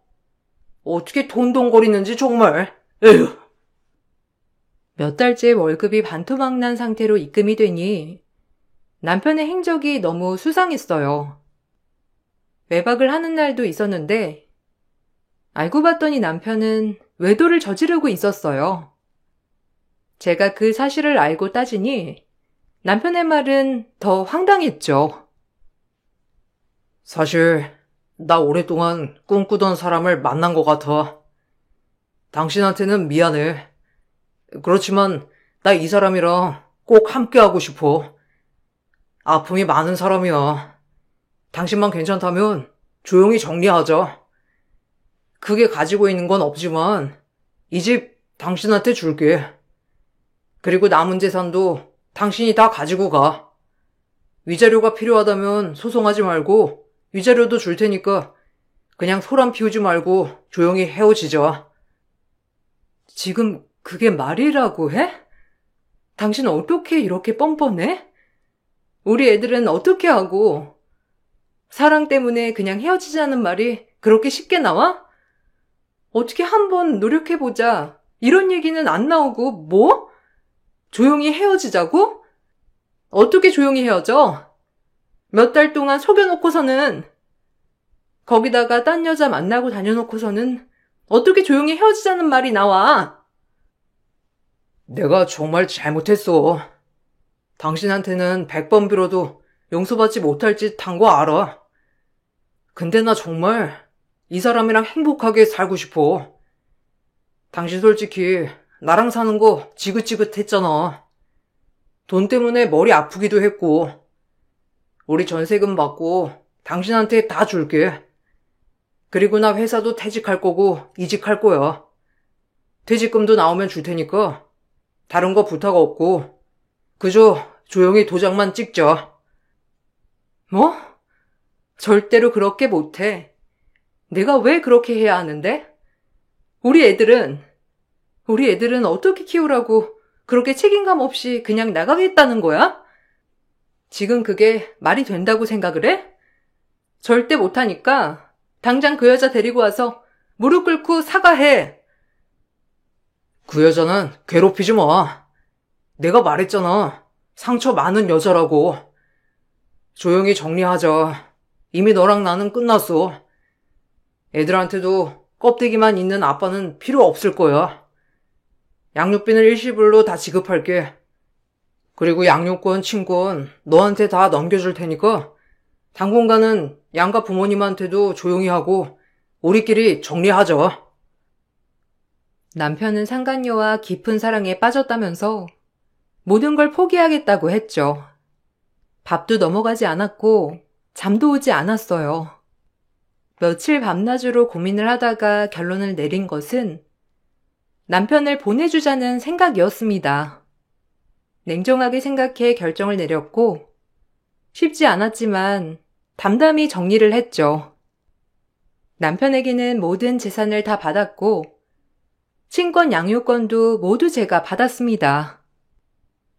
어떻게 돈돈거리는지 정말. 에휴. 몇 달째 월급이 반토막 난 상태로 입금이 되니 남편의 행적이 너무 수상했어요. 외박을 하는 날도 있었는데 알고 봤더니 남편은 외도를 저지르고 있었어요. 제가 그 사실을 알고 따지니 남편의 말은 더 황당했죠. 사실 나 오랫동안 꿈꾸던 사람을 만난 것 같아. 당신한테는 미안해. 그렇지만 나 이 사람이랑 꼭 함께하고 싶어. 아픔이 많은 사람이야. 당신만 괜찮다면 조용히 정리하자. 크게 가지고 있는 건 없지만 이 집 당신한테 줄게. 그리고 남은 재산도 당신이 다 가지고 가. 위자료가 필요하다면 소송하지 말고 위자료도 줄 테니까 그냥 소란 피우지 말고 조용히 헤어지자. 지금 그게 말이라고 해? 당신 어떻게 이렇게 뻔뻔해? 우리 애들은 어떻게 하고? 사랑 때문에 그냥 헤어지자는 말이 그렇게 쉽게 나와? 어떻게 한번 노력해보자. 이런 얘기는 안 나오고 뭐? 조용히 헤어지자고? 어떻게 조용히 헤어져? 몇 달 동안 속여놓고서는 거기다가 딴 여자 만나고 다녀놓고서는 어떻게 조용히 헤어지자는 말이 나와? 내가 정말 잘못했어. 당신한테는 100번 빌어도 용서받지 못할 짓 한 거 알아. 근데 나 정말 이 사람이랑 행복하게 살고 싶어. 당신 솔직히 나랑 사는 거 지긋지긋했잖아. 돈 때문에 머리 아프기도 했고. 우리 전세금 받고 당신한테 다 줄게. 그리고 나 회사도 퇴직할 거고 이직할 거야. 퇴직금도 나오면 줄 테니까 다른 거 부탁 없고 그저 조용히 도장만 찍자. 뭐? 절대로 그렇게 못해. 내가 왜 그렇게 해야 하는데? 우리 애들은 어떻게 키우라고 그렇게 책임감 없이 그냥 나가겠다는 거야? 지금 그게 말이 된다고 생각을 해? 절대 못하니까 당장 그 여자 데리고 와서 무릎 꿇고 사과해. 그 여자는 괴롭히지 마. 내가 말했잖아. 상처 많은 여자라고. 조용히 정리하자. 이미 너랑 나는 끝났어. 애들한테도 껍데기만 있는 아빠는 필요 없을 거야. 양육비는 일시불로 다 지급할게. 그리고 양육권, 친권 너한테 다 넘겨줄 테니까 당분간은 양가 부모님한테도 조용히 하고 우리끼리 정리하자. 남편은 상간녀와 깊은 사랑에 빠졌다면서 모든 걸 포기하겠다고 했죠. 밥도 넘어가지 않았고 잠도 오지 않았어요. 며칠 밤낮으로 고민을 하다가 결론을 내린 것은 남편을 보내주자는 생각이었습니다. 냉정하게 생각해 결정을 내렸고 쉽지 않았지만 담담히 정리를 했죠. 남편에게는 모든 재산을 다 받았고 친권 양육권도 모두 제가 받았습니다.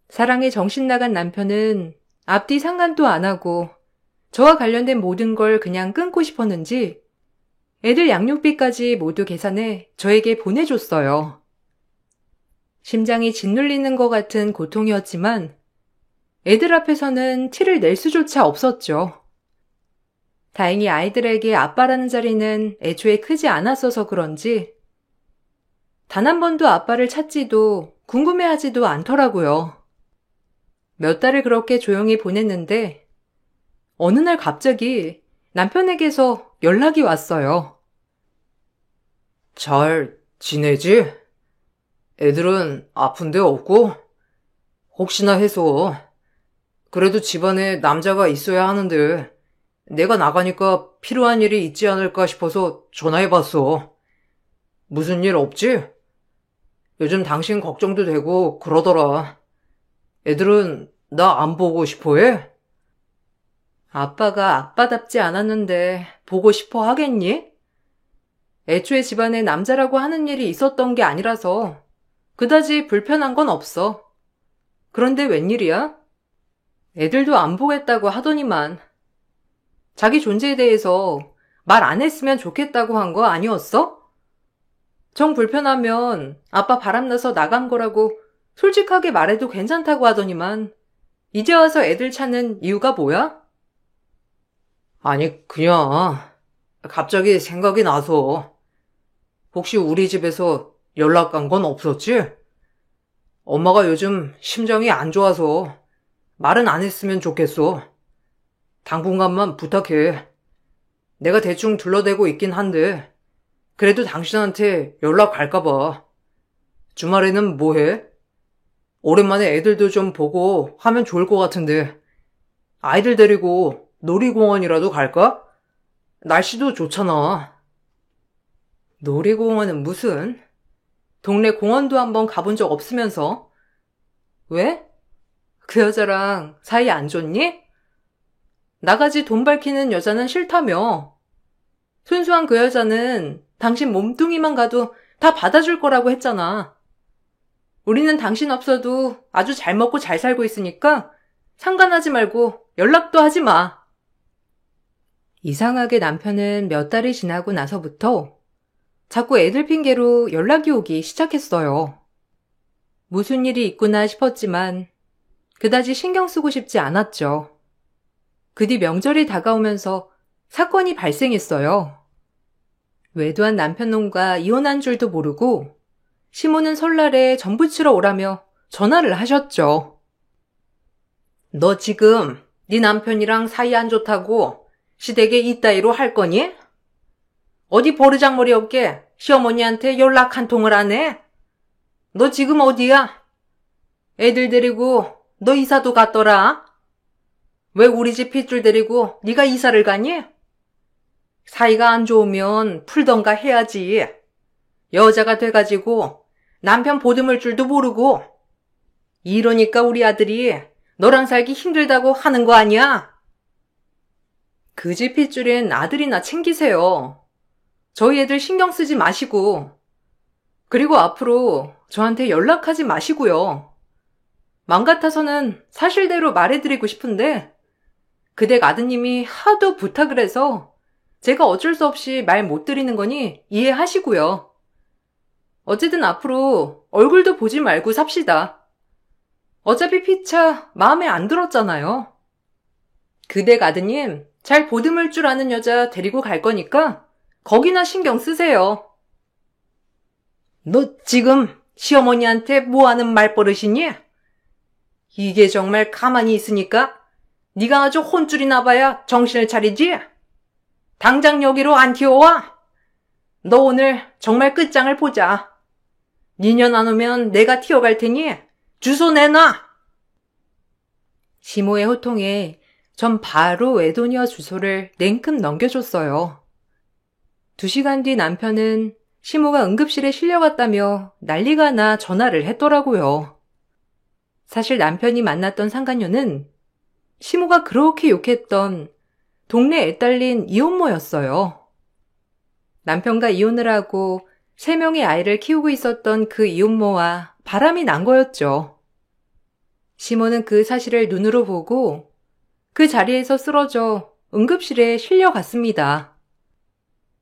사랑에 정신 나간 남편은 앞뒤 상관도 안 하고 저와 관련된 모든 걸 그냥 끊고 싶었는지 애들 양육비까지 모두 계산해 저에게 보내줬어요. 심장이 짓눌리는 것 같은 고통이었지만 애들 앞에서는 티를 낼 수조차 없었죠. 다행히 아이들에게 아빠라는 자리는 애초에 크지 않았어서 그런지 단 한 번도 아빠를 찾지도 궁금해하지도 않더라고요. 몇 달을 그렇게 조용히 보냈는데 어느 날 갑자기 남편에게서 연락이 왔어요. 잘 지내지? 애들은 아픈 데 없고? 혹시나 해서. 그래도 집안에 남자가 있어야 하는데 내가 나가니까 필요한 일이 있지 않을까 싶어서 전화해봤어. 무슨 일 없지? 요즘 당신 걱정도 되고 그러더라. 애들은 나 안 보고 싶어 해? 아빠가 아빠답지 않았는데 보고 싶어 하겠니? 애초에 집안에 남자라고 하는 일이 있었던 게 아니라서 그다지 불편한 건 없어. 그런데 웬일이야? 애들도 안 보겠다고 하더니만 자기 존재에 대해서 말 안 했으면 좋겠다고 한 거 아니었어? 정 불편하면 아빠 바람나서 나간 거라고 솔직하게 말해도 괜찮다고 하더니만 이제 와서 애들 찾는 이유가 뭐야? 아니, 그냥 갑자기 생각이 나서. 혹시 우리 집에서 연락 간 건 없었지? 엄마가 요즘 심정이 안 좋아서 말은 안 했으면 좋겠어. 당분간만 부탁해. 내가 대충 둘러대고 있긴 한데 그래도 당신한테 연락 갈까봐. 주말에는 뭐 해? 오랜만에 애들도 좀 보고 하면 좋을 것 같은데 아이들 데리고 놀이공원이라도 갈까? 날씨도 좋잖아. 놀이공원은 무슨? 동네 공원도 한번 가본 적 없으면서. 왜? 그 여자랑 사이 안 좋니? 나가지 돈 밝히는 여자는 싫다며. 순수한 그 여자는 당신 몸뚱이만 가도 다 받아줄 거라고 했잖아. 우리는 당신 없어도 아주 잘 먹고 잘 살고 있으니까 상관하지 말고 연락도 하지 마. 이상하게 남편은 몇 달이 지나고 나서부터 자꾸 애들 핑계로 연락이 오기 시작했어요. 무슨 일이 있구나 싶었지만 그다지 신경 쓰고 싶지 않았죠. 그 뒤 명절이 다가오면서 사건이 발생했어요. 외도한 남편놈과 이혼한 줄도 모르고 시모는 설날에 전 부치러 오라며 전화를 하셨죠. 너 지금 네 남편이랑 사이 안 좋다고 시댁에 이따위로 할 거니? 어디 버르장머리 없게 시어머니한테 연락 한 통을 안 해? 너 지금 어디야? 애들 데리고 너 이사도 갔더라? 왜 우리 집 핏줄 데리고 네가 이사를 가니? 사이가 안 좋으면 풀던가 해야지. 여자가 돼가지고 남편 보듬을 줄도 모르고. 이러니까 우리 아들이 너랑 살기 힘들다고 하는 거 아니야? 그 집 핏줄엔 아들이나 챙기세요. 저희 애들 신경 쓰지 마시고. 그리고 앞으로 저한테 연락하지 마시고요. 맘 같아서는 사실대로 말해드리고 싶은데 그댁 아드님이 하도 부탁을 해서 제가 어쩔 수 없이 말 못 드리는 거니 이해하시고요. 어쨌든 앞으로 얼굴도 보지 말고 삽시다. 어차피 피차 마음에 안 들었잖아요. 그댁 아드님 잘 보듬을 줄 아는 여자 데리고 갈 거니까 거기나 신경 쓰세요. 너 지금 시어머니한테 뭐 하는 말버릇이니? 이게 정말 가만히 있으니까 네가 아주 혼쭐이 나봐야 정신을 차리지? 당장 여기로 안 튀어와? 너 오늘 정말 끝장을 보자. 니년 안 오면 내가 튀어갈 테니 주소 내놔. 시모의 호통에 전 바로 외도녀 주소를 냉큼 넘겨줬어요. 2시간 뒤 남편은 시모가 응급실에 실려갔다며 난리가 나 전화를 했더라고요. 사실 남편이 만났던 상간녀는 시모가 그렇게 욕했던 동네 애딸린 이혼모였어요. 남편과 이혼을 하고 3명의 아이를 키우고 있었던 그 이웃모와 바람이 난 거였죠. 시모는 그 사실을 눈으로 보고 그 자리에서 쓰러져 응급실에 실려갔습니다.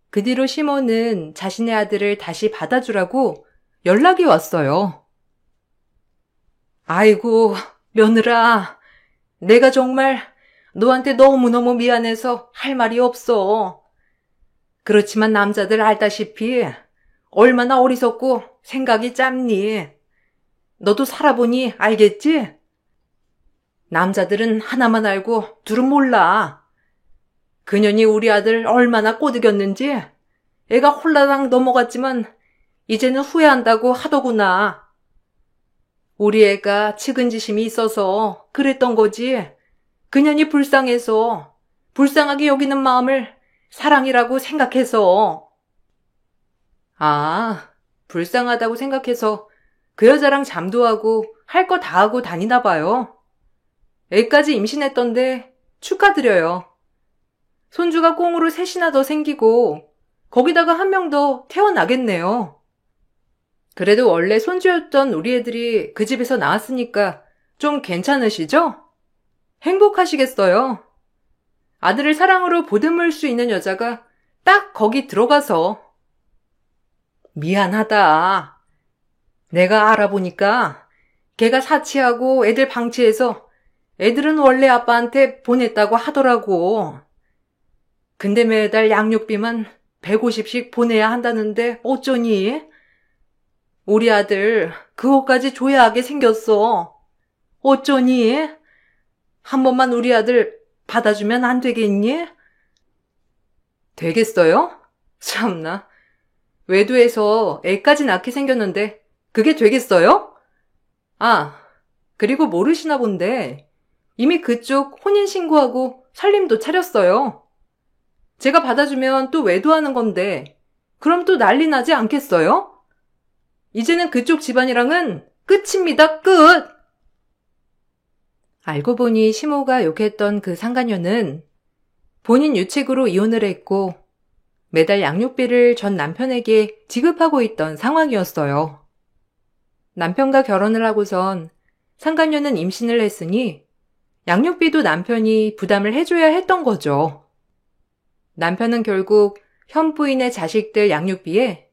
그 뒤로 시모는 자신의 아들을 다시 받아주라고 연락이 왔어요. 아이고, 며느라, 내가 정말 너한테 너무너무 미안해서 할 말이 없어. 그렇지만 남자들 알다시피 얼마나 어리석고 생각이 짧니? 너도 살아보니 알겠지? 남자들은 하나만 알고 둘은 몰라. 그년이 우리 아들 얼마나 꼬드겼는지 애가 홀라당 넘어갔지만 이제는 후회한다고 하더구나. 우리 애가 측은지심이 있어서 그랬던 거지. 그년이 불쌍해서 불쌍하게 여기는 마음을 사랑이라고 생각해서. 아, 불쌍하다고 생각해서 그 여자랑 잠도 하고 할 거 다 하고 다니나 봐요. 애까지 임신했던데 축하드려요. 손주가 꽁으로 셋이나 더 생기고 거기다가 한 명 더 태어나겠네요. 그래도 원래 손주였던 우리 애들이 그 집에서 나왔으니까 좀 괜찮으시죠? 행복하시겠어요? 아들을 사랑으로 보듬을 수 있는 여자가 딱 거기 들어가서. 미안하다. 내가 알아보니까 걔가 사치하고 애들 방치해서 애들은 원래 아빠한테 보냈다고 하더라고. 근데 매달 양육비만 150씩 보내야 한다는데 어쩌니? 우리 아들 그거까지 줘야 하게 생겼어. 어쩌니? 한 번만 우리 아들 받아주면 안 되겠니? 되겠어요? 참나. 외도해서 애까지 낳게 생겼는데 그게 되겠어요? 아, 그리고 모르시나 본데 이미 그쪽 혼인신고하고 살림도 차렸어요. 제가 받아주면 또 외도하는 건데 그럼 또 난리 나지 않겠어요? 이제는 그쪽 집안이랑은 끝입니다. 끝! 알고 보니 시모가 욕했던 그 상간녀는 본인 유책으로 이혼을 했고 매달 양육비를 전 남편에게 지급하고 있던 상황이었어요. 남편과 결혼을 하고선 상간녀는 임신을 했으니 양육비도 남편이 부담을 해줘야 했던 거죠. 남편은 결국 현 부인의 자식들 양육비에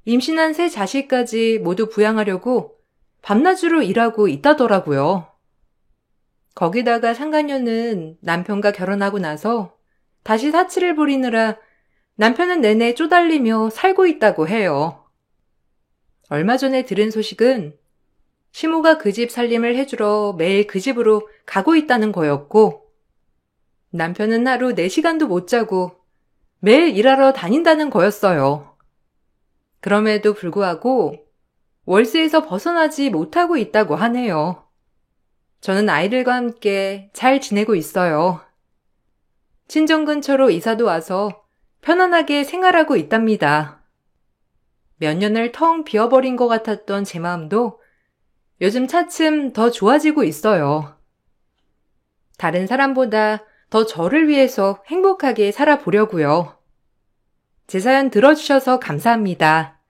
임신한 3 자식까지 모두 부양하려고 밤낮으로 일하고 있다더라고요. 거기다가 상간녀는 남편과 결혼하고 나서 다시 사치를 부리느라 남편은 내내 쪼달리며 살고 있다고 해요. 얼마 전에 들은 소식은 시모가 그 집 살림을 해주러 매일 그 집으로 가고 있다는 거였고 남편은 하루 4시간도 못 자고 매일 일하러 다닌다는 거였어요. 그럼에도 불구하고 월세에서 벗어나지 못하고 있다고 하네요. 저는 아이들과 함께 잘 지내고 있어요. 친정 근처로 이사도 와서 편안하게 생활하고 있답니다. 몇 년을 텅 비어버린 것 같았던 제 마음도 요즘 차츰 더 좋아지고 있어요. 다른 사람보다 더 저를 위해서 행복하게 살아보려고요. 제 사연 들어주셔서 감사합니다.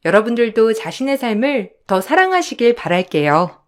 여러분들도 자신의 삶을 더 사랑하시길 바랄게요.